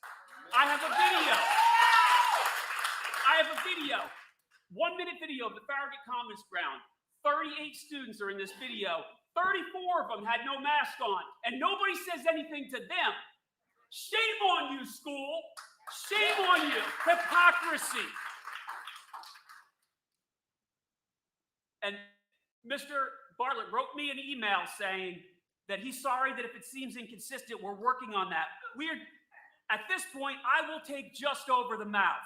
I have a video. 1-minute video of the Farragut Commons ground. 38 students are in this video. 34 of them had no mask on, and nobody says anything to them. Shame on you, school. Shame on you. Hypocrisy. And Mr. Bartlett wrote me an email saying that he's sorry that if it seems inconsistent, we're working on that. At this point, I will take just over the mouth.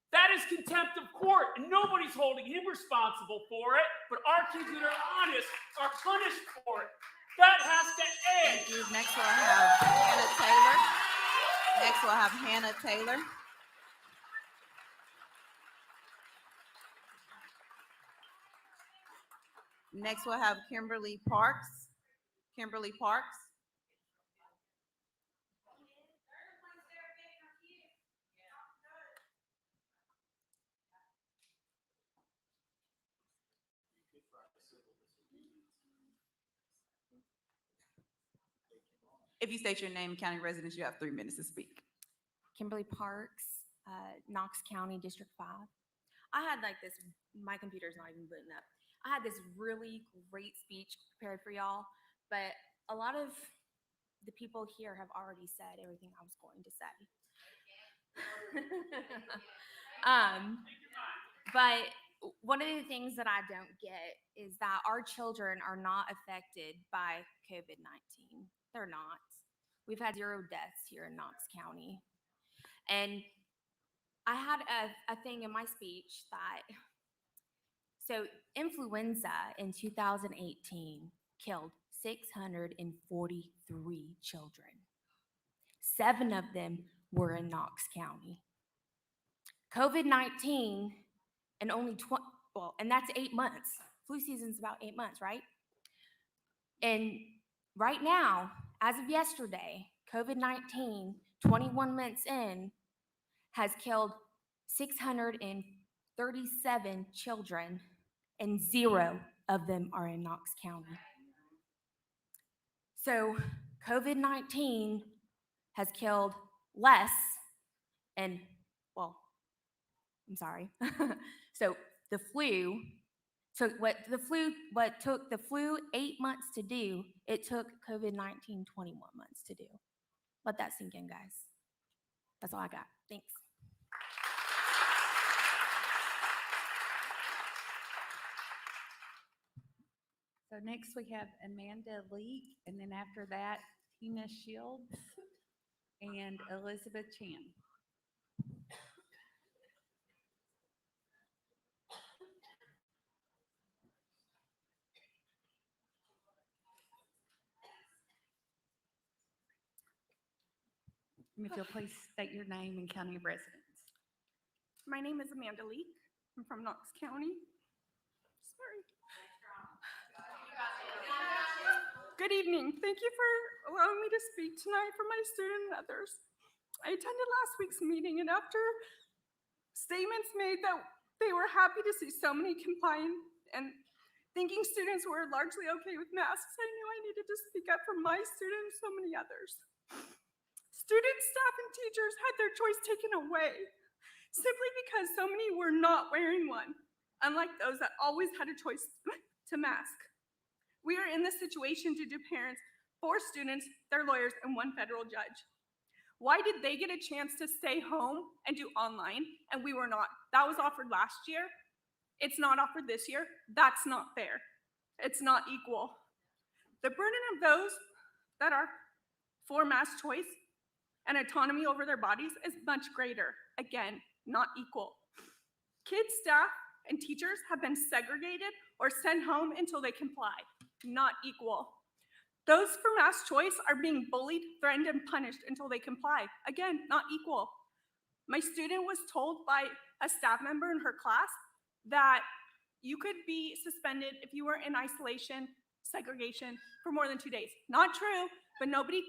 That is contempt of court, and nobody's holding him responsible for it, but our kids that are honest are punished for it. That has to end. Thank you. Next we'll have Hannah Taylor. Next we'll have Hannah Taylor. Next we'll have Kimberly Parks. Kimberly Parks. If you state your name and county residence, you have 3 minutes to speak. Kimberly Parks, Knox County, District 5. I had like this, my computer's not even booting up. I had this really great speech prepared for y'all, but a lot of the people here have already said everything I was going to say. But one of the things that I don't get is that our children are not affected by COVID-19. They're not. We've had 0 deaths here in Knox County. And I had a thing in my speech that, so influenza in 2018 killed 643 children. 7 of them were in Knox County. COVID-19 and only and that's 8 months. Flu season's about 8 months, right? And right now, as of yesterday, COVID-19, 21 months in, has killed 637 children, and 0 of them are in Knox County. So COVID-19 has killed less, and well, I'm sorry. So the flu took what took the flu 8 months to do, it took COVID-19 21 months to do. Let that sink in, guys. That's all I got. Thanks. So next we have Amanda Leak, and then after that, Tina Shields and Elizabeth Chan. And if you'll please state your name and county of residence. My name is Amanda Leak. I'm from Knox County. Sorry. Good evening. Thank you for allowing me to speak tonight for my student and others. I attended last week's meeting, and after statements made that they were happy to see so many complying and thinking students were largely okay with masks, I knew I needed to speak up for my students and so many others. Students, staff, and teachers had their choice taken away simply because so many were not wearing one, unlike those that always had a choice to mask. We are in this situation due to parents, 4 students, their lawyers, and 1 federal judge. Why did they get a chance to stay home and do online, and we were not? That was offered last year. It's not offered this year. That's not fair. It's not equal. The burden of those that are for mask choice and autonomy over their bodies is much greater. Again, not equal. Kids, staff, and teachers have been segregated or sent home until they comply. Not equal. Those for mask choice are being bullied, threatened, and punished until they comply. Again, not equal. My student was told by a staff member in her class that you could be suspended if you were in isolation, segregation for more than 2 days. Not true, but nobody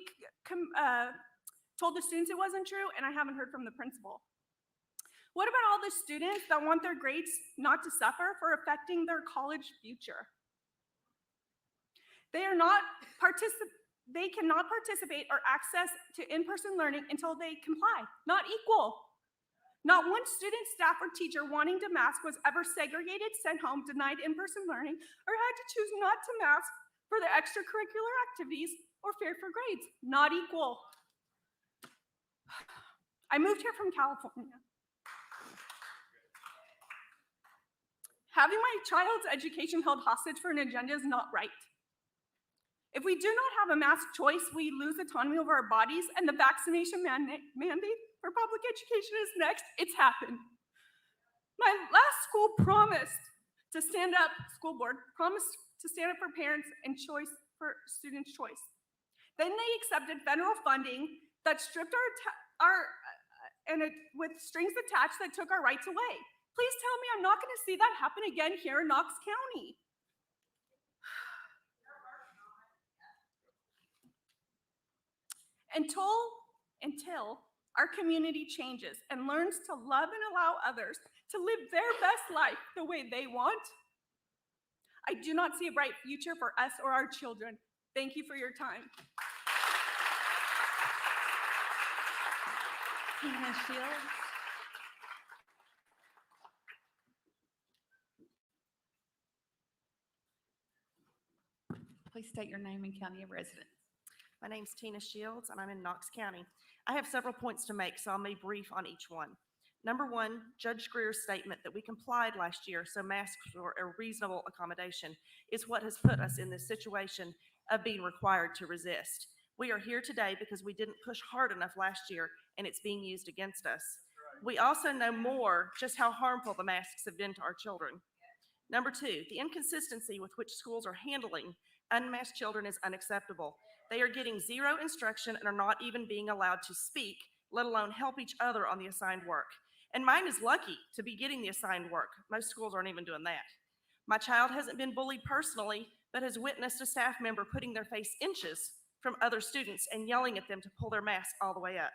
told the students it wasn't true, and I haven't heard from the principal. What about all the students that want their grades not to suffer for affecting their college future? They cannot participate or access to in-person learning until they comply. Not equal. Not one student, staff, or teacher wanting to mask was ever segregated, sent home, denied in-person learning, or had to choose not to mask for their extracurricular activities or fear for grades. Not equal. I moved here from California. Having my child's education held hostage for an agenda is not right. If we do not have a mask choice, we lose autonomy over our bodies, and the vaccination mandate for public education is next. It's happened. My last school promised to stand up, school board promised to stand up for parents and choice for students' choice. Then they accepted federal funding that stripped with strings attached that took our rights away. Please tell me I'm not going to see that happen again here in Knox County. Until our community changes and learns to love and allow others to live their best life the way they want, I do not see a bright future for us or our children. Thank you for your time. Tina Shields. Please state your name and county of residence. My name's Tina Shields, and I'm in Knox County. I have several points to make, so I'll be brief on each one. Number one, Judge Greer's statement that we complied last year, so masks were a reasonable accommodation, is what has put us in this situation of being required to resist. We are here today because we didn't push hard enough last year, and it's being used against us. We also know more just how harmful the masks have been to our children. Number two, the inconsistency with which schools are handling unmasked children is unacceptable. They are getting zero instruction and are not even being allowed to speak, let alone help each other on the assigned work. And mine is lucky to be getting the assigned work. Most schools aren't even doing that. My child hasn't been bullied personally, but has witnessed a staff member putting their face inches from other students and yelling at them to pull their mask all the way up.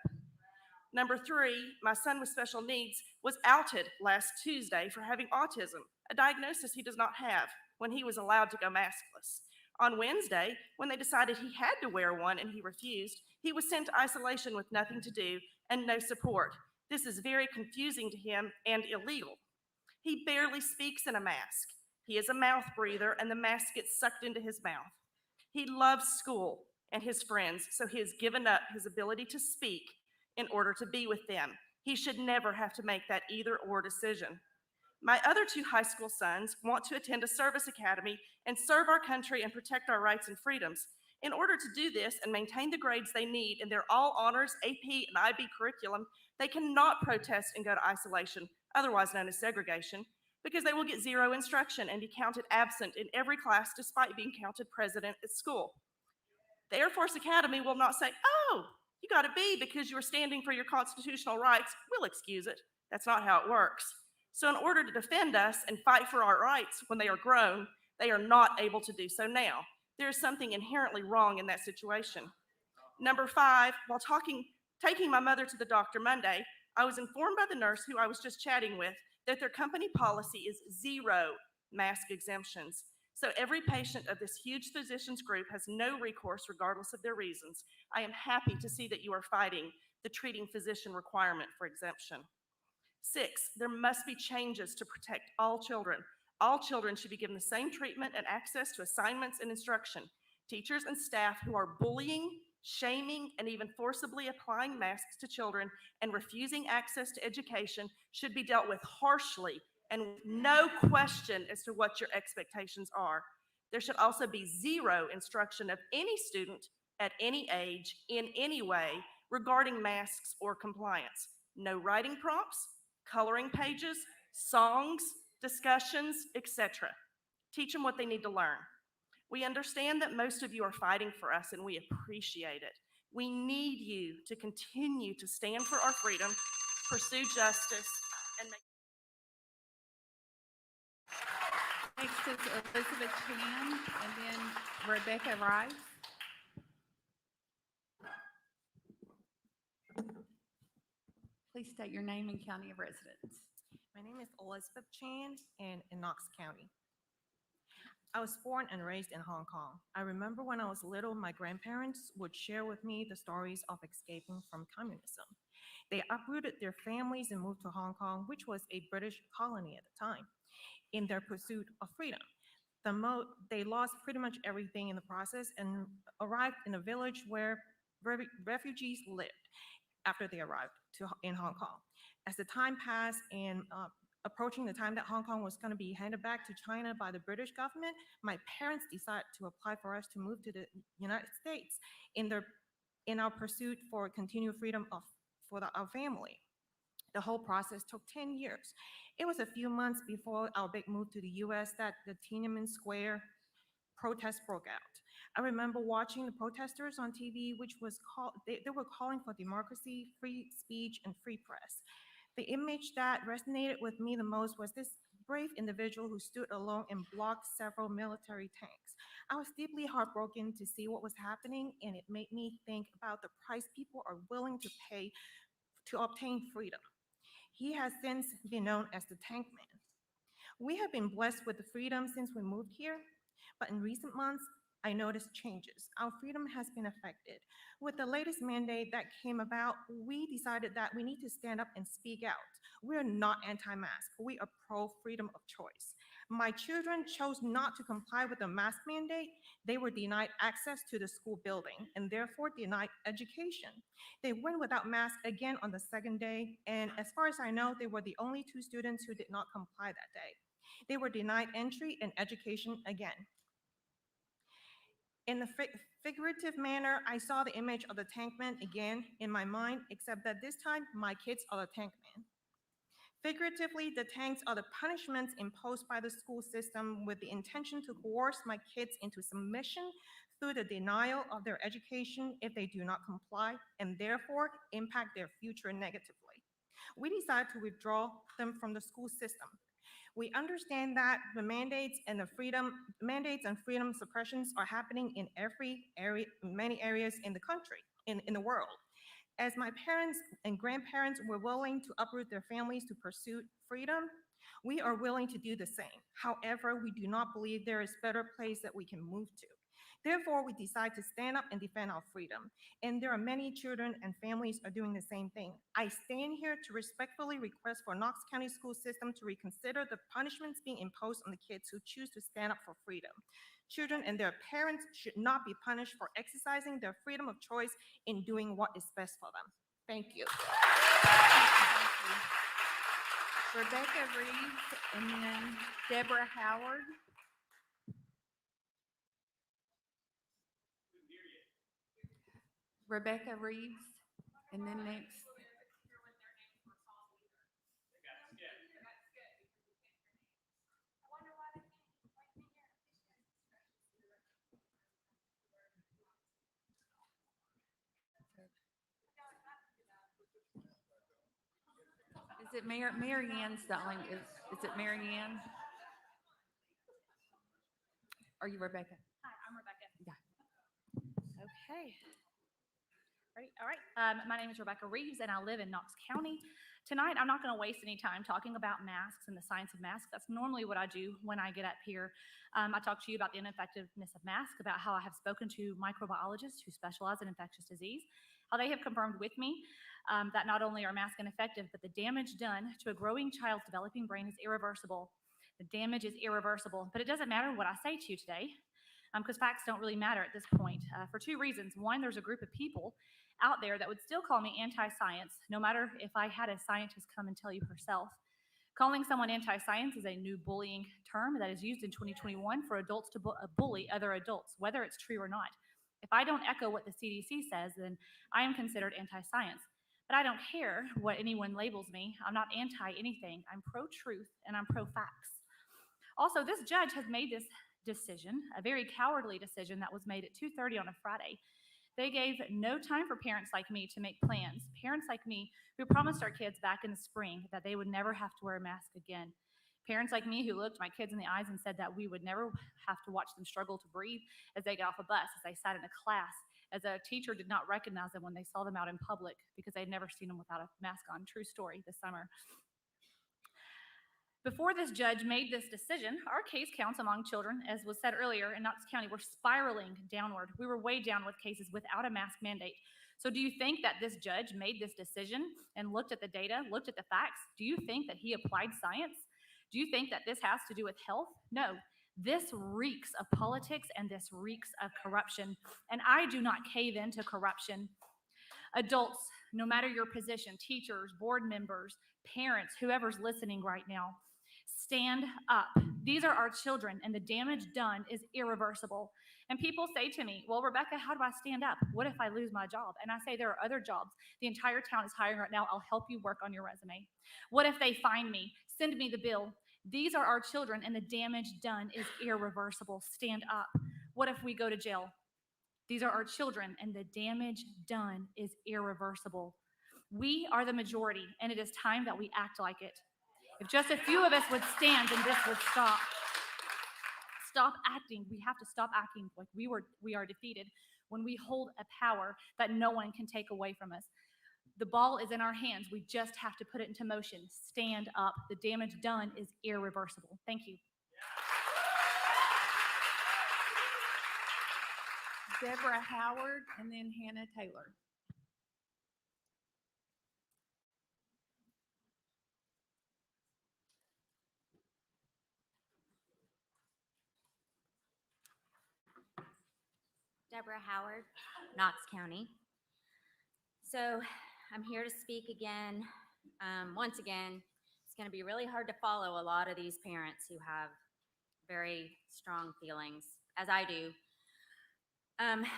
Number three, my son with special needs was outed last Tuesday for having autism, a diagnosis he does not have, when he was allowed to go maskless. On Wednesday, when they decided he had to wear one and he refused, he was sent to isolation with nothing to do and no support. This is very confusing to him and illegal. He barely speaks in a mask. He is a mouth breather and the mask gets sucked into his mouth. He loves school and his friends, so he has given up his ability to speak in order to be with them. He should never have to make that either-or decision. My other two high school sons want to attend a service academy and serve our country and protect our rights and freedoms. In order to do this and maintain the grades they need in their all honors, AP, and IB curriculum, they cannot protest and go to isolation, otherwise known as segregation, because they will get zero instruction and be counted absent in every class despite being counted present at school. The Air Force Academy will not say, oh, you got a B because you were standing for your constitutional rights. We'll excuse it. That's not how it works. So in order to defend us and fight for our rights when they are grown, they are not able to do so now. There is something inherently wrong in that situation. Number five, while taking my mother to the doctor Monday, I was informed by the nurse who I was just chatting with that their company policy is 0 mask exemptions. So every patient of this huge physicians group has no recourse regardless of their reasons. I am happy to see that you are fighting the treating physician requirement for exemption. 6, there must be changes to protect all children. All children should be given the same treatment and access to assignments and instruction. Teachers and staff who are bullying, shaming, and even forcibly applying masks to children and refusing access to education should be dealt with harshly and with no question as to what your expectations are. There should also be 0 instruction of any student at any age in any way regarding masks or compliance. No writing prompts, coloring pages, songs, discussions, etc. Teach them what they need to learn. We understand that most of you are fighting for us and we appreciate it. We need you to continue to stand for our freedom, pursue justice, and make. Next is Elizabeth Chan and then Rebecca Rice. Please state your name and county of residence. My name is Elizabeth Chan and in Knox County. I was born and raised in Hong Kong. I remember when I was little, my grandparents would share with me the stories of escaping from communism. They uprooted their families and moved to Hong Kong, which was a British colony at the time, in their pursuit of freedom. They lost pretty much everything in the process and arrived in a village where refugees lived after they arrived in Hong Kong. As the time passed and approaching the time that Hong Kong was going to be handed back to China by the British government, my parents decided to apply for us to move to the United States in our pursuit for continued freedom for our family. The whole process took 10 years. It was a few months before our big move to the US that the Tiananmen Square protests broke out. I remember watching the protesters on TV, which was they were calling for democracy, free speech, and free press. The image that resonated with me the most was this brave individual who stood alone and blocked several military tanks. I was deeply heartbroken to see what was happening, and it made me think about the price people are willing to pay to obtain freedom. He has since been known as the Tank Man. We have been blessed with the freedom since we moved here, but in recent months, I noticed changes. Our freedom has been affected. With the latest mandate that came about, we decided that we need to stand up and speak out. We are not anti-mask. We are pro-freedom of choice. My children chose not to comply with the mask mandate. They were denied access to the school building and therefore denied education. They went without masks again on the second day, and as far as I know, they were the only 2 students who did not comply that day. They were denied entry and education again. In a figurative manner, I saw the image of the tank man again in my mind, except that this time my kids are the tank man. Figuratively, the tanks are the punishments imposed by the school system with the intention to coerce my kids into submission through the denial of their education if they do not comply, and therefore impact their future negatively. We decided to withdraw them from the school system. We understand that the mandates and freedom suppressions are happening in many areas in the country, in the world. As my parents and grandparents were willing to uproot their families to pursue freedom, we are willing to do the same. However, we do not believe there is a better place that we can move to. Therefore, we decide to stand up and defend our freedom. And there are many children and families are doing the same thing. I stand here to respectfully request for Knox County school system to reconsider the punishments being imposed on the kids who choose to stand up for freedom. Children and their parents should not be punished for exercising their freedom of choice in doing what is best for them. Thank you. Rebecca Reeves, and then Deborah Howard. Rebecca Reeves, and then next. Is it Mary Ann's the only, is it Mary Ann? Are you Rebecca? Hi, I'm Rebecca. Yeah. Okay. Ready? All right. My name is Rebecca Reeves, and I live in Knox County. Tonight, I'm not going to waste any time talking about masks and the science of masks. That's normally what I do when I get up here. I talk to you about the ineffectiveness of masks, about how I have spoken to microbiologists who specialize in infectious disease, how they have confirmed with me that not only are masks ineffective, but the damage done to a growing child's developing brain is irreversible. The damage is irreversible, but it doesn't matter what I say to you today, because facts don't really matter at this point for 2 reasons. One, there's a group of people out there that would still call me anti-science, no matter if I had a scientist come and tell you herself. Calling someone anti-science is a new bullying term that is used in 2021 for adults to bully other adults, whether it's true or not. If I don't echo what the CDC says, then I am considered anti-science. But I don't care what anyone labels me. I'm not anti-anything. I'm pro-truth and I'm pro-facts. Also, this judge has made this decision, a very cowardly decision that was made at 2:30 on a Friday. They gave no time for parents like me to make plans, parents like me who promised our kids back in the spring that they would never have to wear a mask again. Parents like me who looked my kids in the eyes and said that we would never have to watch them struggle to breathe as they got off a bus, as they sat in a class, as a teacher did not recognize them when they saw them out in public because they'd never seen them without a mask on. True story this summer. Before this judge made this decision, our case counts among children, as was said earlier in Knox County, were spiraling downward. We were way down with cases without a mask mandate. So do you think that this judge made this decision and looked at the data, looked at the facts? Do you think that he applied science? Do you think that this has to do with health? No. This reeks of politics and this reeks of corruption. And I do not cave into corruption. Adults, no matter your position, teachers, board members, parents, whoever's listening right now, stand up. These are our children, and the damage done is irreversible. And people say to me, well, Rebecca, how do I stand up? What if I lose my job? And I say, there are other jobs. The entire town is hiring right now. I'll help you work on your resume. What if they find me? Send me the bill. These are our children, and the damage done is irreversible. Stand up. What if we go to jail? These are our children, and the damage done is irreversible. We are the majority, and it is time that we act like it. If just a few of us would stand, then this would stop. Stop acting. We have to stop acting like we are defeated when we hold a power that no one can take away from us. The ball is in our hands. We just have to put it into motion. Stand up. The damage done is irreversible. Thank you. Deborah Howard, and then Hannah Taylor. Deborah Howard, Knox County. So I'm here to speak again. Once again, it's going to be really hard to follow a lot of these parents who have very strong feelings, as I do.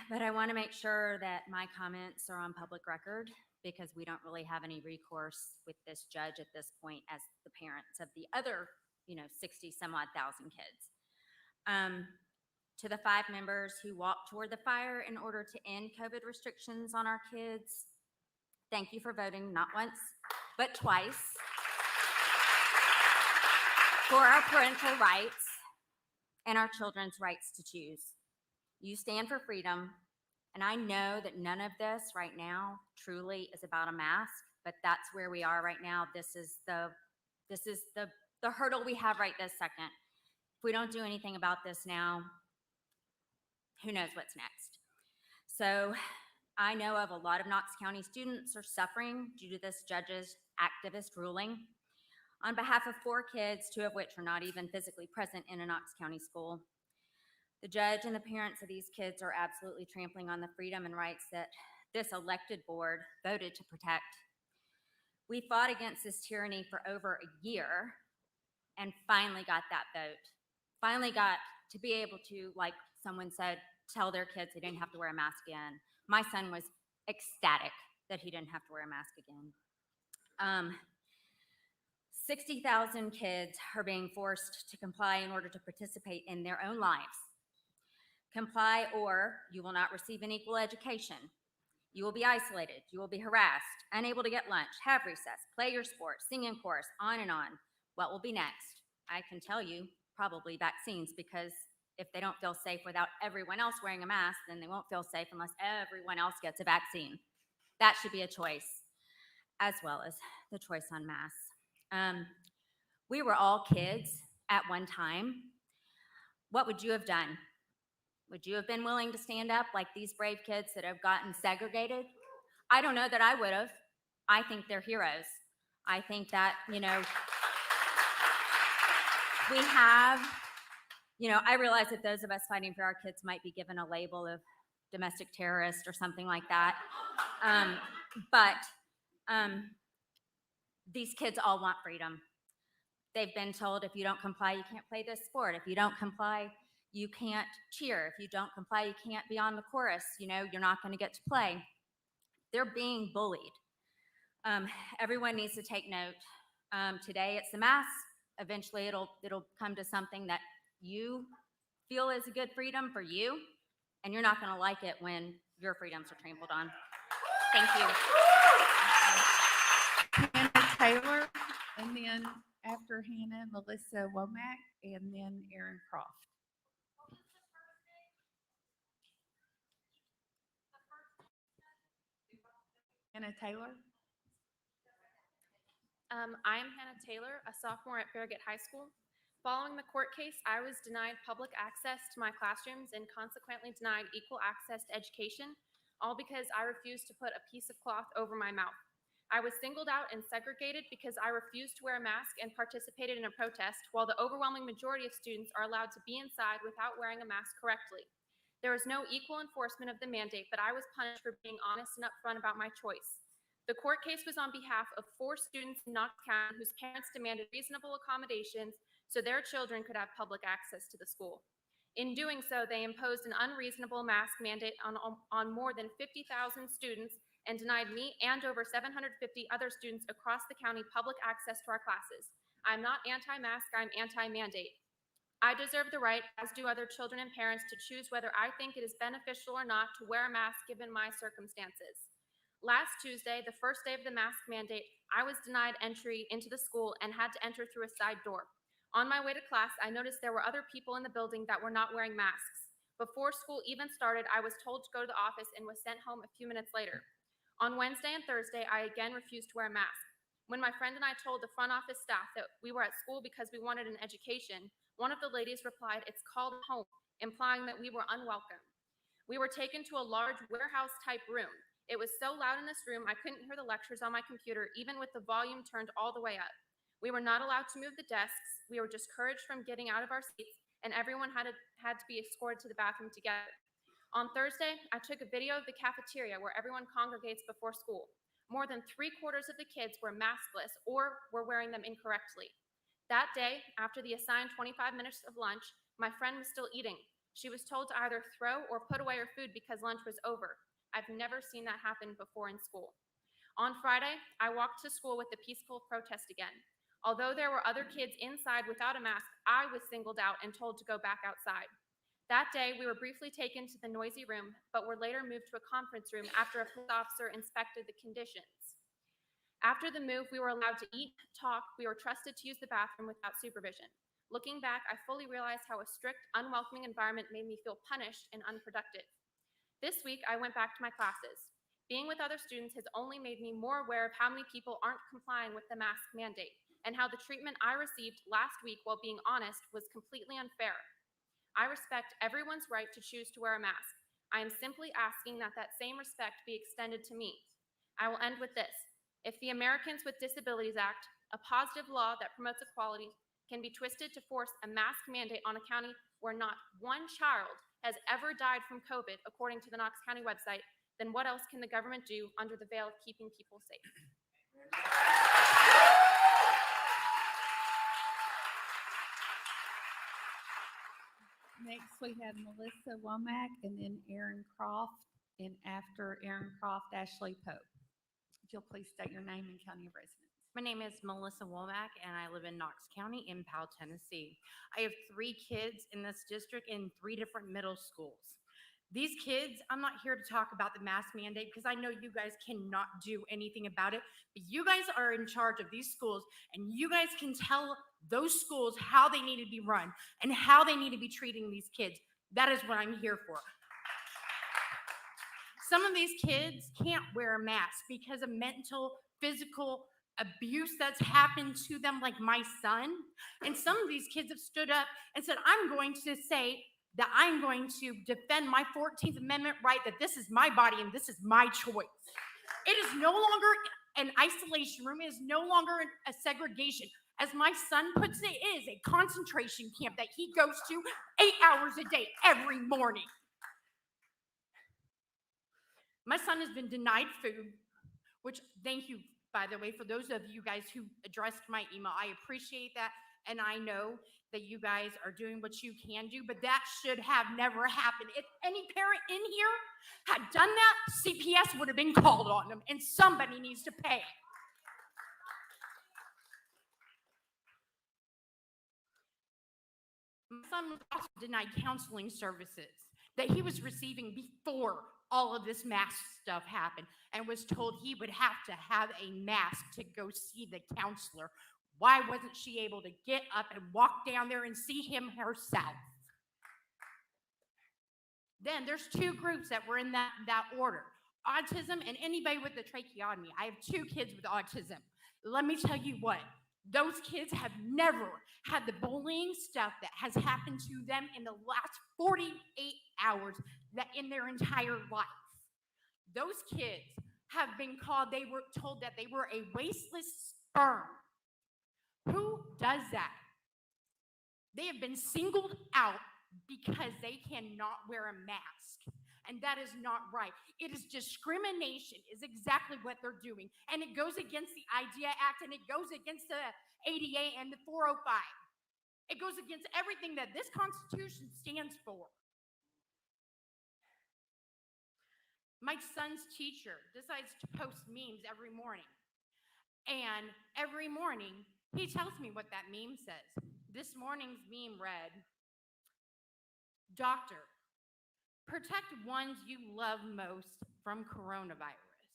But I want to make sure that my comments are on public record because we don't really have any recourse with this judge at this point as the parents of the other, 60 some odd thousand kids. To the 5 members who walked toward the fire in order to end COVID restrictions on our kids, thank you for voting not once, but twice for our parental rights and our children's rights to choose. You stand for freedom, and I know that none of this right now truly is about a mask, but that's where we are right now. This is the hurdle we have right this second. If we don't do anything about this now, who knows what's next? So I know of a lot of Knox County students are suffering due to this judge's activist ruling. On behalf of 4 kids, 2 of which are not even physically present in a Knox County school, the judge and the parents of these kids are absolutely trampling on the freedom and rights that this elected board voted to protect. We fought against this tyranny for over a year and finally got that vote. Finally got to be able to, like someone said, tell their kids they didn't have to wear a mask again. My son was ecstatic that he didn't have to wear a mask again. 60,000 kids are being forced to comply in order to participate in their own lives. Comply or you will not receive an equal education. You will be isolated, you will be harassed, unable to get lunch, have recess, play your sport, sing in chorus, on and on. What will be next? I can tell you, probably vaccines, because if they don't feel safe without everyone else wearing a mask, then they won't feel safe unless everyone else gets a vaccine. That should be a choice, as well as the choice on masks. We were all kids at one time. What would you have done? Would you have been willing to stand up like these brave kids that have gotten segregated? I don't know that I would have. I think they're heroes. I think that, we have, I realize that those of us fighting for our kids might be given a label of domestic terrorist or something like that. But these kids all want freedom. They've been told if you don't comply, you can't play this sport. If you don't comply, you can't cheer. If you don't comply, you can't be on the chorus. You're not going to get to play. They're being bullied. Everyone needs to take note. Today it's the mask. Eventually it'll come to something that you feel is a good freedom for you, and you're not going to like it when your freedoms are trampled on. Thank you. Hannah Taylor, and then after Hannah, Melissa Womack, and then Aaron Croft. Hannah Taylor. I am Hannah Taylor, a sophomore at Farragut High School. Following the court case, I was denied public access to my classrooms and consequently denied equal access to education, all because I refused to put a piece of cloth over my mouth. I was singled out and segregated because I refused to wear a mask and participated in a protest, while the overwhelming majority of students are allowed to be inside without wearing a mask correctly. There was no equal enforcement of the mandate, but I was punished for being honest and upfront about my choice. The court case was on behalf of 4 students in Knox County whose parents demanded reasonable accommodations so their children could have public access to the school. In doing so, they imposed an unreasonable mask mandate on more than 50,000 students and denied me and over 750 other students across the county public access to our classes. I'm not anti-mask, I'm anti-mandate. I deserve the right, as do other children and parents, to choose whether I think it is beneficial or not to wear a mask given my circumstances. Last Tuesday, the first day of the mask mandate, I was denied entry into the school and had to enter through a side door. On my way to class, I noticed there were other people in the building that were not wearing masks. Before school even started, I was told to go to the office and was sent home a few minutes later. On Wednesday and Thursday, I again refused to wear a mask. When my friend and I told the front office staff that we were at school because we wanted an education, one of the ladies replied, "It's called home," implying that we were unwelcome. We were taken to a large warehouse-type room. It was so loud in this room, I couldn't hear the lectures on my computer, even with the volume turned all the way up. We were not allowed to move the desks. We were discouraged from getting out of our seats, and everyone had to be escorted to the bathroom together. On Thursday, I took a video of the cafeteria where everyone congregates before school. More than 3/4 of the kids were maskless or were wearing them incorrectly. That day, after the assigned 25 minutes of lunch, my friend was still eating. She was told to either throw or put away her food because lunch was over. I've never seen that happen before in school. On Friday, I walked to school with the peaceful protest again. Although there were other kids inside without a mask, I was singled out and told to go back outside. That day, we were briefly taken to the noisy room, but were later moved to a conference room after a police officer inspected the conditions. After the move, we were allowed to eat, talk, we were trusted to use the bathroom without supervision. Looking back, I fully realized how a strict, unwelcoming environment made me feel punished and unproductive. This week, I went back to my classes. Being with other students has only made me more aware of how many people aren't complying with the mask mandate, and how the treatment I received last week, while being honest, was completely unfair. I respect everyone's right to choose to wear a mask. I am simply asking that that same respect be extended to me. I will end with this. If the Americans with Disabilities Act, a positive law that promotes equality, can be twisted to force a mask mandate on a county where not one child has ever died from COVID, according to the Knox County website, then what else can the government do under the veil of keeping people safe? Next, we have Melissa Womack and then Aaron Croft, and after Aaron Croft, Ashley Pope. If you'll please state your name and county of residence. My name is Melissa Womack, and I live in Knox County in Powell, Tennessee. I have 3 kids in this district in 3 different middle schools. These kids, I'm not here to talk about the mask mandate because I know you guys cannot do anything about it, but you guys are in charge of these schools, and you guys can tell those schools how they need to be run and how they need to be treating these kids. That is what I'm here for. Some of these kids can't wear a mask because of mental, physical abuse that's happened to them, like my son. And some of these kids have stood up and said, I'm going to say that I'm going to defend my 14th Amendment right, that this is my body and this is my choice. It is no longer an isolation room. It is no longer a segregation. As my son puts it, it is a concentration camp that he goes to 8 hours a day, every morning. My son has been denied food, which, thank you, by the way, for those of you guys who addressed my email. I appreciate that, and I know that you guys are doing what you can do, but that should have never happened. If any parent in here had done that, CPS would have been called on them, and somebody needs to pay. My son was also denied counseling services that he was receiving before all of this mask stuff happened, and was told he would have to have a mask to go see the counselor. Why wasn't she able to get up and walk down there and see him herself? Then there's 2 groups that were in that order: autism and anybody with a tracheotomy. I have 2 kids with autism. Let me tell you what, those kids have never had the bullying stuff that has happened to them in the last 48 hours that in their entire life. Those kids have been they were told that they were a wasteless sperm. Who does that? They have been singled out because they cannot wear a mask. And that is not right. It is discrimination is exactly what they're doing. And it goes against the IDEA Act, and it goes against the ADA and the 405. It goes against everything that this Constitution stands for. My son's teacher decides to post memes every morning. And every morning, he tells me what that meme says. This morning's meme read, "Doctor, protect ones you love most from coronavirus.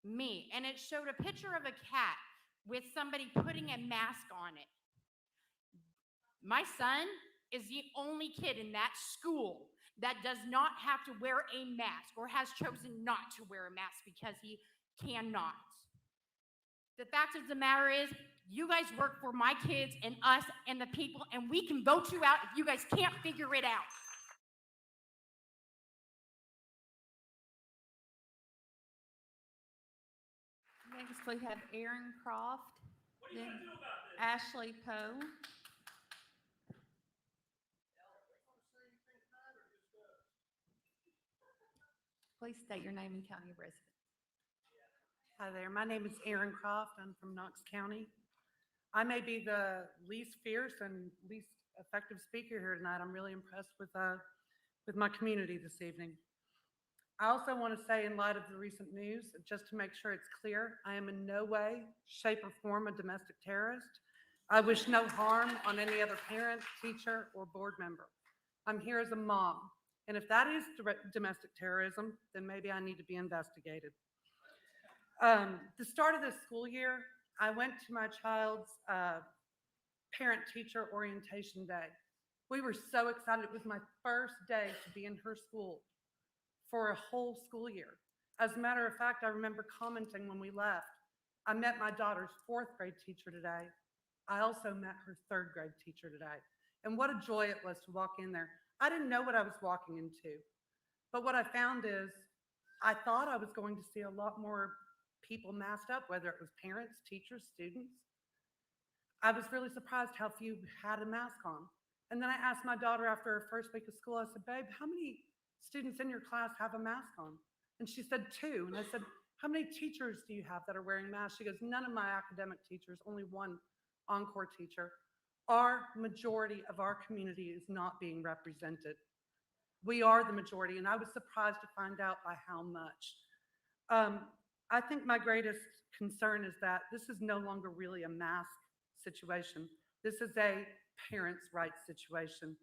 Me." And it showed a picture of a cat with somebody putting a mask on it. My son is the only kid in that school that does not have to wear a mask or has chosen not to wear a mask because he cannot. The fact of the matter is, you guys work for my kids and us and the people, and we can vote you out if you guys can't figure it out. Next, we have Aaron Croft, then Ashley Poe. Please state your name and county of residence. Hi there, my name is Aaron Croft. I'm from Knox County. I may be the least fierce and least effective speaker here tonight. I'm really impressed with my community this evening. I also want to say, in light of the recent news, just to make sure it's clear, I am in no way, shape, or form a domestic terrorist. I wish no harm on any other parent, teacher, or board member. I'm here as a mom, and if that is domestic terrorism, then maybe I need to be investigated. The start of this school year, I went to my child's parent-teacher orientation day. We were so excited. It was my first day to be in her school for a whole school year. As a matter of fact, I remember commenting when we left, I met my daughter's 4th grade teacher today. I also met her 3rd grade teacher today. And what a joy it was to walk in there. I didn't know what I was walking into, but what I found is I thought I was going to see a lot more people masked up, whether it was parents, teachers, students. I was really surprised how few had a mask on. And then I asked my daughter after her first week of school, I said, "Babe, how many students in your class have a mask on?" And she said 2. And I said, "How many teachers do you have that are wearing masks?" She goes, "None of my academic teachers, only one encore teacher." Our majority of our community is not being represented. We are the majority, and I was surprised to find out by how much. I think my greatest concern is that this is no longer really a mask situation. This is a parents' rights situation.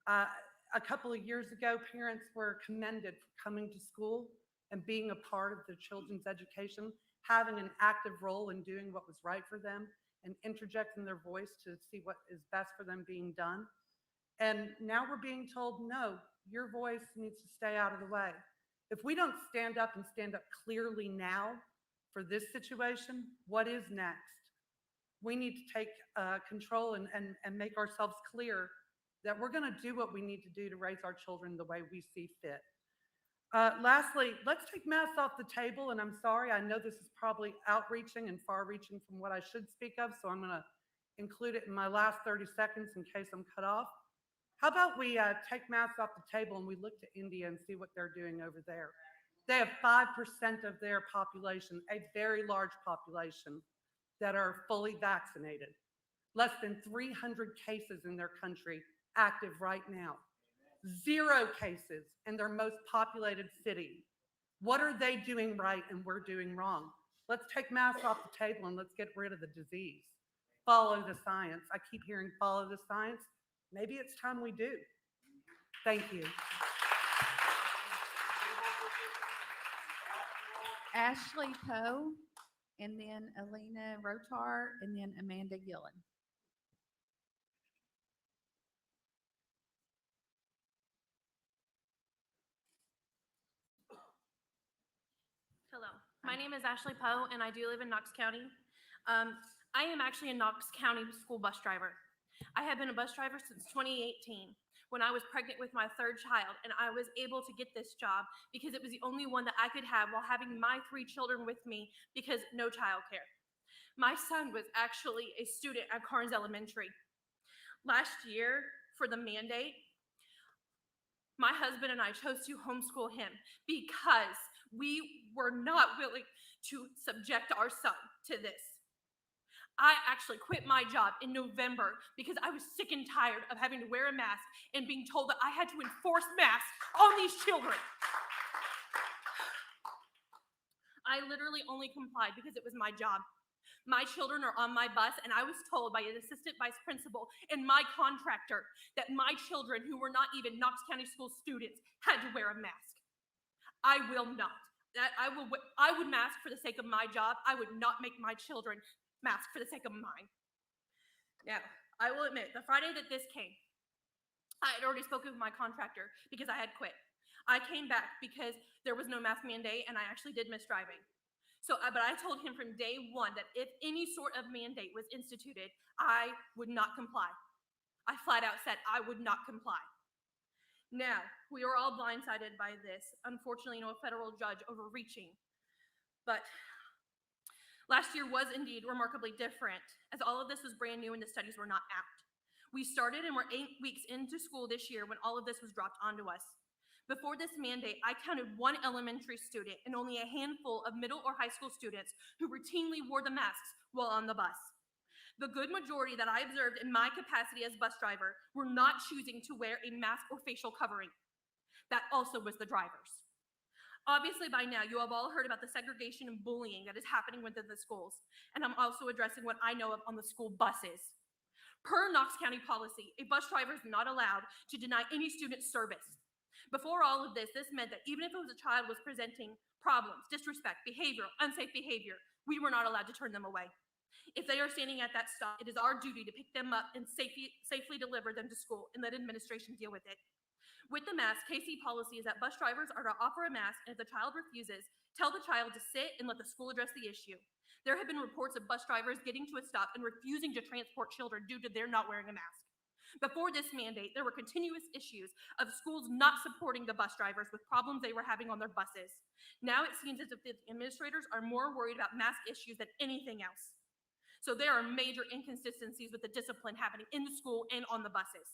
A couple of years ago, parents were commended for coming to school and being a part of their children's education, having an active role in doing what was right for them and interjecting their voice to see what is best for them being done. And now we're being told, no, your voice needs to stay out of the way. If we don't stand up and stand up clearly now for this situation, what is next? We need to take control and make ourselves clear that we're going to do what we need to do to raise our children the way we see fit. Lastly, let's take masks off the table, and I'm sorry, I know this is probably outreaching and far-reaching from what I should speak of, so I'm going to include it in my last 30 seconds in case I'm cut off. How about we take masks off the table and we look to India and see what they're doing over there? They have 5% of their population, a very large population, that are fully vaccinated. Less than 300 cases in their country active right now. 0 cases in their most populated city. What are they doing right and we're doing wrong? Let's take masks off the table and let's get rid of the disease. Follow the science. I keep hearing follow the science. Maybe it's time we do. Thank you. Ashley Poe, and then Alina Rotar, and then Amanda Gillen. Hello, my name is Ashley Poe, and I do live in Knox County. I am actually a Knox County school bus driver. I have been a bus driver since 2018 when I was pregnant with my 3rd child, and I was able to get this job because it was the only one that I could have while having my 3 children with me because no childcare. My son was actually a student at Carnes Elementary. Last year, for the mandate, My husband and I chose to homeschool him because we were not willing to subject our son to this. I actually quit my job in November because I was sick and tired of having to wear a mask and being told that I had to enforce masks on these children. I literally only complied because it was my job. My children are on my bus, and I was told by an assistant vice principal and my contractor that my children, who were not even Knox County School students, had to wear a mask. I will not. I would mask for the sake of my job. I would not make my children mask for the sake of mine. Now, I will admit, the Friday that this came, I had already spoken with my contractor because I had quit. I came back because there was no mask mandate, and I actually did miss driving. But I told him from day one that if any sort of mandate was instituted, I would not comply. I flat out said I would not comply. Now, we are all blindsided by this. Unfortunately, no federal judge overreaching. But last year was indeed remarkably different, as all of this was brand new and the studies were not out. We started and were 8 weeks into school this year when all of this was dropped onto us. Before this mandate, I counted one elementary student and only a handful of middle or high school students who routinely wore the masks while on the bus. The good majority that I observed in my capacity as bus driver were not choosing to wear a mask or facial covering. That also was the drivers. Obviously, by now, you have all heard about the segregation and bullying that is happening within the schools, and I'm also addressing what I know of on the school buses. Per Knox County policy, a bus driver is not allowed to deny any student service. Before all of this meant that even if it was a child was presenting problems, disrespect, behavioral, unsafe behavior, we were not allowed to turn them away. If they are standing at that stop, it is our duty to pick them up and safely deliver them to school and let administration deal with it. With the mask, KC policy is that bus drivers are to offer a mask, and if the child refuses, tell the child to sit and let the school address the issue. There have been reports of bus drivers getting to a stop and refusing to transport children due to their not wearing a mask. Before this mandate, there were continuous issues of schools not supporting the bus drivers with problems they were having on their buses. Now it seems as if the administrators are more worried about mask issues than anything else. So there are major inconsistencies with the discipline happening in the school and on the buses.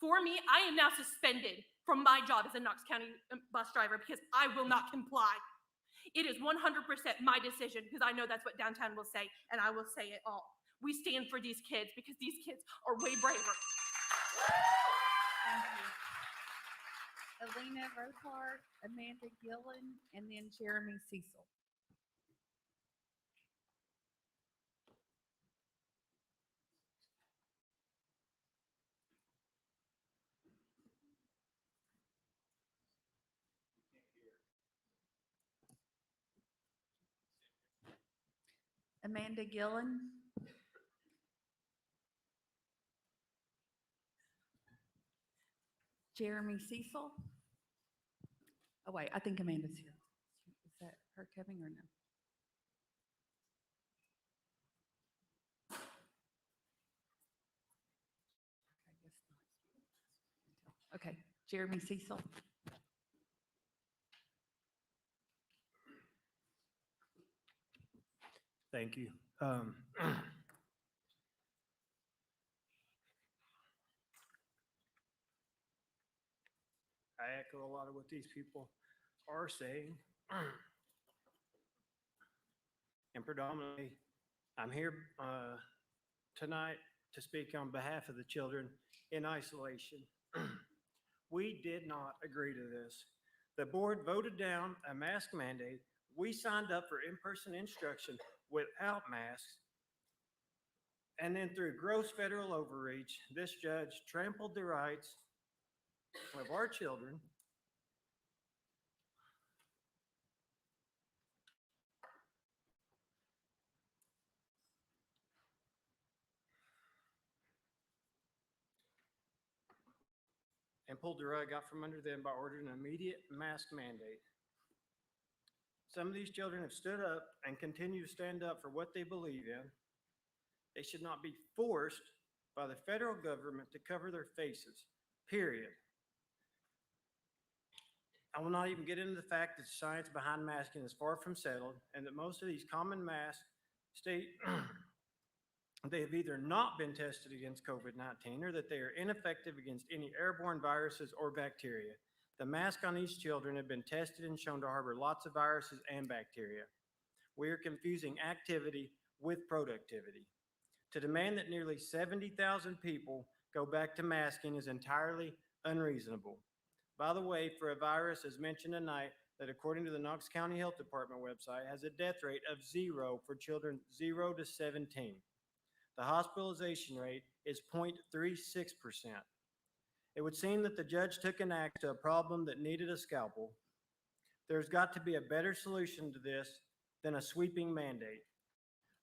For me, I am now suspended from my job as a Knox County bus driver because I will not comply. It is 100% my decision because I know that's what downtown will say, and I will say it all. We stand for these kids because these kids are way braver. Thank you. Alina Rothart, Amanda Gillen, and then Jeremy Cecil. Amanda Gillen. Jeremy Cecil. Oh, wait, I think Amanda's here. Is that her coming or no? I guess not. Okay, Jeremy Cecil. Thank you. I echo a lot of what these people are saying. And predominantly, I'm here tonight to speak on behalf of the children in isolation. We did not agree to this. The board voted down a mask mandate. We signed up for in-person instruction without masks. And then through gross federal overreach, this judge trampled the rights of our children and pulled the rug out from under them by ordering an immediate mask mandate. Some of these children have stood up and continue to stand up for what they believe in. They should not be forced by the federal government to cover their faces, period. I will not even get into the fact that the science behind masking is far from settled and that most of these common masks state they have either not been tested against COVID-19 or that they are ineffective against any airborne viruses or bacteria. The masks on these children have been tested and shown to harbor lots of viruses and bacteria. We are confusing activity with productivity. To demand that nearly 70,000 people go back to masking is entirely unreasonable. By the way, for a virus, as mentioned tonight, that according to the Knox County Health Department website has a death rate of 0 for children 0 to 17. The hospitalization rate is 0.36%. It would seem that the judge took an axe to a problem that needed a scalpel. There's got to be a better solution to this than a sweeping mandate.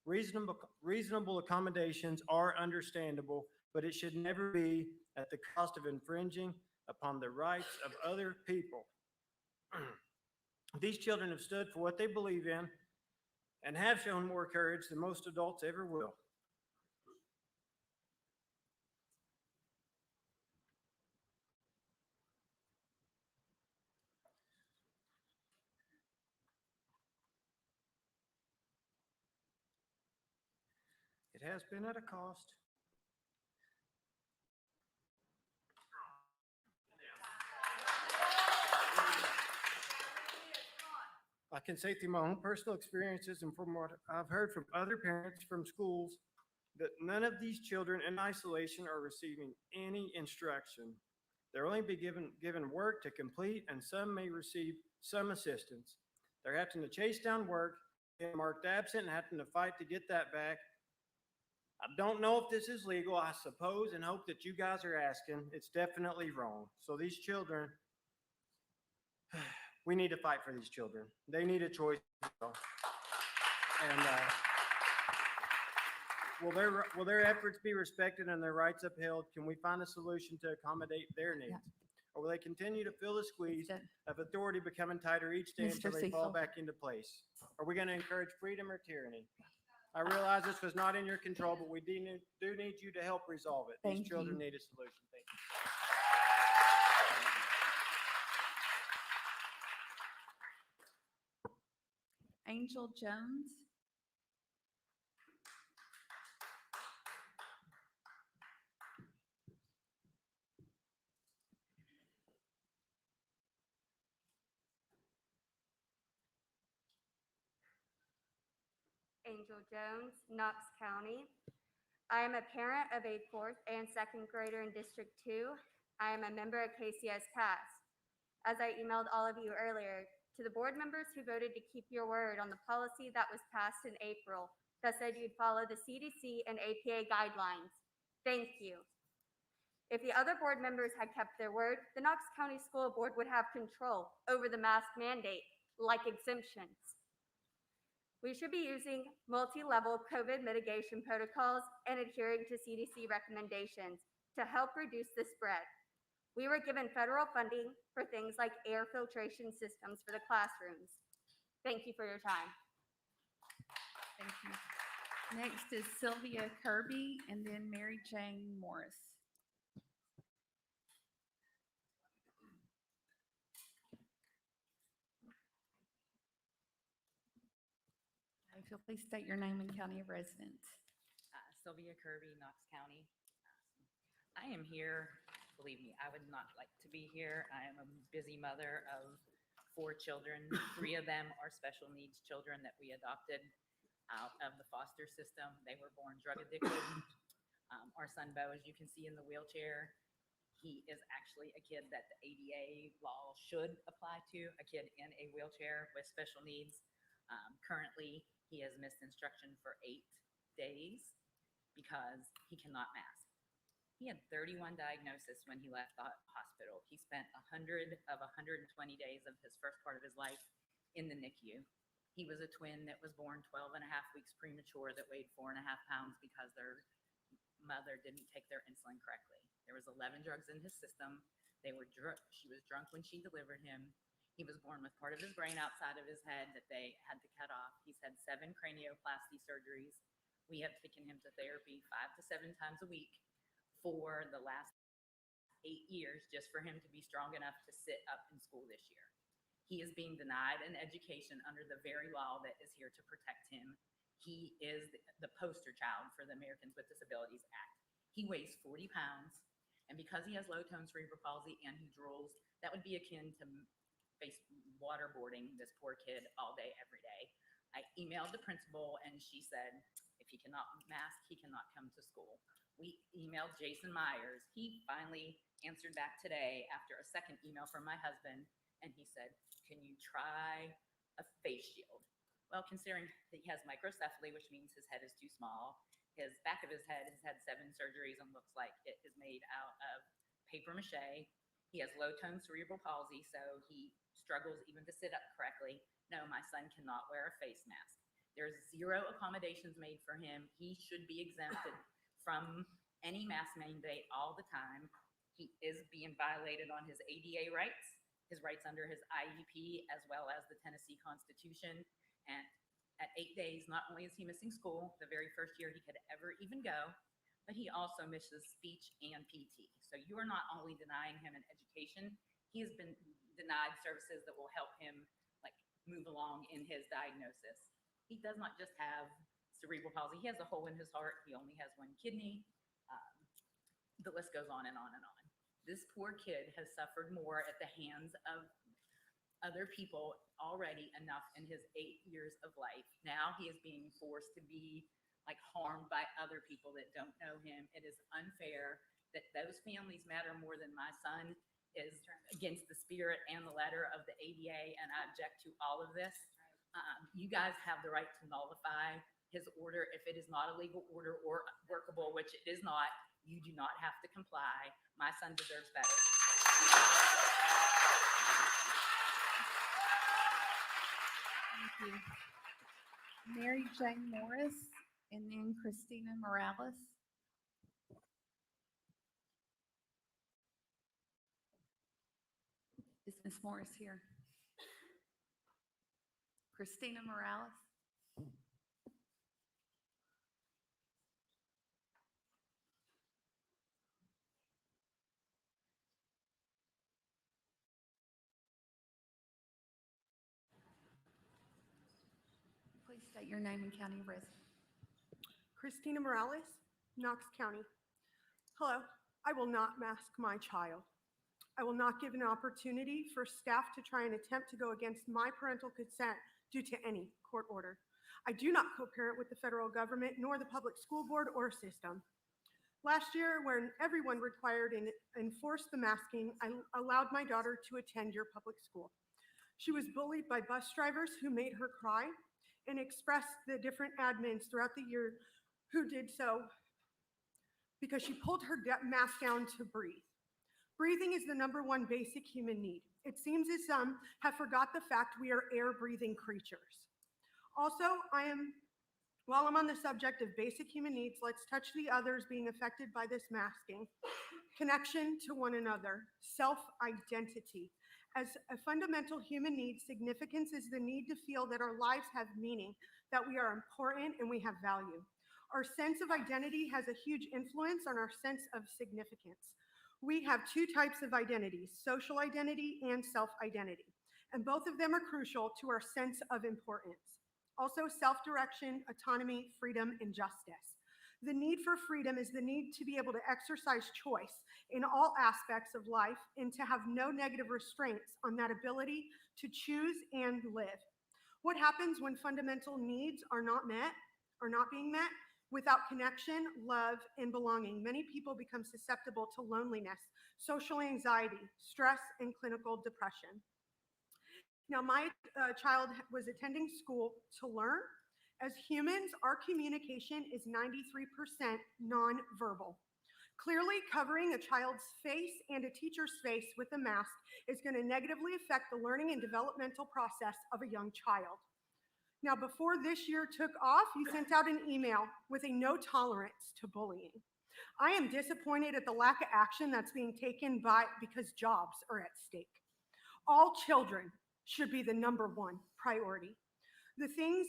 Reasonable accommodations are understandable, but it should never be at the cost of infringing upon the rights of other people. These children have stood for what they believe in and have shown more courage than most adults ever will. It has been at a cost. I can say through my own personal experiences and from what I've heard from other parents from schools that none of these children in isolation are receiving any instruction. They're only be given work to complete, and some may receive some assistance. They're having to chase down work, get marked absent, and having to fight to get that back. I don't know if this is legal. I suppose and hope that you guys are asking. It's definitely wrong. So these children, we need to fight for these children. They need a choice. And will their efforts be respected and their rights upheld? Can we find a solution to accommodate their needs? Or will they continue to feel the squeeze of authority becoming tighter each day until they fall back into place? Are we going to encourage freedom or tyranny? I realize this was not in your control, but we do need you to help resolve it. These children need a solution. Thank you. Angel Jones. Angel Jones, Knox County. I am a parent of a 4th and 2nd grader in District 2. I am a member of KCS Pass. As I emailed all of you earlier, to the board members who voted to keep your word on the policy that was passed in April that said you'd follow the CDC and APA guidelines, thank you. If the other board members had kept their word, the Knox County School Board would have control over the mask mandate, like exemptions. We should be using multi-level COVID mitigation protocols and adhering to CDC recommendations to help reduce the spread. We were given federal funding for things like air filtration systems for the classrooms. Thank you for your time. Thank you. Next is Sylvia Kirby and then Mary Jane Morris. If you'll please state your name and county of residence. Sylvia Kirby, Knox County. I am here, believe me, I would not like to be here. I am a busy mother of 4 children. 3 of them are special needs children that we adopted out of the foster system. They were born drug addicted. Our son Bo, as you can see in the wheelchair, he is actually a kid that the ADA law should apply to, a kid in a wheelchair with special needs. Currently, he has missed instruction for 8 days because he cannot mask. He had 31 diagnoses when he left the hospital. He spent 100 of 120 days of his first part of his life in the NICU. He was a twin that was born 12 and a half weeks premature that weighed 4.5 pounds because their mother didn't take their insulin correctly. There was 11 drugs in his system. She was drunk when she delivered him. He was born with part of his brain outside of his head that they had to cut off. He's had 7 cranioplasty surgeries. We have taken him to therapy 5 to 7 times a week for the last 8 years just for him to be strong enough to sit up in school this year. He is being denied an education under the very law that is here to protect him. He is the poster child for the Americans with Disabilities Act. He weighs 40 pounds, and because he has low tone cerebral palsy and he drools, that would be akin to face waterboarding this poor kid all day, every day. I emailed the principal and she said, if he cannot mask, he cannot come to school. We emailed Jason Myers. He finally answered back today after a second email from my husband, and he said, can you try a face shield? Well, considering that he has microcephaly, which means his head is too small, his back of his head has had 7 surgeries and looks like it is made out of paper mache. He has low tone cerebral palsy, so he struggles even to sit up correctly. No, my son cannot wear a face mask. There's 0 accommodations made for him. He should be exempted from any mask mandate all the time. He is being violated on his ADA rights, his rights under his IEP, as well as the Tennessee Constitution. And at 8 days, not only is he missing school, the very first year he could ever even go, but he also misses speech and PT. So you are not only denying him an education, he has been denied services that will help him like move along in his diagnosis. He does not just have cerebral palsy, he has a hole in his heart. He only has 1 kidney. The list goes on and on and on. This poor kid has suffered more at the hands of other people already enough in his 8 years of life. Now he is being forced to be like harmed by other people that don't know him. It is unfair that those families matter more than my son is against the spirit and the letter of the ADA, and I object to all of this. You guys have the right to nullify his order if it is not a legal order or workable, which it is not. You do not have to comply. My son deserves better. Thank you. Mary Jane Morris, and then Christina Morales. Is Ms. Morris here? Christina Morales? Please state your name and county of residence. Christina Morales, Knox County. Hello, I will not mask my child. I will not give an opportunity for staff to try and attempt to go against my parental consent due to any court order. I do not co-parent with the federal government nor the public school board or system. Last year, when everyone required and enforced the masking, I allowed my daughter to attend your public school. She was bullied by bus drivers who made her cry and expressed the different admins throughout the year who did so because she pulled her mask down to breathe. Breathing is the #1 basic human need. It seems as some have forgot the fact we are air-breathing creatures. Also, while I'm on the subject of basic human needs, let's touch the others being affected by this masking. Connection to one another, self-identity. As a fundamental human need, significance is the need to feel that our lives have meaning, that we are important and we have value. Our sense of identity has a huge influence on our sense of significance. We have 2 types of identities, social identity and self-identity, and both of them are crucial to our sense of importance. Also, self-direction, autonomy, freedom, and justice. The need for freedom is the need to be able to exercise choice in all aspects of life and to have no negative restraints on that ability to choose and live. What happens when fundamental needs are not met, or not being met? Without connection, love, and belonging, many people become susceptible to loneliness, social anxiety, stress, and clinical depression. Now, my child was attending school to learn. As humans, our communication is 93% nonverbal. Clearly, covering a child's face and a teacher's face with a mask is going to negatively affect the learning and developmental process of a young child. Now, before this year took off, he sent out an email with a no tolerance to bullying. I am disappointed at the lack of action that's being taken because jobs are at stake. All children should be the #1 priority. The things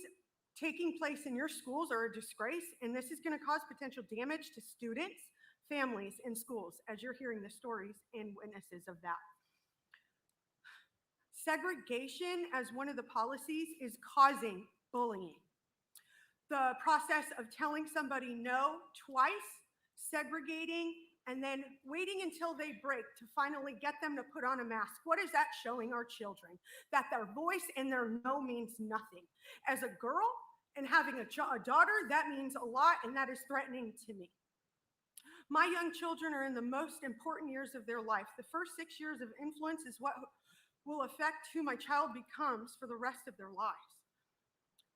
taking place in your schools are a disgrace, and this is going to cause potential damage to students, families, and schools, as you're hearing the stories and witnesses of that. Segregation as one of the policies is causing bullying. the process of telling somebody no twice, segregating, and then waiting until they break to finally get them to put on a mask. What is that showing our children? That their voice and their no means nothing. As a girl and having a daughter, that means a lot, and that is threatening to me. My young children are in the most important years of their life. The first 6 years of influence is what will affect who my child becomes for the rest of their lives.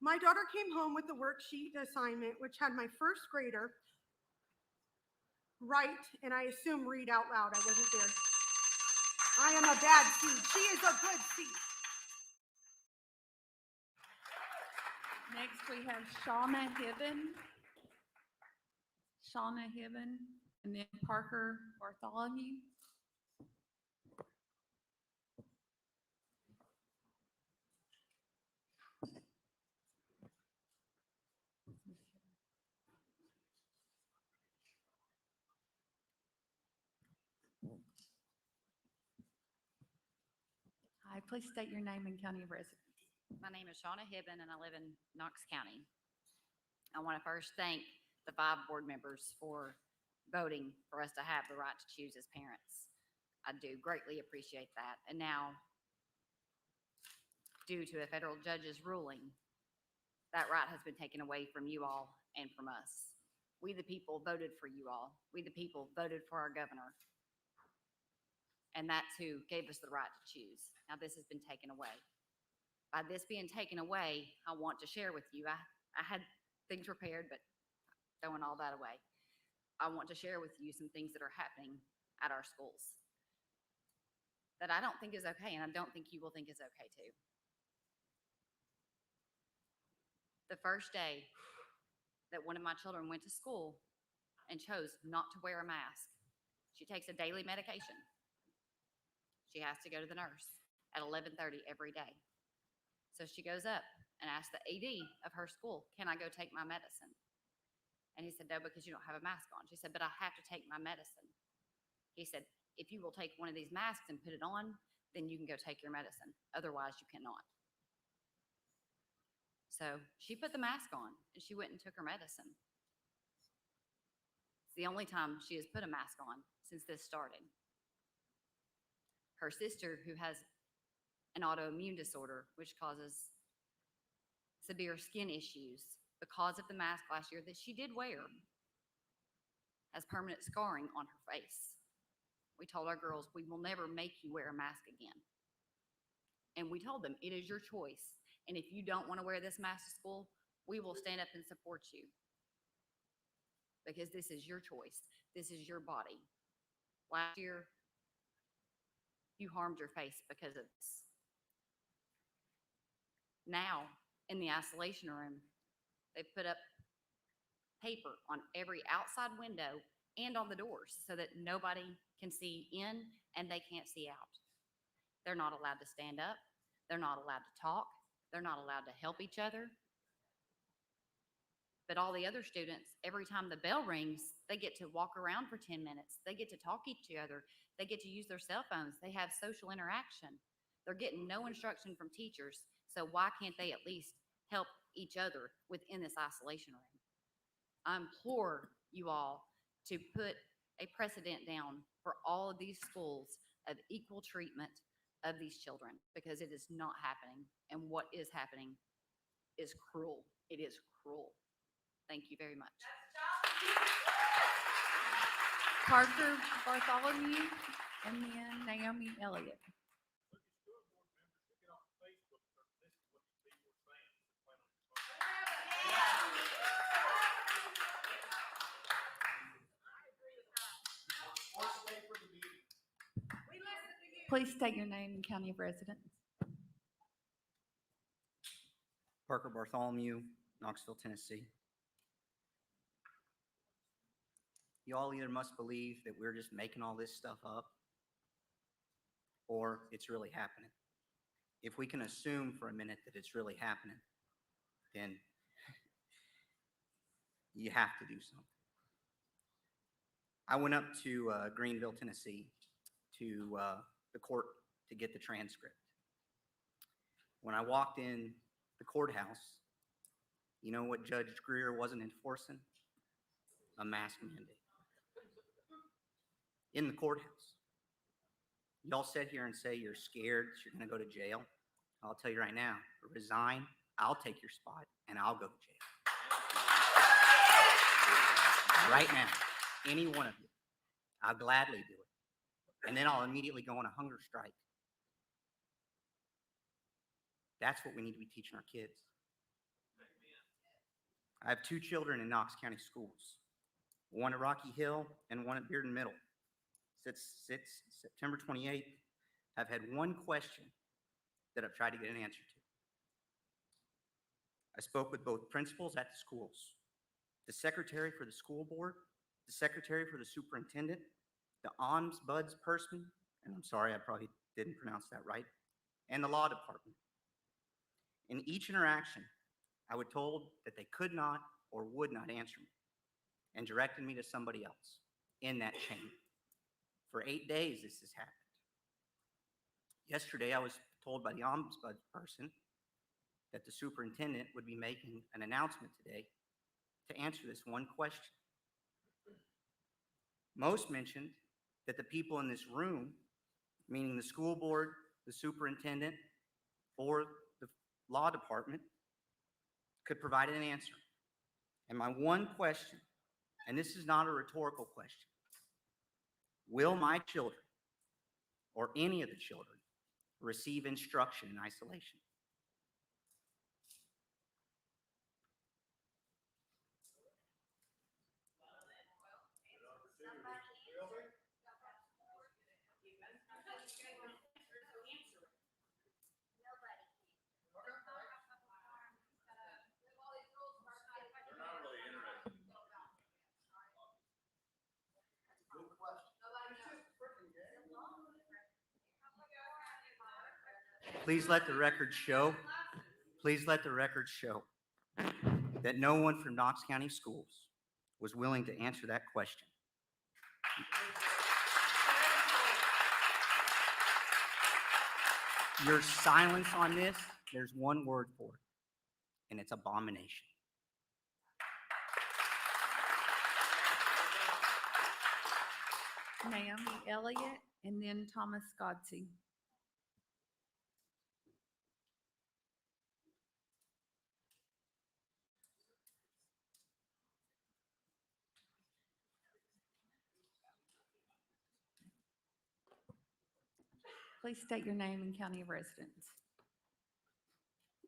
My daughter came home with the worksheet assignment, which had my first grader write, and I assume read out loud. I wasn't there. I am a bad seed. She is a good seed. Next, we have Shauna Hibben. Shauna Hibben, and then Parker Bartholomew. Hi, please state your name and county of residence. My name is Shauna Hibben, and I live in Knox County. I want to first thank the 5 board members for voting for us to have the right to choose as parents. I do greatly appreciate that. And now, due to a federal judge's ruling, that right has been taken away from you all and from us. We the people voted for you all. We the people voted for our governor. And that's who gave us the right to choose. Now this has been taken away. By this being taken away, I want to share with you, I had things prepared, but throwing all that away. I want to share with you some things that are happening at our schools that I don't think is okay, and I don't think you will think is okay too. The first day that one of my children went to school and chose not to wear a mask, she takes a daily medication. She has to go to the nurse at 11:30 every day. So she goes up and asks the AD of her school, can I go take my medicine? And he said, no, because you don't have a mask on. She said, but I have to take my medicine. He said, if you will take one of these masks and put it on, then you can go take your medicine. Otherwise, you cannot. So she put the mask on and she went and took her medicine. It's the only time she has put a mask on since this started. Her sister, who has an autoimmune disorder, which causes severe skin issues because of the mask last year that she did wear, has permanent scarring on her face. We told our girls, we will never make you wear a mask again. And we told them, it is your choice. And if you don't want to wear this mask to school, we will stand up and support you. Because this is your choice. This is your body. Last year, you harmed your face because of this. Now, in the isolation room, they've put up paper on every outside window and on the doors so that nobody can see in and they can't see out. They're not allowed to stand up. They're not allowed to talk. They're not allowed to help each other. But all the other students, every time the bell rings, they get to walk around for 10 minutes. They get to talk to each other. They get to use their cell phones. They have social interaction. They're getting no instruction from teachers. So why can't they at least help each other within this isolation room? I implore you all to put a precedent down for all of these schools of equal treatment of these children, because it is not happening. And what is happening is cruel. It is cruel. Thank you very much. Parker Bartholomew, and then Naomi Elliott. Please state your name and county of residence. Parker Bartholomew, Knoxville, Tennessee. You all either must believe that we're just making all this stuff up, or it's really happening. If we can assume for a minute that it's really happening, then you have to do something. I went up to Greenville, Tennessee, to the court to get the transcript. When I walked in the courthouse, You know what Judge Greer wasn't enforcing? A mask mandate. In the courthouse. Y'all sit here and say you're scared that you're gonna go to jail. I'll tell you right now, resign, I'll take your spot, and I'll go to jail. Right now, any one of you, I'll gladly do it. And then I'll immediately go on a hunger strike. That's what we need to be teaching our kids. I have 2 children in Knox County schools, one at Rocky Hill and one at Bearden Middle. Since September 28th, I've had one question that I've tried to get an answer to. I spoke with both principals at the schools, the secretary for the school board, the secretary for the superintendent, the ombudsperson, and I'm sorry, I probably didn't pronounce that right, and the law department. In each interaction, I was told that they could not or would not answer me and directed me to somebody else in that chain. For 8 days, this has happened. Yesterday, I was told by the ombudsperson that the superintendent would be making an announcement today to answer this one question. Most mentioned that the people in this room, meaning the school board, the superintendent, or the law department, could provide an answer. And my one question, and this is not a rhetorical question, will my children, or any of the children, receive instruction in isolation? Please let the record show that no one from Knox County Schools was willing to answer that question. Your silence on this, there's one word for it, and it's abomination. Naomi Elliott, and then Thomas Godsey. Please state your name and county of residence.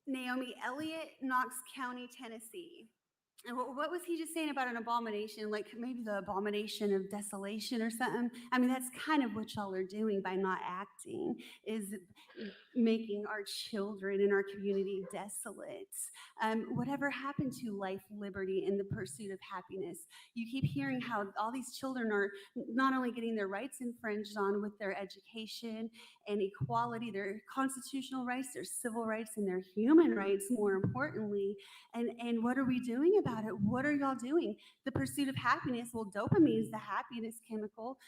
Naomi Elliott, Knox County, Tennessee. And what was he just saying about an abomination? Like maybe the abomination of desolation or something? I mean, that's kind of what y'all are doing by not acting, is making our children and our community desolate. Whatever happened to life, liberty, and the pursuit of happiness? You keep hearing how all these children are not only getting their rights infringed on with their education and equality, their constitutional rights, their civil rights, and their human rights, more importantly. And what are we doing about it? What are y'all doing? The pursuit of happiness, well, dopamine is the happiness chemical.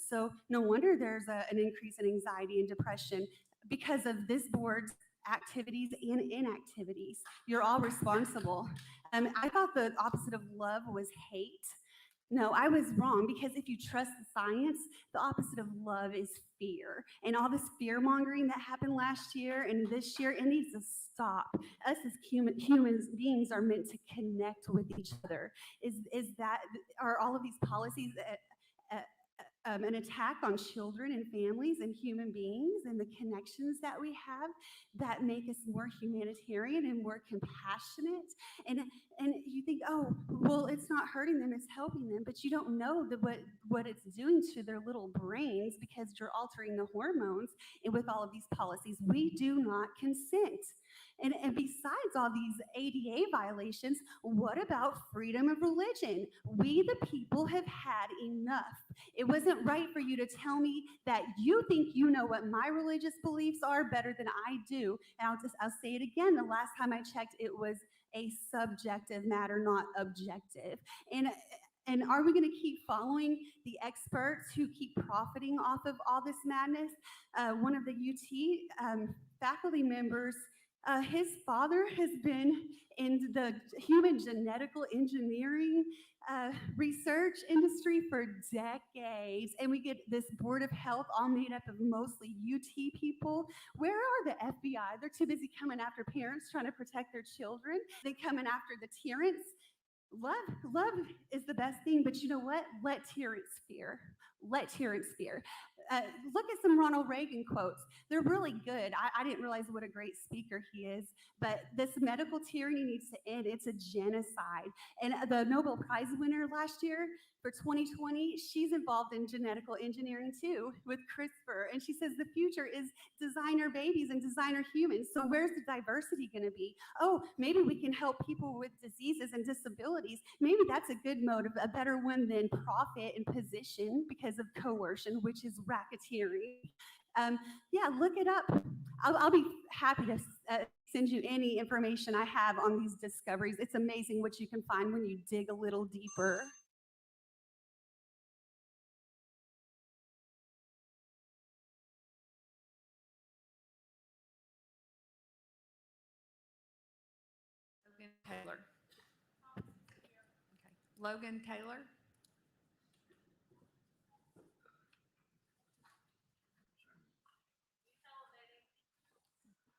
So no wonder there's an increase in anxiety and depression because of this board's activities and inactivities. You're all responsible. I thought the opposite of love was hate. No, I was wrong, because if you trust the science, the opposite of love is fear. And all this fear mongering that happened last year and this year, it needs to stop. Us as human beings are meant to connect with each other. Are all of these policies an attack on children and families and human beings and the connections that we have that make us more humanitarian and more compassionate? And you think, oh, well, it's not hurting them, it's helping them, but you don't know what it's doing to their little brains because you're altering the hormones. And with all of these policies, we do not consent. And besides all these ADA violations, what about freedom of religion? We, the people, have had enough. It wasn't right for you to tell me that you think you know what my religious beliefs are better than I do. And I'll say it again. The last time I checked, it was a subjective matter, not objective. And are we going to keep following the experts who keep profiting off of all this madness? One of the UT faculty members His father has been in the human genetical engineering research industry for decades, and we get this board of health all made up of mostly UT people. Where are the FBI? They're too busy coming after parents trying to protect their children. They're coming after the tyrants. Love is the best thing, but you know what? Let tyrants fear. Let tyrants fear. Look at some Ronald Reagan quotes. They're really good. I didn't realize what a great speaker he is, but this medical tyranny needs to end. It's a genocide. And the Nobel Prize winner last year for 2020, she's involved in genetical engineering too with CRISPR. And she says the future is designer babies and designer humans. So where's the diversity going to be? Oh, maybe we can help people with diseases and disabilities. Maybe that's a good motive, a better one than profit and position because of coercion, which is racketeering. Yeah, look it up. I'll be happy to send you any information I have on these discoveries. It's amazing what you can find when you dig a little deeper. Logan Taylor. Okay. Logan Taylor.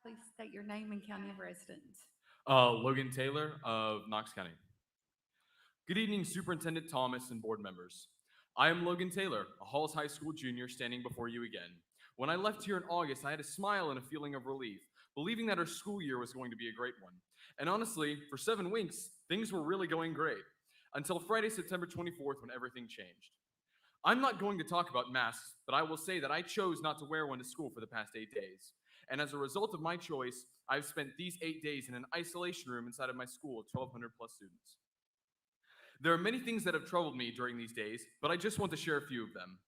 Please state your name and county of residence. Logan Taylor of Knox County. Good evening, Superintendent Thomas and board members. I am Logan Taylor, a Halls High School junior standing before you again. When I left here in August, I had a smile and a feeling of relief, believing that our school year was going to be a great one. And honestly, for 7 weeks, things were really going great, until Friday, September 24th, when everything changed. I'm not going to talk about masks, but I will say that I chose not to wear one to school for the past 8 days. And as a result of my choice, I've spent these 8 days in an isolation room inside of my school of 1,200 plus students. There are many things that have troubled me during these days, but I just want to share a few of them.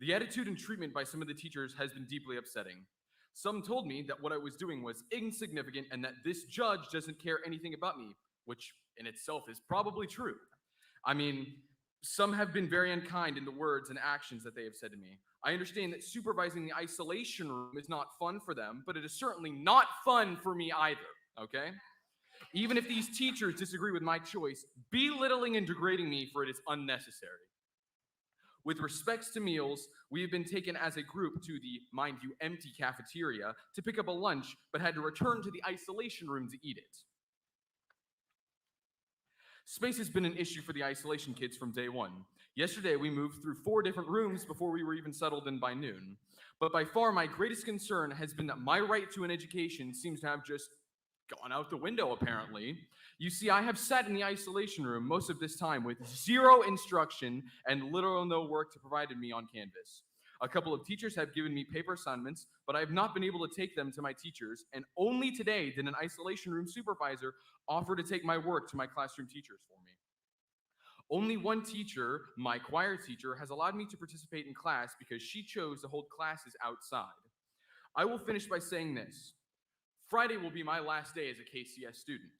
The attitude and treatment by some of the teachers has been deeply upsetting. Some told me that what I was doing was insignificant and that this judge doesn't care anything about me, which in itself is probably true. I mean, some have been very unkind in the words and actions that they have said to me. I understand that supervising the isolation room is not fun for them, but it is certainly not fun for me either, okay? Even if these teachers disagree with my choice, belittling and degrading me for it is unnecessary. With respects to meals, we have been taken as a group to the, mind you, empty cafeteria to pick up a lunch, but had to return to the isolation room to eat it. Space has been an issue for the isolation kids from day one. Yesterday, we moved through 4 different rooms before we were even settled in by noon. But by far, my greatest concern has been that my right to an education seems to have just gone out the window, apparently. You see, I have sat in the isolation room most of this time with 0 instruction and little or no work to provide me on Canvas. A couple of teachers have given me paper assignments, but I have not been able to take them to my teachers, and only today did an isolation room supervisor offer to take my work to my classroom teachers for me. Only one teacher, my choir teacher, has allowed me to participate in class because she chose to hold classes outside. I will finish by saying this. Friday will be my last day as a KCS student.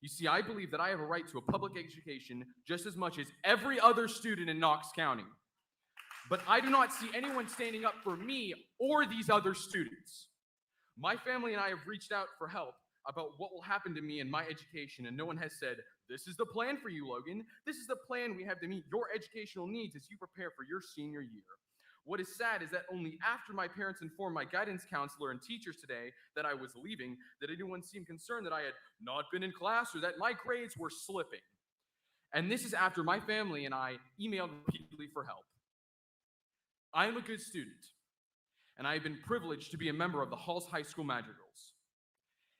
You see, I believe that I have a right to a public education just as much as every other student in Knox County. But I do not see anyone standing up for me or these other students. My family and I have reached out for help about what will happen to me in my education, and no one has said, this is the plan for you, Logan. This is the plan we have to meet your educational needs as you prepare for your senior year. What is sad is that only after my parents informed my guidance counselor and teachers today that I was leaving, did anyone seem concerned that I had not been in class or that my grades were slipping. And this is after my family and I emailed repeatedly for help. I am a good student, and I have been privileged to be a member of the Halls High School Madrigals.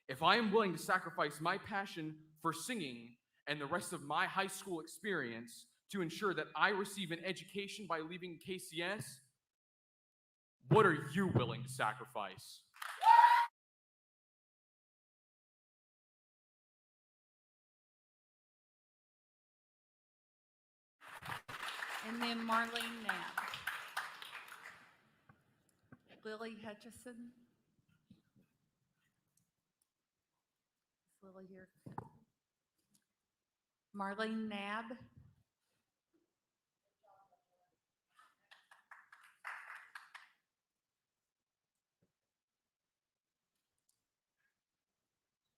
If I am willing to sacrifice my passion for singing and the rest of my high school experience to ensure that I receive an education by leaving KCS, what are you willing to sacrifice? And then Marlene Knapp. Lily Hutchison. Is Lily here? Marlene Knapp.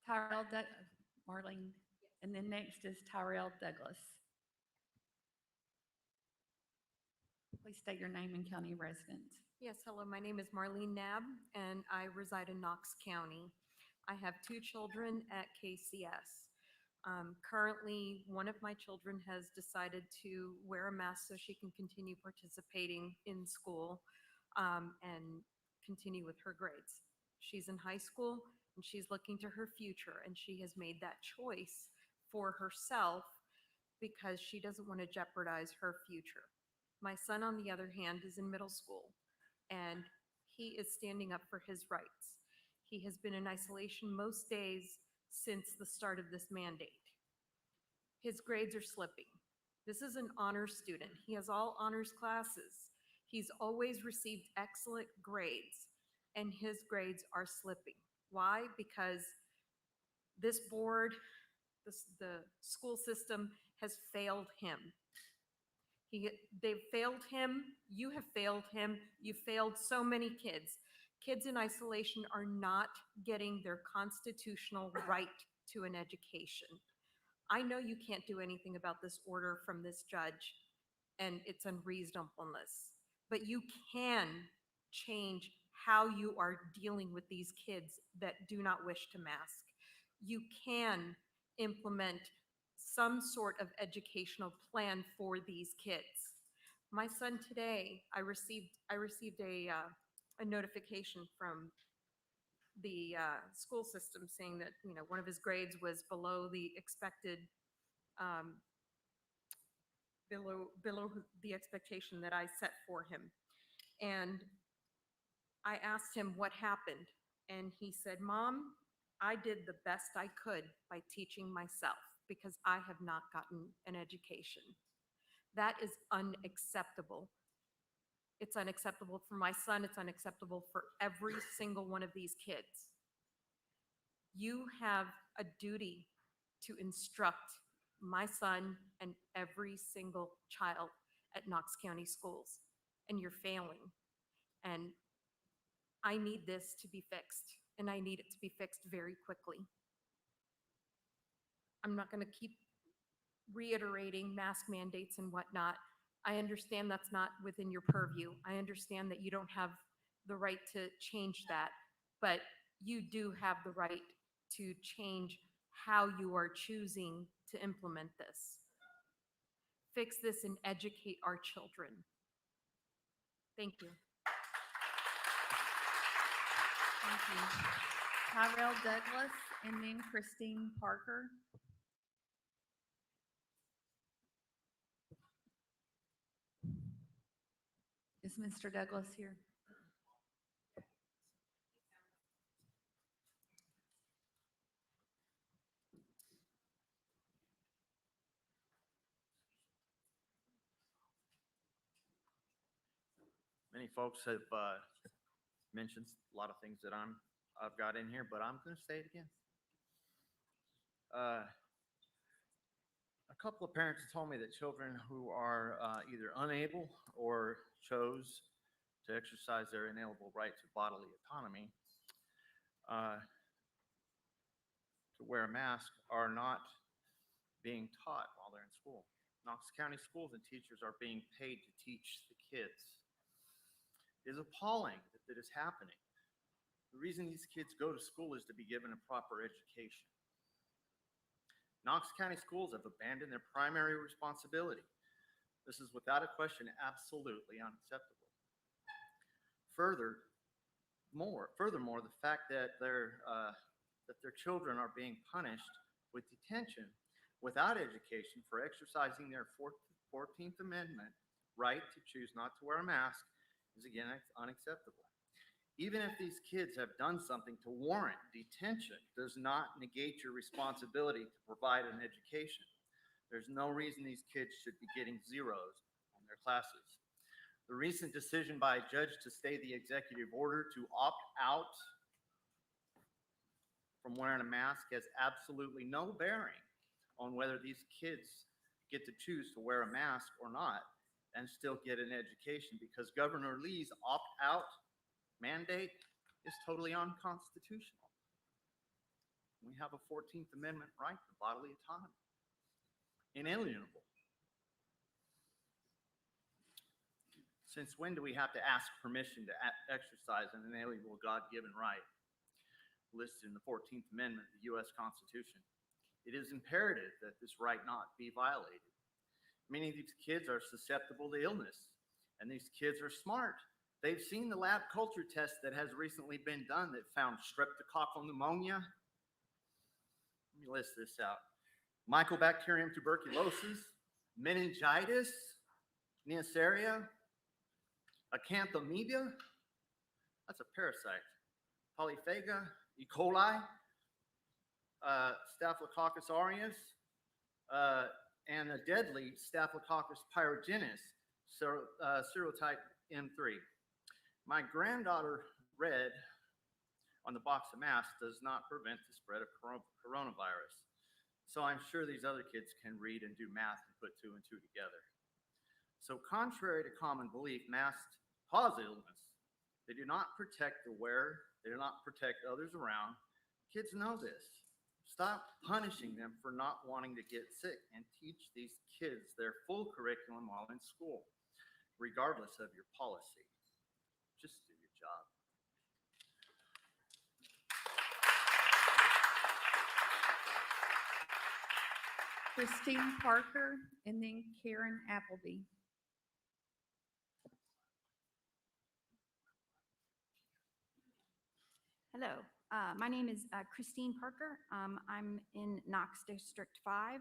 Marlene, and then next is Tyrell Douglas. Please state your name and county of residence. Yes, hello, my name is Marlene Nab, and I reside in Knox County. I have 2 children at KCS. Currently, one of my children has decided to wear a mask so she can continue participating in school and continue with her grades. She's in high school and she's looking to her future, and she has made that choice for herself because she doesn't want to jeopardize her future. My son, on the other hand, is in middle school, and he is standing up for his rights. He has been in isolation most days since the start of this mandate. His grades are slipping. This is an honors student. He has all honors classes. He's always received excellent grades, and his grades are slipping. Why? Because this board, the school system has failed him. They've failed him. You have failed him. You failed so many kids. Kids in isolation are not getting their constitutional right to an education. I know you can't do anything about this order from this judge and its unreasonableness, but you can change how you are dealing with these kids that do not wish to mask. You can implement some sort of educational plan for these kids. My son today, I received a notification from the school system saying that, you know, one of his grades was below the expected, below the expectation that I set for him. And I asked him what happened, and he said, "Mom, I did the best I could by teaching myself because I have not gotten an education." That is unacceptable. It's unacceptable for my son. It's unacceptable for every single one of these kids. You have a duty to instruct my son and every single child at Knox County Schools, and you're failing. And I need this to be fixed, and I need it to be fixed very quickly. I'm not going to keep reiterating mask mandates and whatnot. I understand that's not within your purview. I understand that you don't have the right to change that, but you do have the right to change how you are choosing to implement this. Fix this and educate our children. Thank you. Thank you. Tyrell Douglas and then Christine Parker. Is Mr. Douglas here? Many folks have mentioned a lot of things that I've got in here, but I'm going to say it again. A couple of parents told me that children who are either unable or chose to exercise their inalienable right to bodily autonomy to wear a mask are not being taught while they're in school. Knox County schools and teachers are being paid to teach the kids. It is appalling that it is happening. The reason these kids go to school is to be given a proper education. Knox County schools have abandoned their primary responsibility. This is without a question absolutely unacceptable. Furthermore, the fact that their children are being punished with detention without education for exercising their 14th Amendment right to choose not to wear a mask is again unacceptable. Even if these kids have done something to warrant detention, does not negate your responsibility to provide an education. There's no reason these kids should be getting zeros on their classes. The recent decision by a judge to stay the executive order to opt out from wearing a mask has absolutely no bearing on whether these kids get to choose to wear a mask or not and still get an education, because Governor Lee's opt-out mandate is totally unconstitutional. We have a 14th Amendment right to bodily autonomy. Inalienable. Since when do we have to ask permission to exercise an inalienable God-given right listed in the 14th Amendment of the U.S. Constitution? It is imperative that this right not be violated. Many of these kids are susceptible to illness, and these kids are smart. They've seen the lab culture test that has recently been done that found streptococcal pneumonia. Let me list this out. Mycobacterium tuberculosis, meningitis, Neisseria, acanthamoeba, that's a parasite, polyphaga, E. coli, Staphylococcus aureus, and a deadly Staphylococcus pyogenes, serotype M3. My granddaughter read on the box of masks does not prevent the spread of coronavirus. So I'm sure these other kids can read and do math and put 2 and 2 together. So contrary to common belief, masks cause illness. They do not protect the wearer. They do not protect others around. Kids know this. Stop punishing them for not wanting to get sick and teach these kids their full curriculum while in school, regardless of your policy. Just do your job. Christine Parker, and then Karen Appleby. Hello, my name is Christine Parker. I'm in Knox District 5.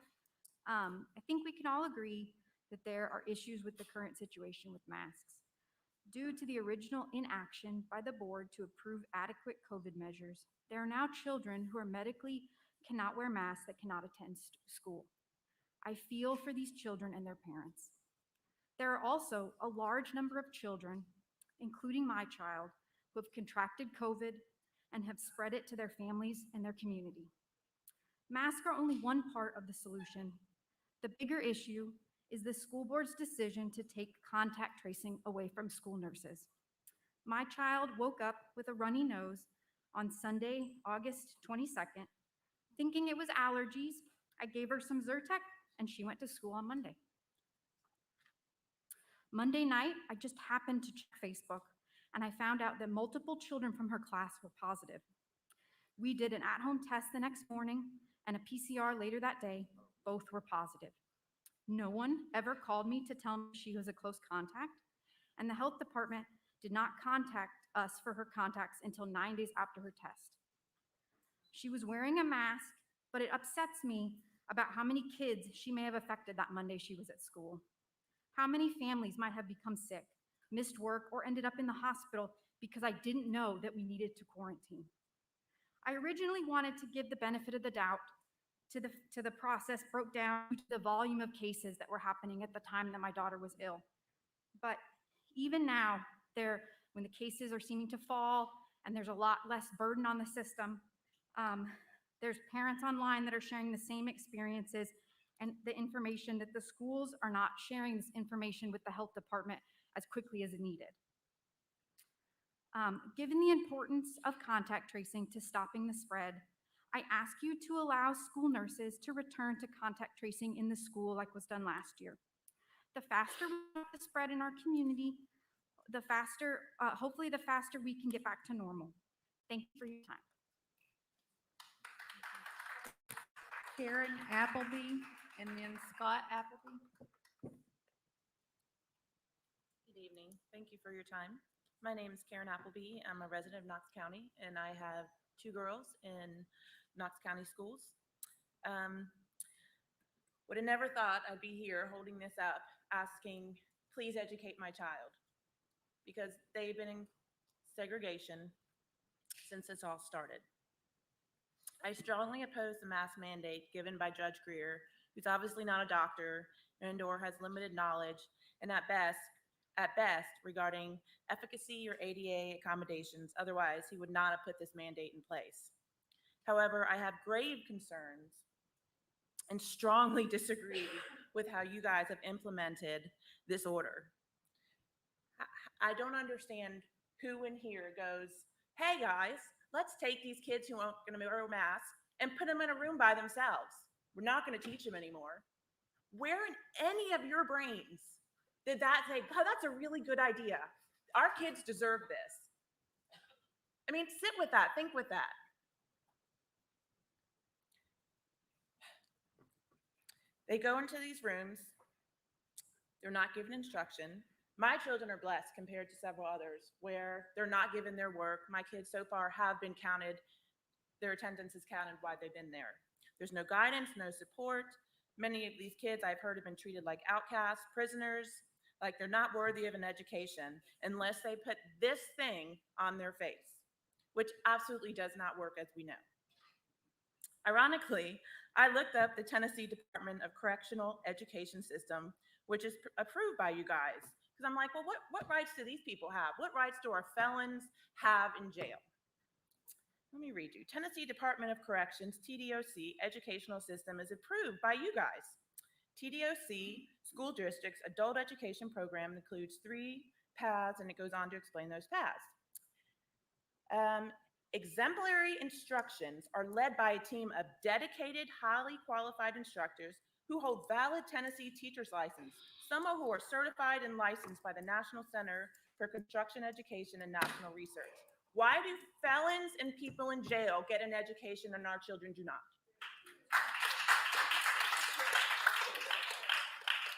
I think we can all agree that there are issues with the current situation with masks. Due to the original inaction by the board to approve adequate COVID measures, there are now children who are medically cannot wear masks that cannot attend school. I feel for these children and their parents. There are also a large number of children, including my child, who have contracted COVID and have spread it to their families and their community. Masks are only one part of the solution. The bigger issue is the school board's decision to take contact tracing away from school nurses. My child woke up with a runny nose on Sunday, August 22nd, thinking it was allergies. I gave her some Zyrtec and she went to school on Monday. Monday night, I just happened to check Facebook and I found out that multiple children from her class were positive. We did an at-home test the next morning and a PCR later that day. Both were positive. No one ever called me to tell me she was a close contact, and the health department did not contact us for her contacts until 9 days after her test. She was wearing a mask, but it upsets me about how many kids she may have affected that Monday she was at school. How many families might have become sick, missed work, or ended up in the hospital because I didn't know that we needed to quarantine. I originally wanted to give the benefit of the doubt to the process broke down to the volume of cases that were happening at the time that my daughter was ill. But even now, when the cases are seeming to fall and there's a lot less burden on the system, there's parents online that are sharing the same experiences and the information that the schools are not sharing this information with the health department as quickly as needed. Given the importance of contact tracing to stopping the spread, I ask you to allow school nurses to return to contact tracing in the school like was done last year. The faster we stop the spread in our community, the faster, hopefully the faster we can get back to normal. Thank you for your time. Karen Appleby, and then Scott Appleby. Good evening. Thank you for your time. My name is Karen Appleby. I'm a resident of Knox County, and I have 2 girls in Knox County schools. Would have never thought I'd be here holding this up, asking, please educate my child, because they've been in segregation since this all started. I strongly oppose the mask mandate given by Judge Greer, who's obviously not a doctor and/or has limited knowledge, and at best, regarding efficacy or ADA accommodations. Otherwise, he would not have put this mandate in place. However, I have grave concerns and strongly disagree with how you guys have implemented this order. I don't understand who in here goes, hey guys, let's take these kids who aren't going to wear a mask and put them in a room by themselves. We're not going to teach them anymore. Where in any of your brains did that say, oh, that's a really good idea? Our kids deserve this. I mean, sit with that, think with that. They go into these rooms, they're not given instruction. My children are blessed compared to several others where they're not given their work. My kids so far have been counted, their attendance is counted while they've been there. There's no guidance, no support. Many of these kids I've heard have been treated like outcasts, prisoners, like they're not worthy of an education unless they put this thing on their face, which absolutely does not work, as we know. Ironically, I looked up the Tennessee Department of Correctional Education System, which is approved by you guys, because I'm like, well, what rights do these people have? What rights do our felons have in jail? Let me read you. Tennessee Department of Corrections, TDOC, educational system is approved by you guys. TDOC school district's adult education program includes 3 paths, and it goes on to explain those paths. Exemplary instructions are led by a team of dedicated, highly qualified instructors who hold valid Tennessee teacher's license, some of who are certified and licensed by the National Center for Construction Education and National Research. Why do felons and people in jail get an education and our children do not?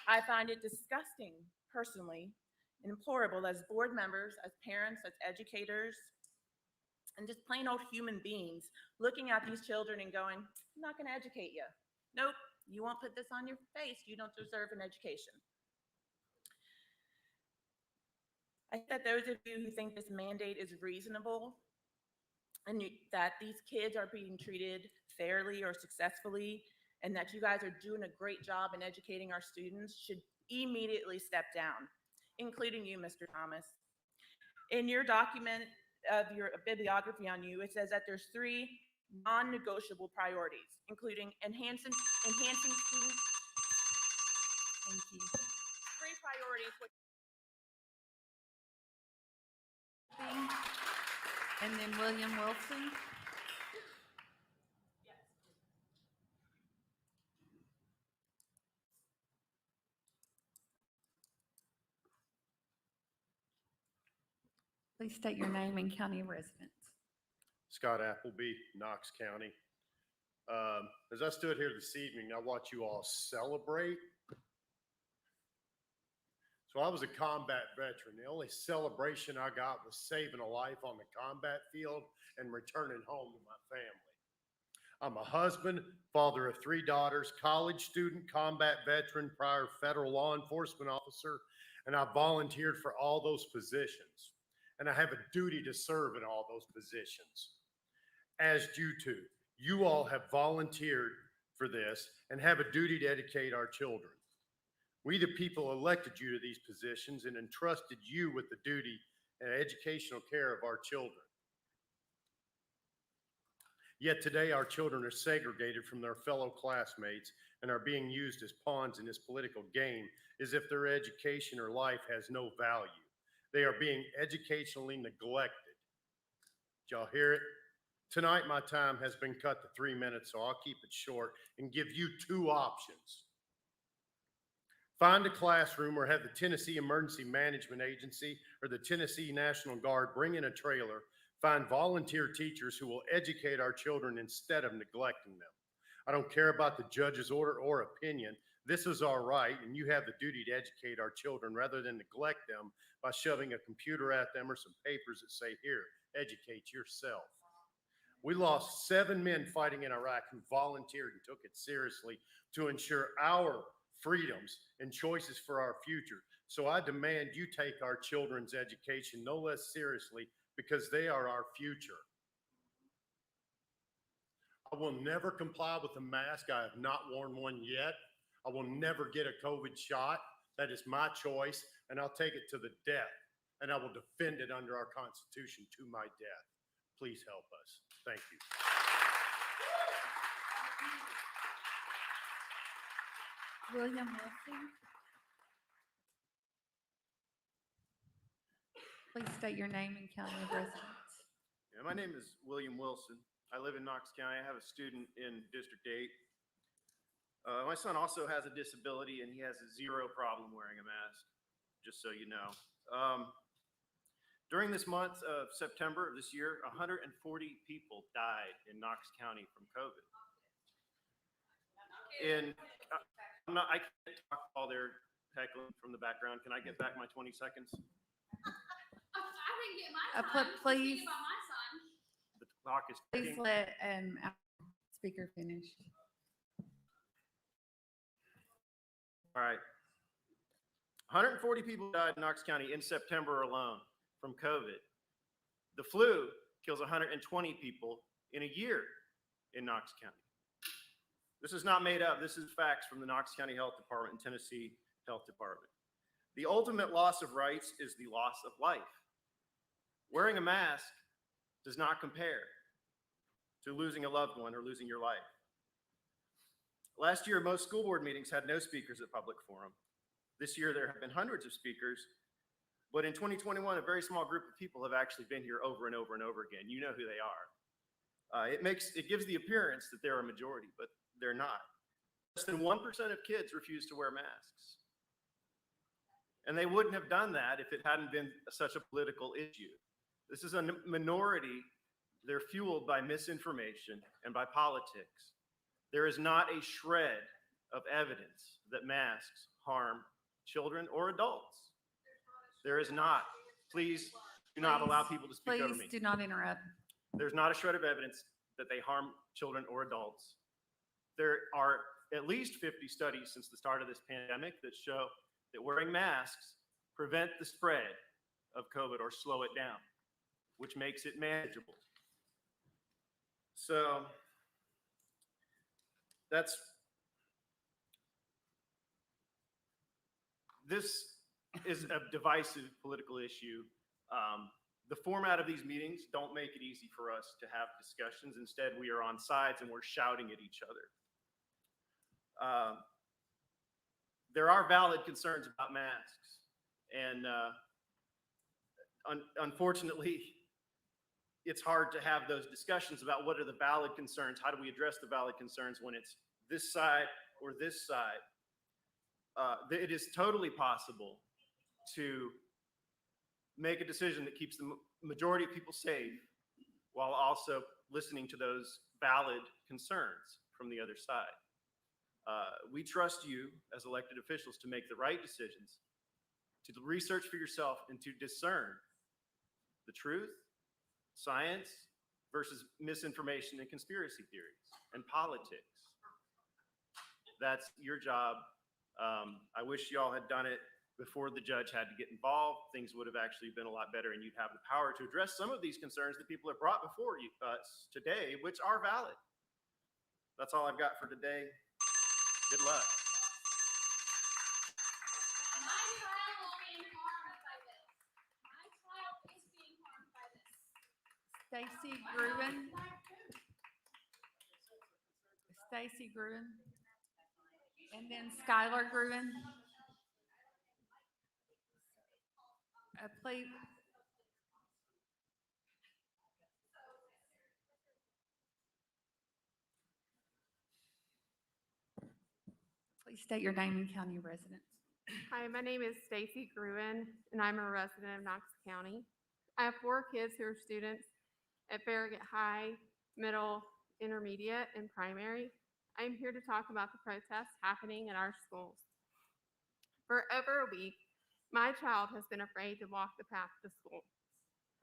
I find it disgusting, personally, and deplorable as board members, as parents, as educators, and just plain old human beings looking at these children and going, I'm not going to educate you. Nope, you won't put this on your face. You don't deserve an education. I think that those of you who think this mandate is reasonable and that these kids are being treated fairly or successfully, and that you guys are doing a great job in educating our students should immediately step down, including you, Mr. Thomas. In your document of your bibliography on you, it says that there's 3 non-negotiable priorities, including enhancing student. Thank you. 3 priorities. And then William Wilson. Please state your name and county of residence. Scott Appleby, Knox County. As I stood here this evening, I watched you all celebrate. So I was a combat veteran. The only celebration I got was saving a life on the combat field and returning home to my family. I'm a husband, father of 3 daughters, college student, combat veteran, prior federal law enforcement officer, and I volunteered for all those positions. And I have a duty to serve in all those positions. As due to, you all have volunteered for this and have a duty to educate our children. We, the people, elected you to these positions and entrusted you with the duty and educational care of our children. Yet today, our children are segregated from their fellow classmates and are being used as pawns in this political game as if their education or life has no value. They are being educationally neglected. Did y'all hear it? Tonight, my time has been cut to 3 minutes, so I'll keep it short and give you 2 options. Find a classroom or have the Tennessee Emergency Management Agency or the Tennessee National Guard bring in a trailer. Find volunteer teachers who will educate our children instead of neglecting them. I don't care about the judge's order or opinion. This is our right, and you have the duty to educate our children rather than neglect them by shoving a computer at them or some papers that say, here, educate yourself. We lost 7 men fighting in Iraq who volunteered and took it seriously to ensure our freedoms and choices for our future. So I demand you take our children's education no less seriously because they are our future. I will never comply with a mask. I have not worn one yet. I will never get a COVID shot. That is my choice, and I'll take it to the death, and I will defend it under our Constitution to my death. Please help us. Thank you. William Wilson. Please state your name and county of residence. Yeah, my name is William Wilson. I live in Knox County. I have a student in District 8. My son also has a disability and he has zero problem wearing a mask, just so you know. During this month of September of this year, 140 people died in Knox County from COVID. I can't talk while they're heckling from the background. Can I get back my 20 seconds? I didn't get my son. Please. The clock is Please ticking. let our speaker finish. All right. 140 people died in Knox County in September alone from COVID. The flu kills 120 people in a year in Knox County. This is not made up. This is facts from the Knox County Health Department and Tennessee Health Department. The ultimate loss of rights is the loss of life. Wearing a mask does not compare to losing a loved one or losing your life. Last year, most school board meetings had no speakers at public forum. This year, there have been hundreds of speakers, but in 2021, a very small group of people have actually been here over and over and over again. You know who they are. It gives the appearance that they're a majority, but they're not. Less than 1% of kids refuse to wear masks. And they wouldn't have done that if it hadn't been such a political issue. This is a minority. They're fueled by misinformation and by politics. There is not a shred of evidence that masks harm children or adults. There is not. Please do not allow people to speak over me. Please do not interrupt. There's not a shred of evidence that they harm children or adults. There are at least 50 studies since the start of this pandemic that show that wearing masks prevent the spread of COVID or slow it down, which makes it manageable. So this is a divisive political issue. The format of these meetings don't make it easy for us to have discussions. Instead, we are on sides and we're shouting at each other. There are valid concerns about masks, and unfortunately, it's hard to have those discussions about what are the valid concerns, how do we address the valid concerns when it's this side or this side. It is totally possible to make a decision that keeps the majority of people safe while also listening to those valid concerns from the other side. We trust you as elected officials to make the right decisions, to research for yourself and to discern the truth, science versus misinformation and conspiracy theories and politics. That's your job. I wish y'all had done it before the judge had to get involved. Things would have actually been a lot better and you'd have the power to address some of these concerns that people have brought before you today, which are valid. That's all I've got for today. Good luck. My child is being harmed by this. My child is being harmed by this. Stacey Gruen. Stacey Gruen. And then Skylar Gruen. Please. Please state your name and county residence. Hi, my name is Stacey Gruen, and I'm a resident of Knox County. I have 4 kids who are students at Farragut High, middle, intermediate, and primary. I'm here to talk about the protests happening in our schools. For over a week, my child has been afraid to walk the path to school.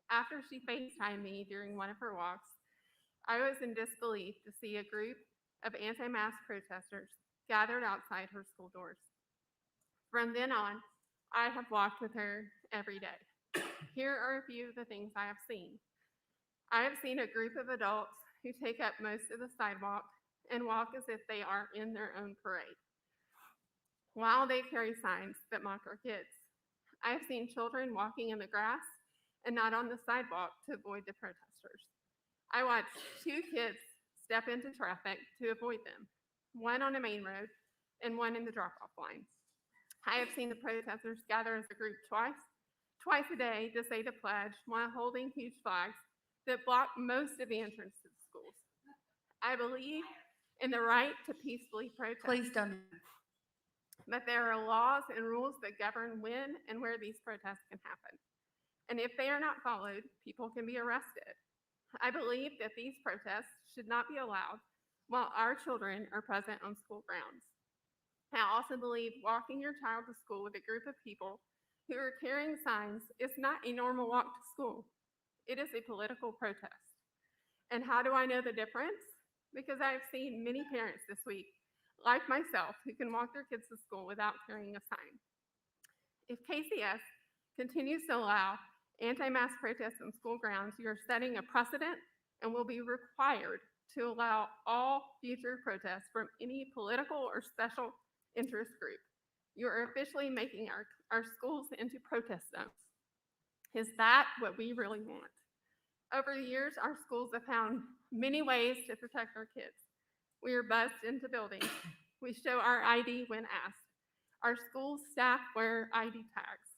After she FaceTimed me during one of her walks, I was in disbelief to see a group of anti-mask protesters gathered outside her school doors. From then on, I have walked with her every day. Here are a few of the things I have seen. I have seen a group of adults who take up most of the sidewalk and walk as if they are in their own parade, while they carry signs that mock our kids. I have seen children walking in the grass and not on the sidewalk to avoid the protesters. I watched 2 kids step into traffic to avoid them, one on a main road and one in the drop-off line. I have seen the protesters gather as a group twice a day to say the pledge while holding huge flags that block most of the entrance to the schools. I believe in the right to peacefully protest. Please don't. But there are laws and rules that govern when and where these protests can happen. And if they are not followed, people can be arrested. I believe that these protests should not be allowed while our children are present on school grounds. I also believe walking your child to school with a group of people who are carrying signs is not a normal walk to school. It is a political protest. And how do I know the difference? Because I have seen many parents this week, like myself, who can walk their kids to school without carrying a sign. If KCS continues to allow anti-mask protests on school grounds, you are setting a precedent and will be required to allow all future protests from any political or special interest group. You are officially making our schools into protest zones. Is that what we really want? Over the years, our schools have found many ways to protect our kids. We are buzzed into buildings. We show our ID when asked. Our school staff wear ID tags.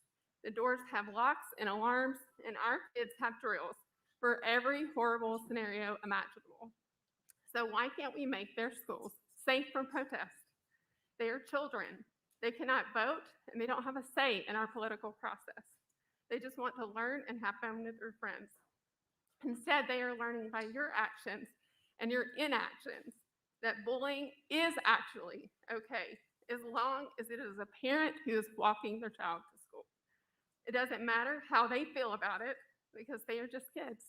The doors have locks and alarms, and our kids have drills for every horrible scenario imaginable. So why can't we make their schools safe from protest? They are children. They cannot vote, and they don't have a say in our political process. They just want to learn and have fun with their friends. Instead, they are learning by your actions and your inactions that bullying is actually okay, as long as it is a parent who is walking their child to school. It doesn't matter how they feel about it, because they are just kids.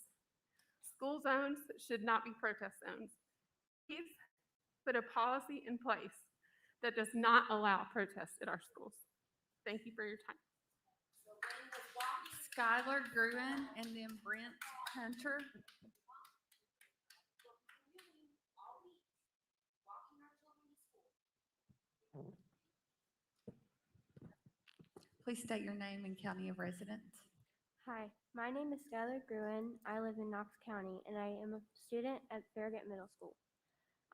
School zones should not be protest zones. Please put a policy in place that does not allow protests at our schools. Thank you for your time. Skylar Gruen and then Brent Hunter. Please state your name and county of residence. Hi, my name is Skylar Gruen. I live in Knox County, and I am a student at Farragut Middle School.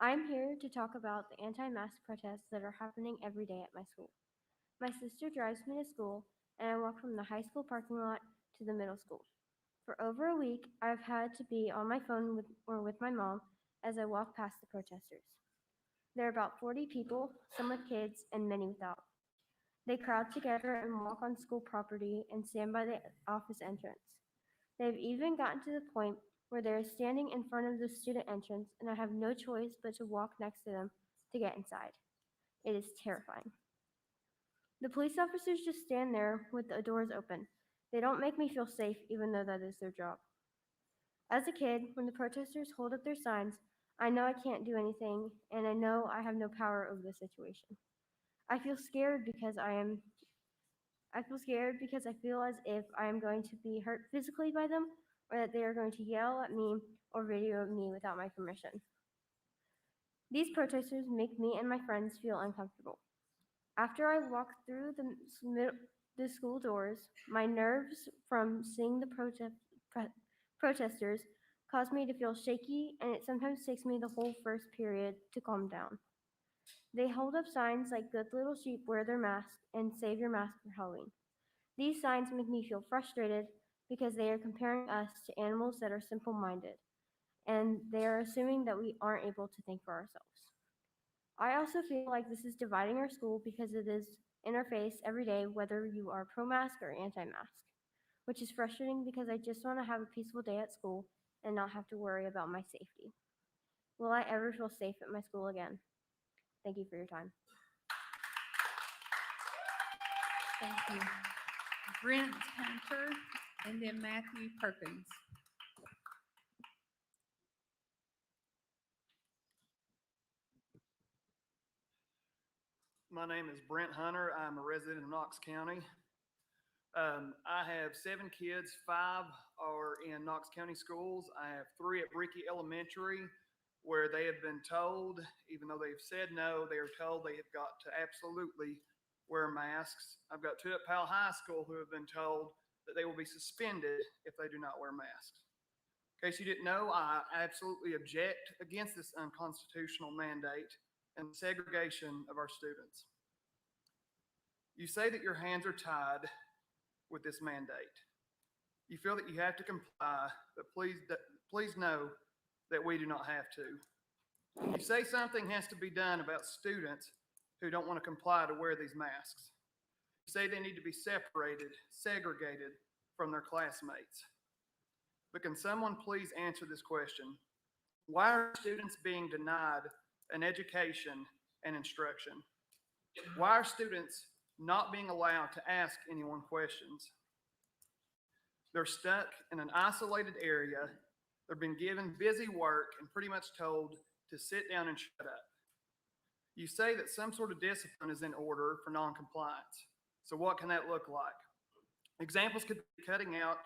I'm here to talk about the anti-mask protests that are happening every day at my school. My sister drives me to school, and I walk from the high school parking lot to the middle school. For over a week, I've had to be on my phone with my mom as I walk past the protesters. There are about 40 people, some with kids, and many without. They crowd together and walk on school property and stand by the office entrance. They've even gotten to the point where they're standing in front of the student entrance, and I have no choice but to walk next to them to get inside. It is terrifying. The police officers just stand there with the doors open. They don't make me feel safe, even though that is their job. As a kid, when the protesters hold up their signs, I know I can't do anything, and I know I have no power over the situation. I feel scared because I feel as if I am going to be hurt physically by them, or that they are going to yell at me or video me without my permission. These protesters make me and my friends feel uncomfortable. After I walk through the school doors, my nerves from seeing the protesters cause me to feel shaky, and it sometimes takes me the whole first period to calm down. They hold up signs like "Good little sheep, wear their mask," and "Save your mask for Halloween." These signs make me feel frustrated because they are comparing us to animals that are simple-minded, and they are assuming that we aren't able to think for ourselves. I also feel like this is dividing our school because it is in our face every day, whether you are pro-mask or anti-mask, which is frustrating because I just want to have a peaceful day at school and not have to worry about my safety. Will I ever feel safe at my school again? Thank you for your time. Thank you. Brent Hunter and then Matthew Perkins. My name is Brent Hunter. I'm a resident of Knox County. I have 7 kids. 5 are in Knox County schools. I have 3 at Brickey Elementary, where they have been told, even though they've said no, they are told they have got to absolutely wear masks. I've got 2 at Powell High School who have been told that they will be suspended if they do not wear masks. In case you didn't know, I absolutely object against this unconstitutional mandate and the segregation of our students. You say that your hands are tied with this mandate. You feel that you have to comply, but please know that we do not have to. You say something has to be done about students who don't want to comply to wear these masks. You say they need to be separated, segregated from their classmates. But can someone please answer this question? Why are students being denied an education and instruction? Why are students not being allowed to ask anyone questions? They're stuck in an isolated area. They've been given busy work and pretty much told to sit down and shut up. You say that some sort of discipline is in order for noncompliance. So what can that look like? Examples could be cutting out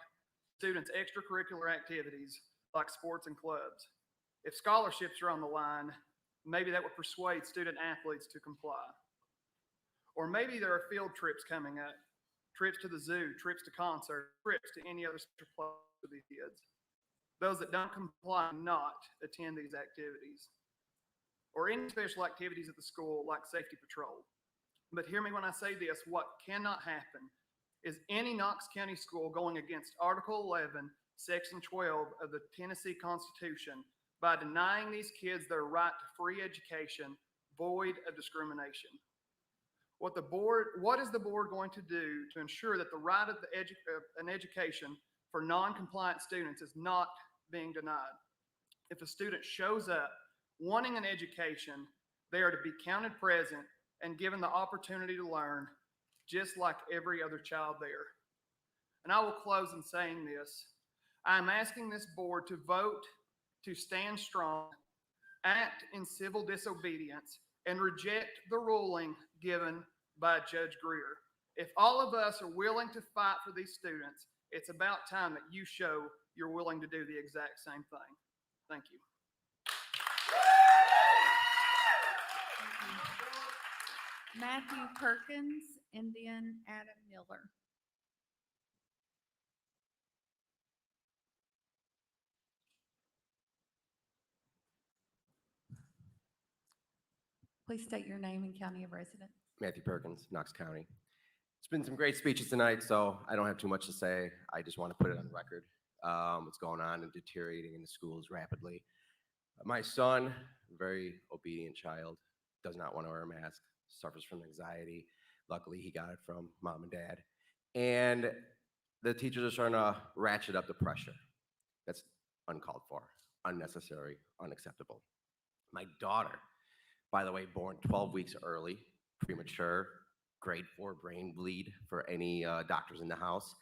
students' extracurricular activities like sports and clubs. If scholarships are on the line, maybe that would persuade student athletes to comply. Or maybe there are field trips coming up, trips to the zoo, trips to concerts, trips to any other special place for these kids. Those that don't comply not attend these activities. Or any special activities at the school like safety patrol. But hear me when I say this, what cannot happen is any Knox County school going against Article 11, Section 12 of the Tennessee Constitution by denying these kids their right to free education, void of discrimination. What is the board going to do to ensure that the right of an education for non-compliant students is not being denied? If a student shows up wanting an education, they are to be counted present and given the opportunity to learn, just like every other child there. And I will close in saying this. I am asking this board to vote to stand strong, act in civil disobedience, and reject the ruling given by Judge Greer. If all of us are willing to fight for these students, it's about time that you show you're willing to do the exact same thing. Thank you. Matthew Perkins, and then Adam Miller. Please state your name and county of residence. Matthew Perkins, Knox County. It's been some great speeches tonight, so I don't have too much to say. I just want to put it on record. What's going on and deteriorating in the schools rapidly. My son, very obedient child, does not want to wear a mask, suffers from anxiety. Luckily, he got it from mom and dad. And the teachers are starting to ratchet up the pressure. That's uncalled for, unnecessary, unacceptable. My daughter, by the way, born 12 weeks early, premature, grade 4 brain bleed for any doctors in the house.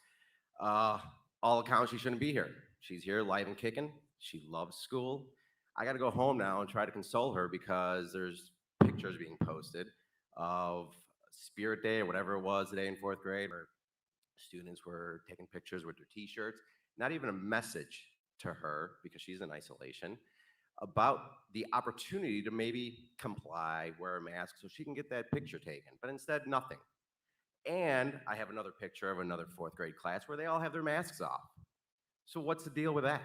All accounts, she shouldn't be here. She's here live and kicking. She loves school. I got to go home now and try to console her because there's pictures being posted of Spirit Day or whatever it was today in 4th grade, where students were taking pictures with their t-shirts. Not even a message to her, because she's in isolation, about the opportunity to maybe comply, wear a mask so she can get that picture taken. But instead, nothing. And I have another picture of another 4th grade class where they all have their masks off. So what's the deal with that?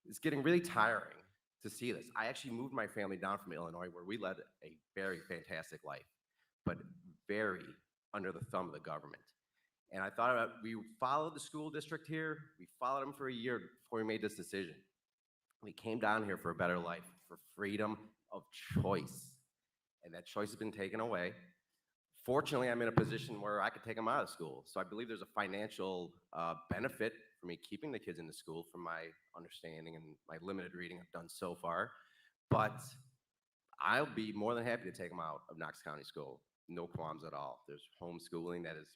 It's getting really tiring to see this. I actually moved my family down from Illinois, where we led a very fantastic life, but very under the thumb of the government. And I thought about, we followed the school district here. We followed them for a year before we made this decision. We came down here for a better life, for freedom of choice. And that choice has been taken away. Fortunately, I'm in a position where I could take them out of school. So I believe there's a financial benefit for me keeping the kids in the school, from my understanding and my limited reading I've done so far. But I'll be more than happy to take them out of Knox County School. No qualms at all. There's homeschooling that is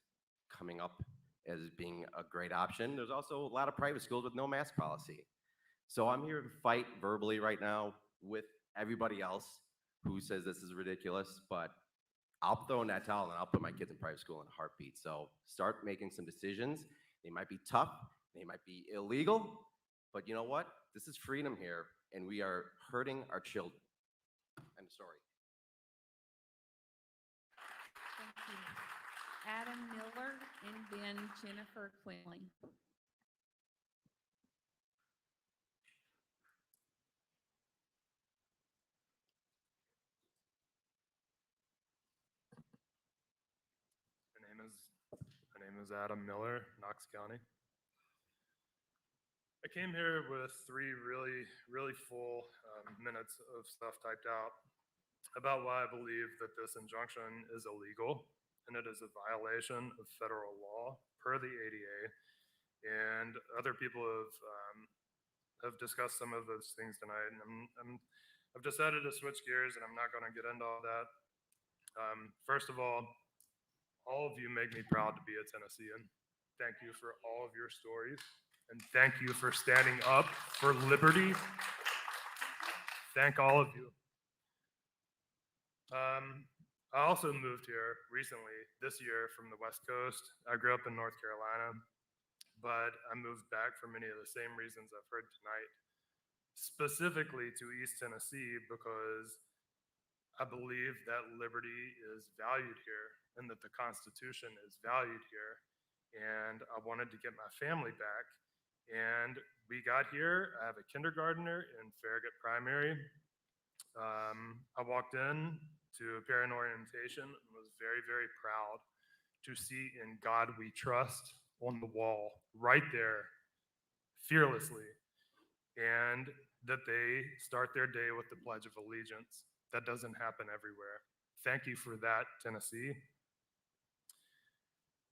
coming up as being a great option. There's also a lot of private schools with no mask policy. So I'm here to fight verbally right now with everybody else who says this is ridiculous, but I'll throw in that towel and I'll put my kids in private school in a heartbeat. So start making some decisions. They might be tough, they might be illegal, but you know what? This is freedom here, and we are hurting our children. I'm sorry. Thank you. Adam Miller, and then Jennifer Quinley. My name is Adam Miller, Knox County. I came here with 3 really full minutes of stuff typed out about why I believe that this injunction is illegal and it is a violation of federal law per the ADA. And other people have discussed some of those things tonight. And I've decided to switch gears, and I'm not going to get into all that. First of all of you make me proud to be a Tennessean. Thank you for all of your stories. And thank you for standing up for liberty. Thank all of you. I also moved here recently, this year, from the West Coast. I grew up in North Carolina, but I moved back for many of the same reasons I've heard tonight, specifically to East Tennessee, because I believe that liberty is valued here and that the Constitution is valued here. And I wanted to get my family back. And we got here. I have a kindergartner in Farragut Primary. I walked in to a parent orientation and was very, very proud to see "In God We Trust" on the wall right there, fearlessly, and that they start their day with the Pledge of Allegiance. That doesn't happen everywhere. Thank you for that, Tennessee.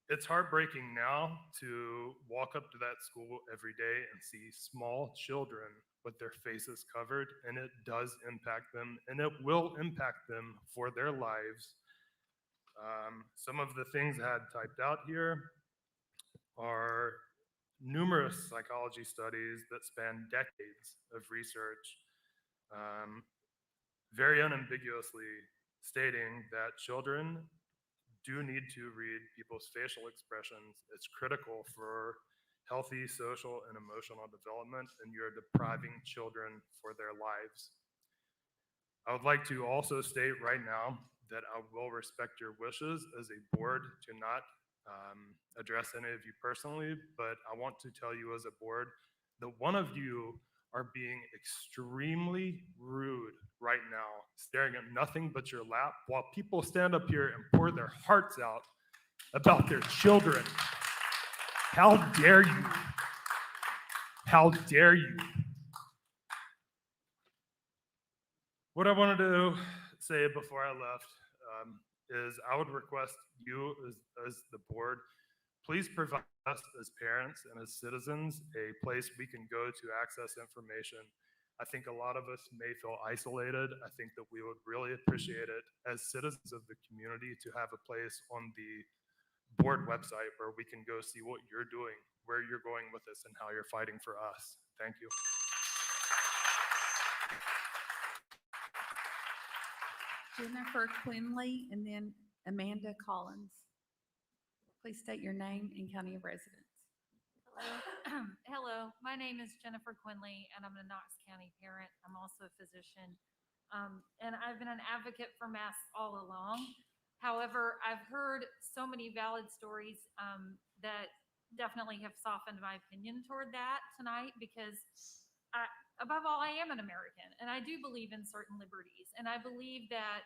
It's heartbreaking now to walk up to that school every day and see small children with their faces covered, and it does impact them, and it will impact them for their lives. Some of the things I had typed out here are numerous psychology studies that span decades of research, very unambiguously stating that children do need to read people's facial expressions. It's critical for healthy social and emotional development, and you're depriving children for their lives. I would like to also state right now that I will respect your wishes as a board to not address any of you personally, but I want to tell you as a board that one of you are being extremely rude right now, staring at nothing but your lap while people stand up here and pour their hearts out about their children. How dare you? How dare you? What I wanted to say before I left is I would request you as the board, please provide us as parents and as citizens a place we can go to access information. I think a lot of us may feel isolated. I think that we would really appreciate it as citizens of the community to have a place on the board website where we can go see what you're doing, where you're going with this, and how you're fighting for us. Thank you. Jennifer Quinley and then Amanda Collins. Please state your name and county of residence. Hello. Hello, my name is Jennifer Quinley, and I'm a Knox County parent. I'm also a physician, and I've been an advocate for masks all along. However, I've heard so many valid stories that definitely have softened my opinion toward that tonight, because above all, I am an American, and I do believe in certain liberties, and I believe that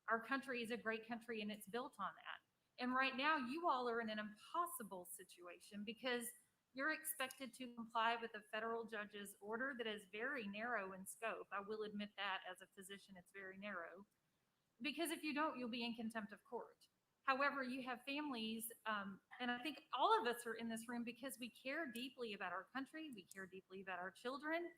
our country is a great country, and it's built on that. And right now, you all are in an impossible situation because you're expected to comply with a federal judge's order that is very narrow in scope. I will admit that as a physician, it's very narrow. Because if you don't, you'll be in contempt of court. However, you have families, and I think all of us are in this room because we care deeply about our country, we care deeply about our children,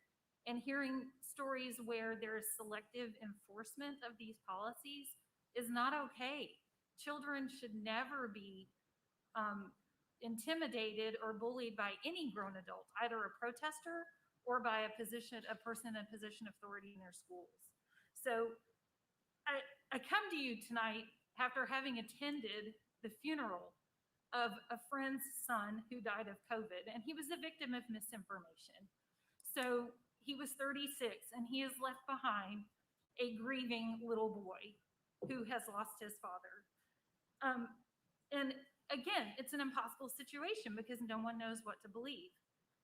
and hearing stories where there is selective enforcement of these policies is not okay. Children should never be intimidated or bullied by any grown adult, either a protester or by a person in position of authority in their schools. So I come to you tonight after having attended the funeral of a friend's son who died of COVID, and he was a victim of misinformation. So he was 36, and he has left behind a grieving little boy who has lost his father. And again, it's an impossible situation because no one knows what to believe.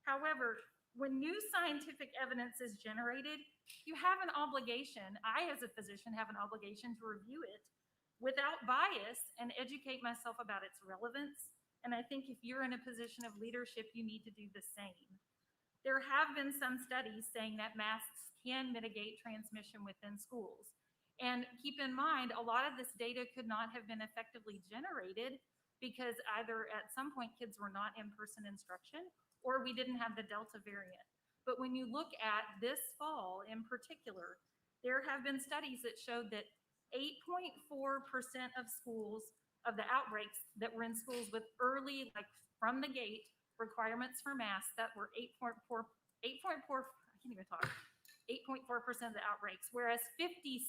However, when new scientific evidence is generated, you have an obligation, I as a physician have an obligation to review it without bias and educate myself about its relevance. And I think if you're in a position of leadership, you need to do the same. There have been some studies saying that masks can mitigate transmission within schools. And keep in mind, a lot of this data could not have been effectively generated because either at some point kids were not in-person instruction or we didn't have the Delta variant. But when you look at this fall in particular, there have been studies that showed that 8.4% of schools, of the outbreaks that were in schools with early, like from the gate, requirements for masks, that were 8.4, I can't even talk, 8.4% of the outbreaks, whereas 56%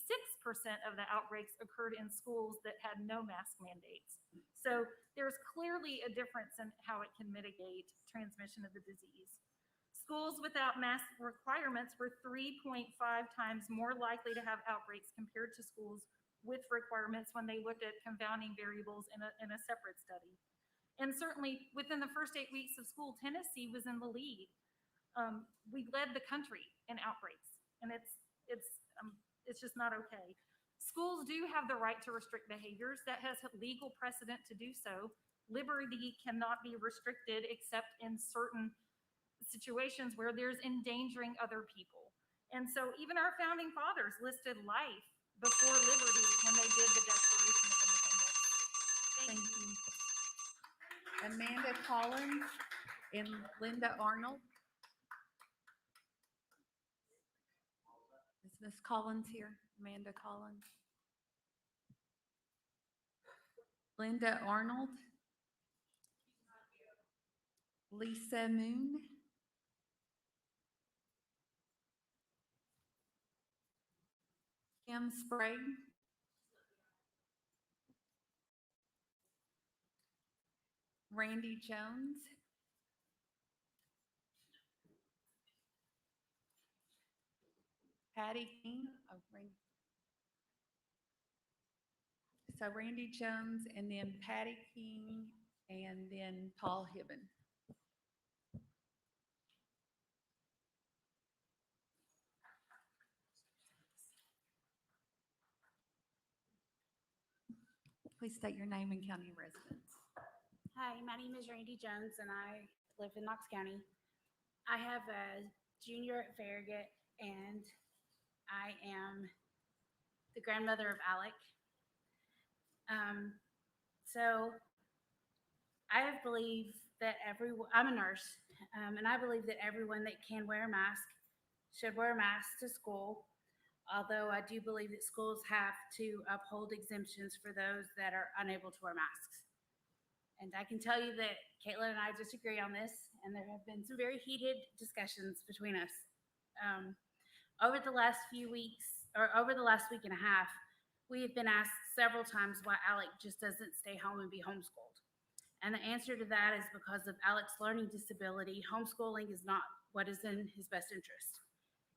of the outbreaks occurred in schools that had no mask mandates. So there's clearly a difference in how it can mitigate transmission of the disease. Schools without mask requirements were 3.5 times more likely to have outbreaks compared to schools with requirements when they looked at confounding variables in a separate study. And certainly within the first 8 weeks of school, Tennessee was in the lead. We led the country in outbreaks, and it's just not okay. Schools do have the right to restrict behaviors. That has legal precedent to do so. Liberty cannot be restricted except in certain situations where there's endangering other people. And so even our founding fathers listed life before liberty when they did the Declaration of Independence. Thank you. Amanda Collins and Linda Arnold. Is Miss Collins here? Amanda Collins. Linda Arnold. Lisa Moon. Kim Sprague. Randy Jones. Patty King. Oh, so Randy Jones, and then Patty King, and then Paul Hibben. Please state your name and county of residence. Hi, my name is Randy Jones and I live in Knox County. I have a junior at Farragut and I am the grandmother of Alec. So I believe that I'm a nurse, and I believe that everyone that can wear a mask should wear a mask to school. Although I do believe that schools have to uphold exemptions for those that are unable to wear masks. And I can tell you that Caitlyn and I disagree on this, and there have been some very heated discussions between us. Over the last few weeks, or over the last week and a half, we have been asked several times why Alec just doesn't stay home and be homeschooled. And the answer to that is because of Alec's learning disability, homeschooling is not what is in his best interest.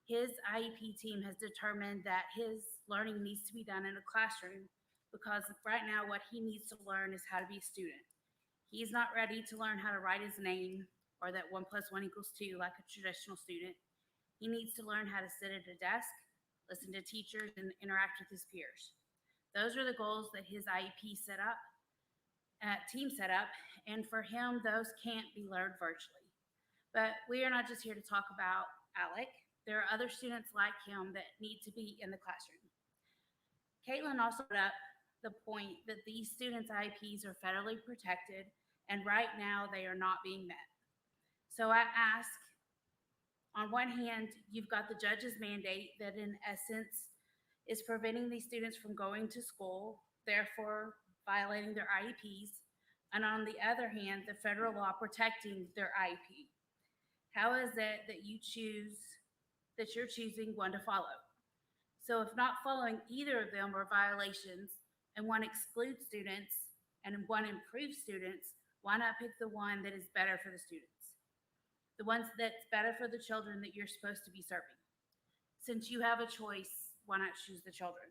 His IEP team has determined that his learning needs to be done in a classroom because right now what he needs to learn is how to be a student. He's not ready to learn how to write his name or that 1 + 1 = 2 like a traditional student. He needs to learn how to sit at a desk, listen to teachers, and interact with his peers. Those are the goals that his IEP team set up, and for him, those can't be learned virtually. But we are not just here to talk about Alec. There are other students like him that need to be in the classroom. Caitlyn also brought up the point that these students' IEPs are federally protected, and right now they are not being met. So I ask, on one hand, you've got the judge's mandate that in essence is preventing these students from going to school, therefore violating their IEPs, and on the other hand, the federal law protecting their IEP. How is it that you're choosing one to follow? So if not following either of them are violations, and one excludes students and one improves students, why not pick the one that is better for the students? The ones that's better for the children that you're supposed to be serving. Since you have a choice, why not choose the children?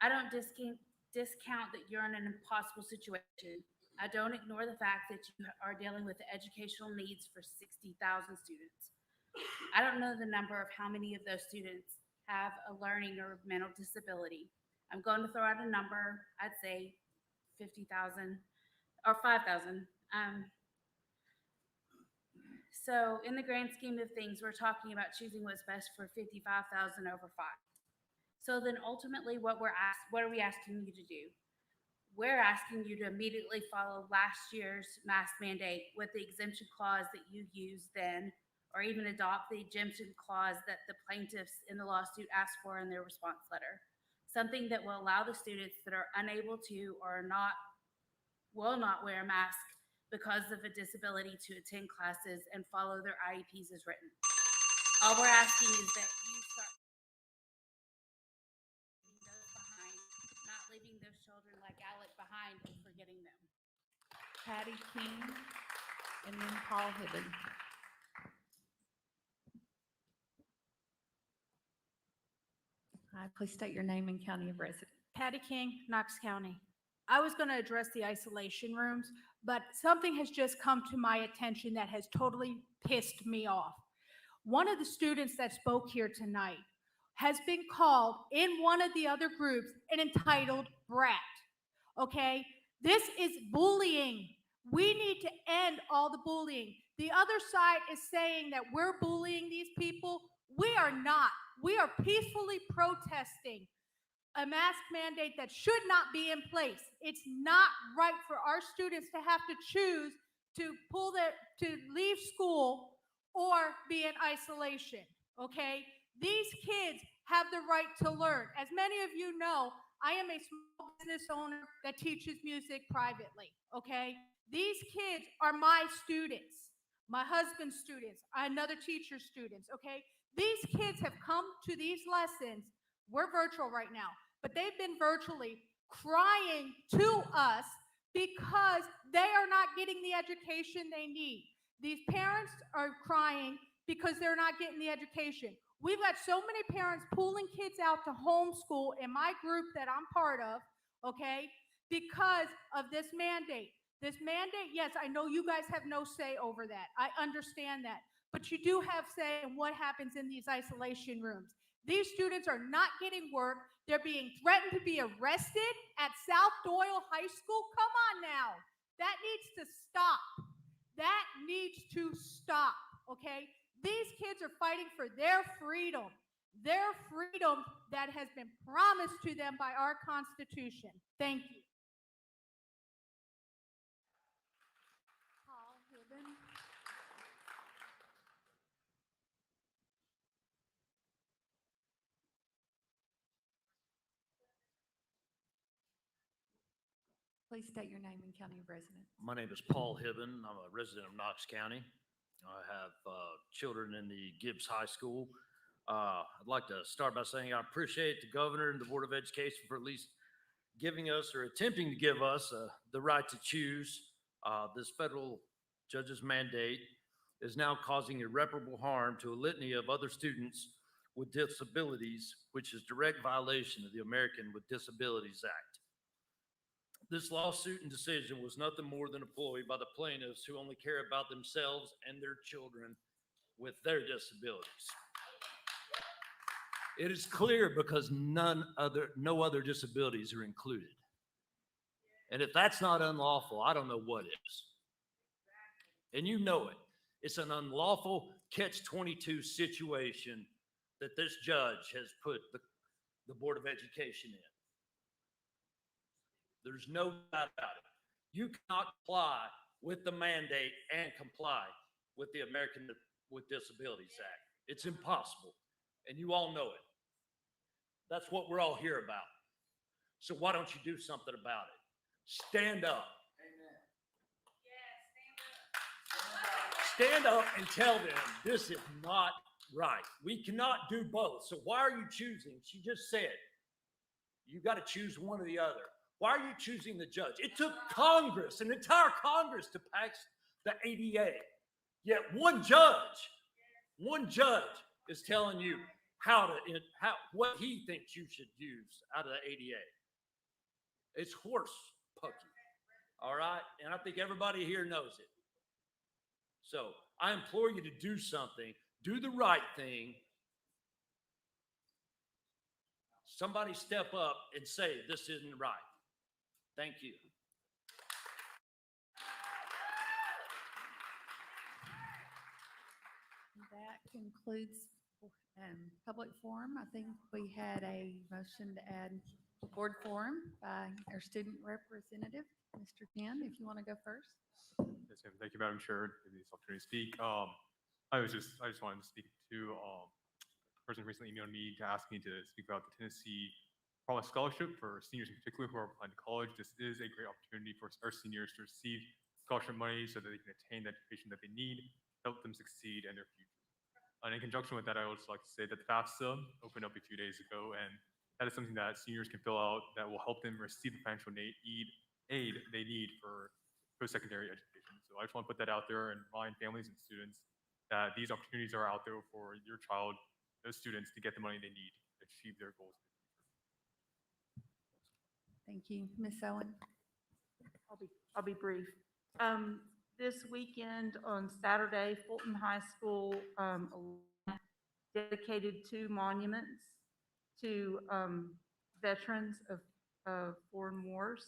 I don't discount that you're in an impossible situation. I don't ignore the fact that you are dealing with the educational needs for 60,000 students. I don't know the number of how many of those students have a learning or mental disability. I'm going to throw out a number, I'd say 50,000 or 5,000. So in the grand scheme of things, we're talking about choosing what's best for 55,000 over 5. So then ultimately what are we asking you to do? We're asking you to immediately follow last year's mask mandate with the exemption clause that you used then, or even adopt the exemption clause that the plaintiffs in the lawsuit asked for in their response letter. Something that will allow the students that are unable to or will not wear a mask because of a disability to attend classes and follow their IEPs as written. All we're asking is that you start leaving those behind, not leaving those children like Alec behind and forgetting them. Patty King, and then Paul Hibben. Hi, please state your name and county of residence. Patty King, Knox County. I was going to address the isolation rooms, but something has just come to my attention that has totally pissed me off. One of the students that spoke here tonight has been called in one of the other groups an entitled brat. Okay? This is bullying. We need to end all the bullying. The other side is saying that we're bullying these people. We are not. We are peacefully protesting a mask mandate that should not be in place. It's not right for our students to have to choose to leave school or be in isolation, okay? These kids have the right to learn. As many of you know, I am a small business owner that teaches music privately, okay? These kids are my students, my husband's students, another teacher's students, okay? These kids have come to these lessons. We're virtual right now, but they've been virtually crying to us because they are not getting the education they need. These parents are crying because they're not getting the education. We've got so many parents pulling kids out to homeschool in my group that I'm part of, okay, because of this mandate. This mandate, yes, I know you guys have no say over that. I understand that. But you do have say in what happens in these isolation rooms. These students are not getting work. They're being threatened to be arrested at South Doyle High School. Come on now. That needs to stop. That needs to stop, okay? These kids are fighting for their freedom that has been promised to them by our Constitution. Thank you. Paul Hibben. Please state your name and county of residence. My name is Paul Hibben. I'm a resident of Knox County. I have children in the Gibbs High School. I'd like to start by saying I appreciate the governor and the Board of Education for at least giving us or attempting to give us the right to choose. This federal judge's mandate is now causing irreparable harm to a litany of other students with disabilities, which is direct violation of the American with Disabilities Act. This lawsuit and decision was nothing more than a ploy by the plaintiffs who only care about themselves and their children with their disabilities. It is clear because no other disabilities are included. And if that's not unlawful, I don't know what is. And you know it. It's an unlawful catch-22 situation that this judge has put the Board of Education in. There's no doubt about it. You cannot comply with the mandate and comply with the American with Disabilities Act. It's impossible, and you all know it. That's what we're all here about. So why don't you do something about it? Stand up. Stand up and tell them this is not right. We cannot do both. So why are you choosing? She just said, you got to choose one or the other. Why are you choosing the judge? It took Congress, an entire Congress, to pass the ADA. Yet one judge is telling you what he thinks you should use out of the ADA. It's horse pucky, all right? And I think everybody here knows it. So I implore you to do something, do the right thing. Somebody step up and say, this isn't right. Thank you. concludes public forum. I think we had a motion to add board forum by our student representative, Mr. Penn, if you want to go first. Yes, ma'am. Thank you, Madam Chair, for this opportunity to speak. I just wanted to speak to a person recently emailed me to ask me to speak about the Tennessee Promise Scholarship for seniors in particular who are applying to college. This is a great opportunity for our seniors to receive scholarship money so that they can attain the education that they need, help them succeed in their future. And in conjunction with that, I would also like to say that the FAFSA opened up a few days ago, and that is something that seniors can fill out that will help them receive the financial aid they need for post-secondary education. So I just want to put that out there and remind families and students that these opportunities are out there for your child, those students, to get the money they need to achieve their goals. Thank you. Ms. Owen? I'll be brief. This weekend on Saturday, Fulton High School dedicated 2 monuments to veterans of foreign wars.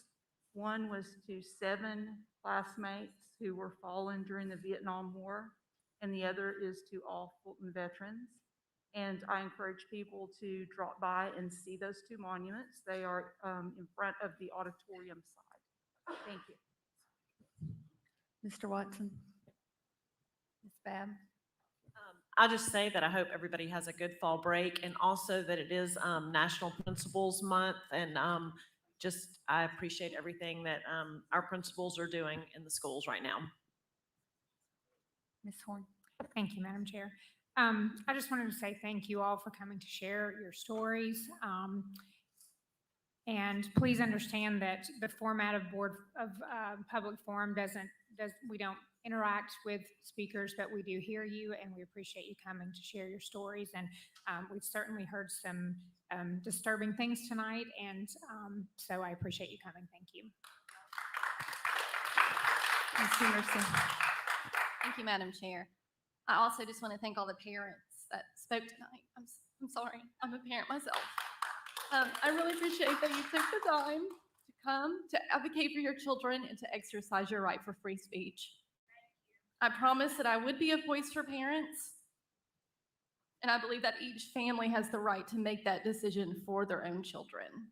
One was to 7 classmates who were fallen during the Vietnam War, and the other is to all Fulton veterans. And I encourage people to drop by and see those 2 monuments. They are in front of the auditorium side. Thank you. Mr. Watson? Ms. Babb? I'll just say that I hope everybody has a good fall break, and also that it is National Principals Month, and I appreciate everything that our principals are doing in the schools right now. Ms. Horn? Thank you, Madam Chair. I just wanted to say thank you all for coming to share your stories. And please understand that the format of public forum we don't interact with speakers, but we do hear you, and we appreciate you coming to share your stories. And we've certainly heard some disturbing things tonight, and so I appreciate you coming. Thank you. Ms. Henderson? Thank you, Madam Chair. I also just want to thank all the parents that spoke tonight. I'm sorry, I'm a parent myself. I really appreciate that you took the time to come to advocate for your children and to exercise your right for free speech. I promised that I would be a voice for parents, and I believe that each family has the right to make that decision for their own children.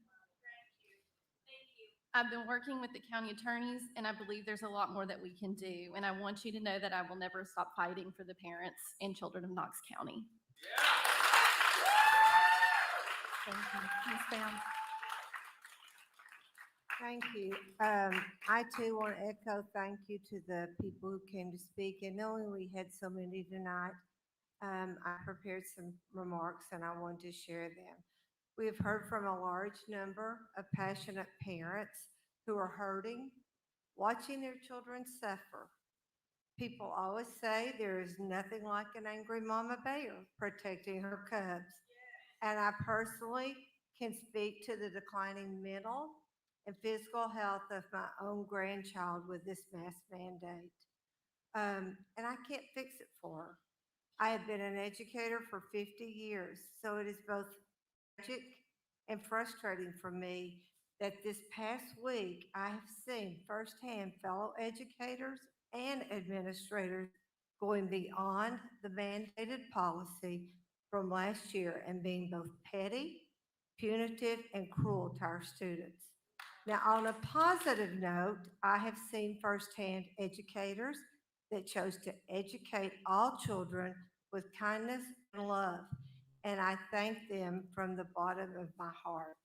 I've been working with the county attorneys, and I believe there's a lot more that we can do, and I want you to know that I will never stop fighting for the parents and children of Knox County. Thank you. Ms. Bell? Thank you. I too want to echo thank you to the people who came to speak, and knowing we had so many tonight, I prepared some remarks and I wanted to share them. We have heard from a large number of passionate parents who are hurting, watching their children suffer. People always say there is nothing like an angry mama bear protecting her cubs. And I personally can speak to the declining mental and physical health of my own grandchild with this mask mandate. And I can't fix it for her. I have been an educator for 50 years, so it is both tragic and frustrating for me that this past week I have seen firsthand fellow educators and administrators going beyond the mandated policy from last year and being both petty, punitive, and cruel to our students. Now, on a positive note, I have seen firsthand educators that chose to educate all children with kindness and love, and I thank them from the bottom of my heart.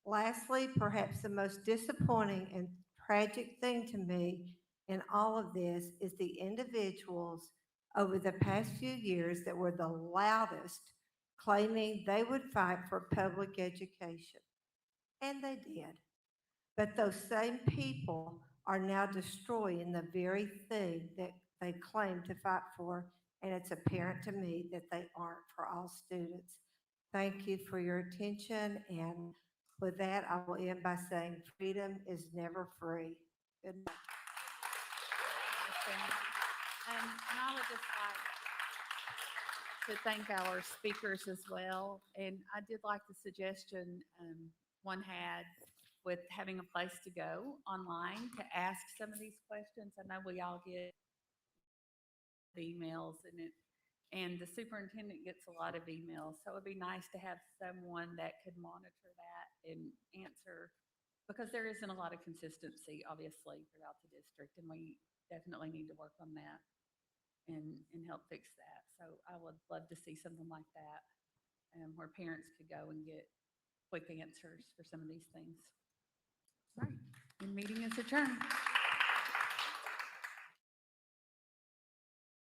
Lastly, perhaps the most disappointing and tragic thing to me in all of this is the individuals over the past few years that were the loudest claiming they would fight for public education. And they did. But those same people are now destroying the very thing that they claim to fight for, and it's apparent to me that they aren't for all students. Thank you for your attention, and with that, I will end by saying freedom is never free. Good night. And I would just like to thank our speakers as well. And I did like the suggestion one had with having a place to go online to ask some of these questions. I know we all get emails and it And the superintendent gets a lot of emails, so it'd be nice to have someone that could monitor that and answer, because there isn't a lot of consistency, obviously, throughout the district, and we definitely need to work on that and help fix that. So I would love to see something like that, where parents could go and get quick answers for some of these things. All right, and meeting is adjourned.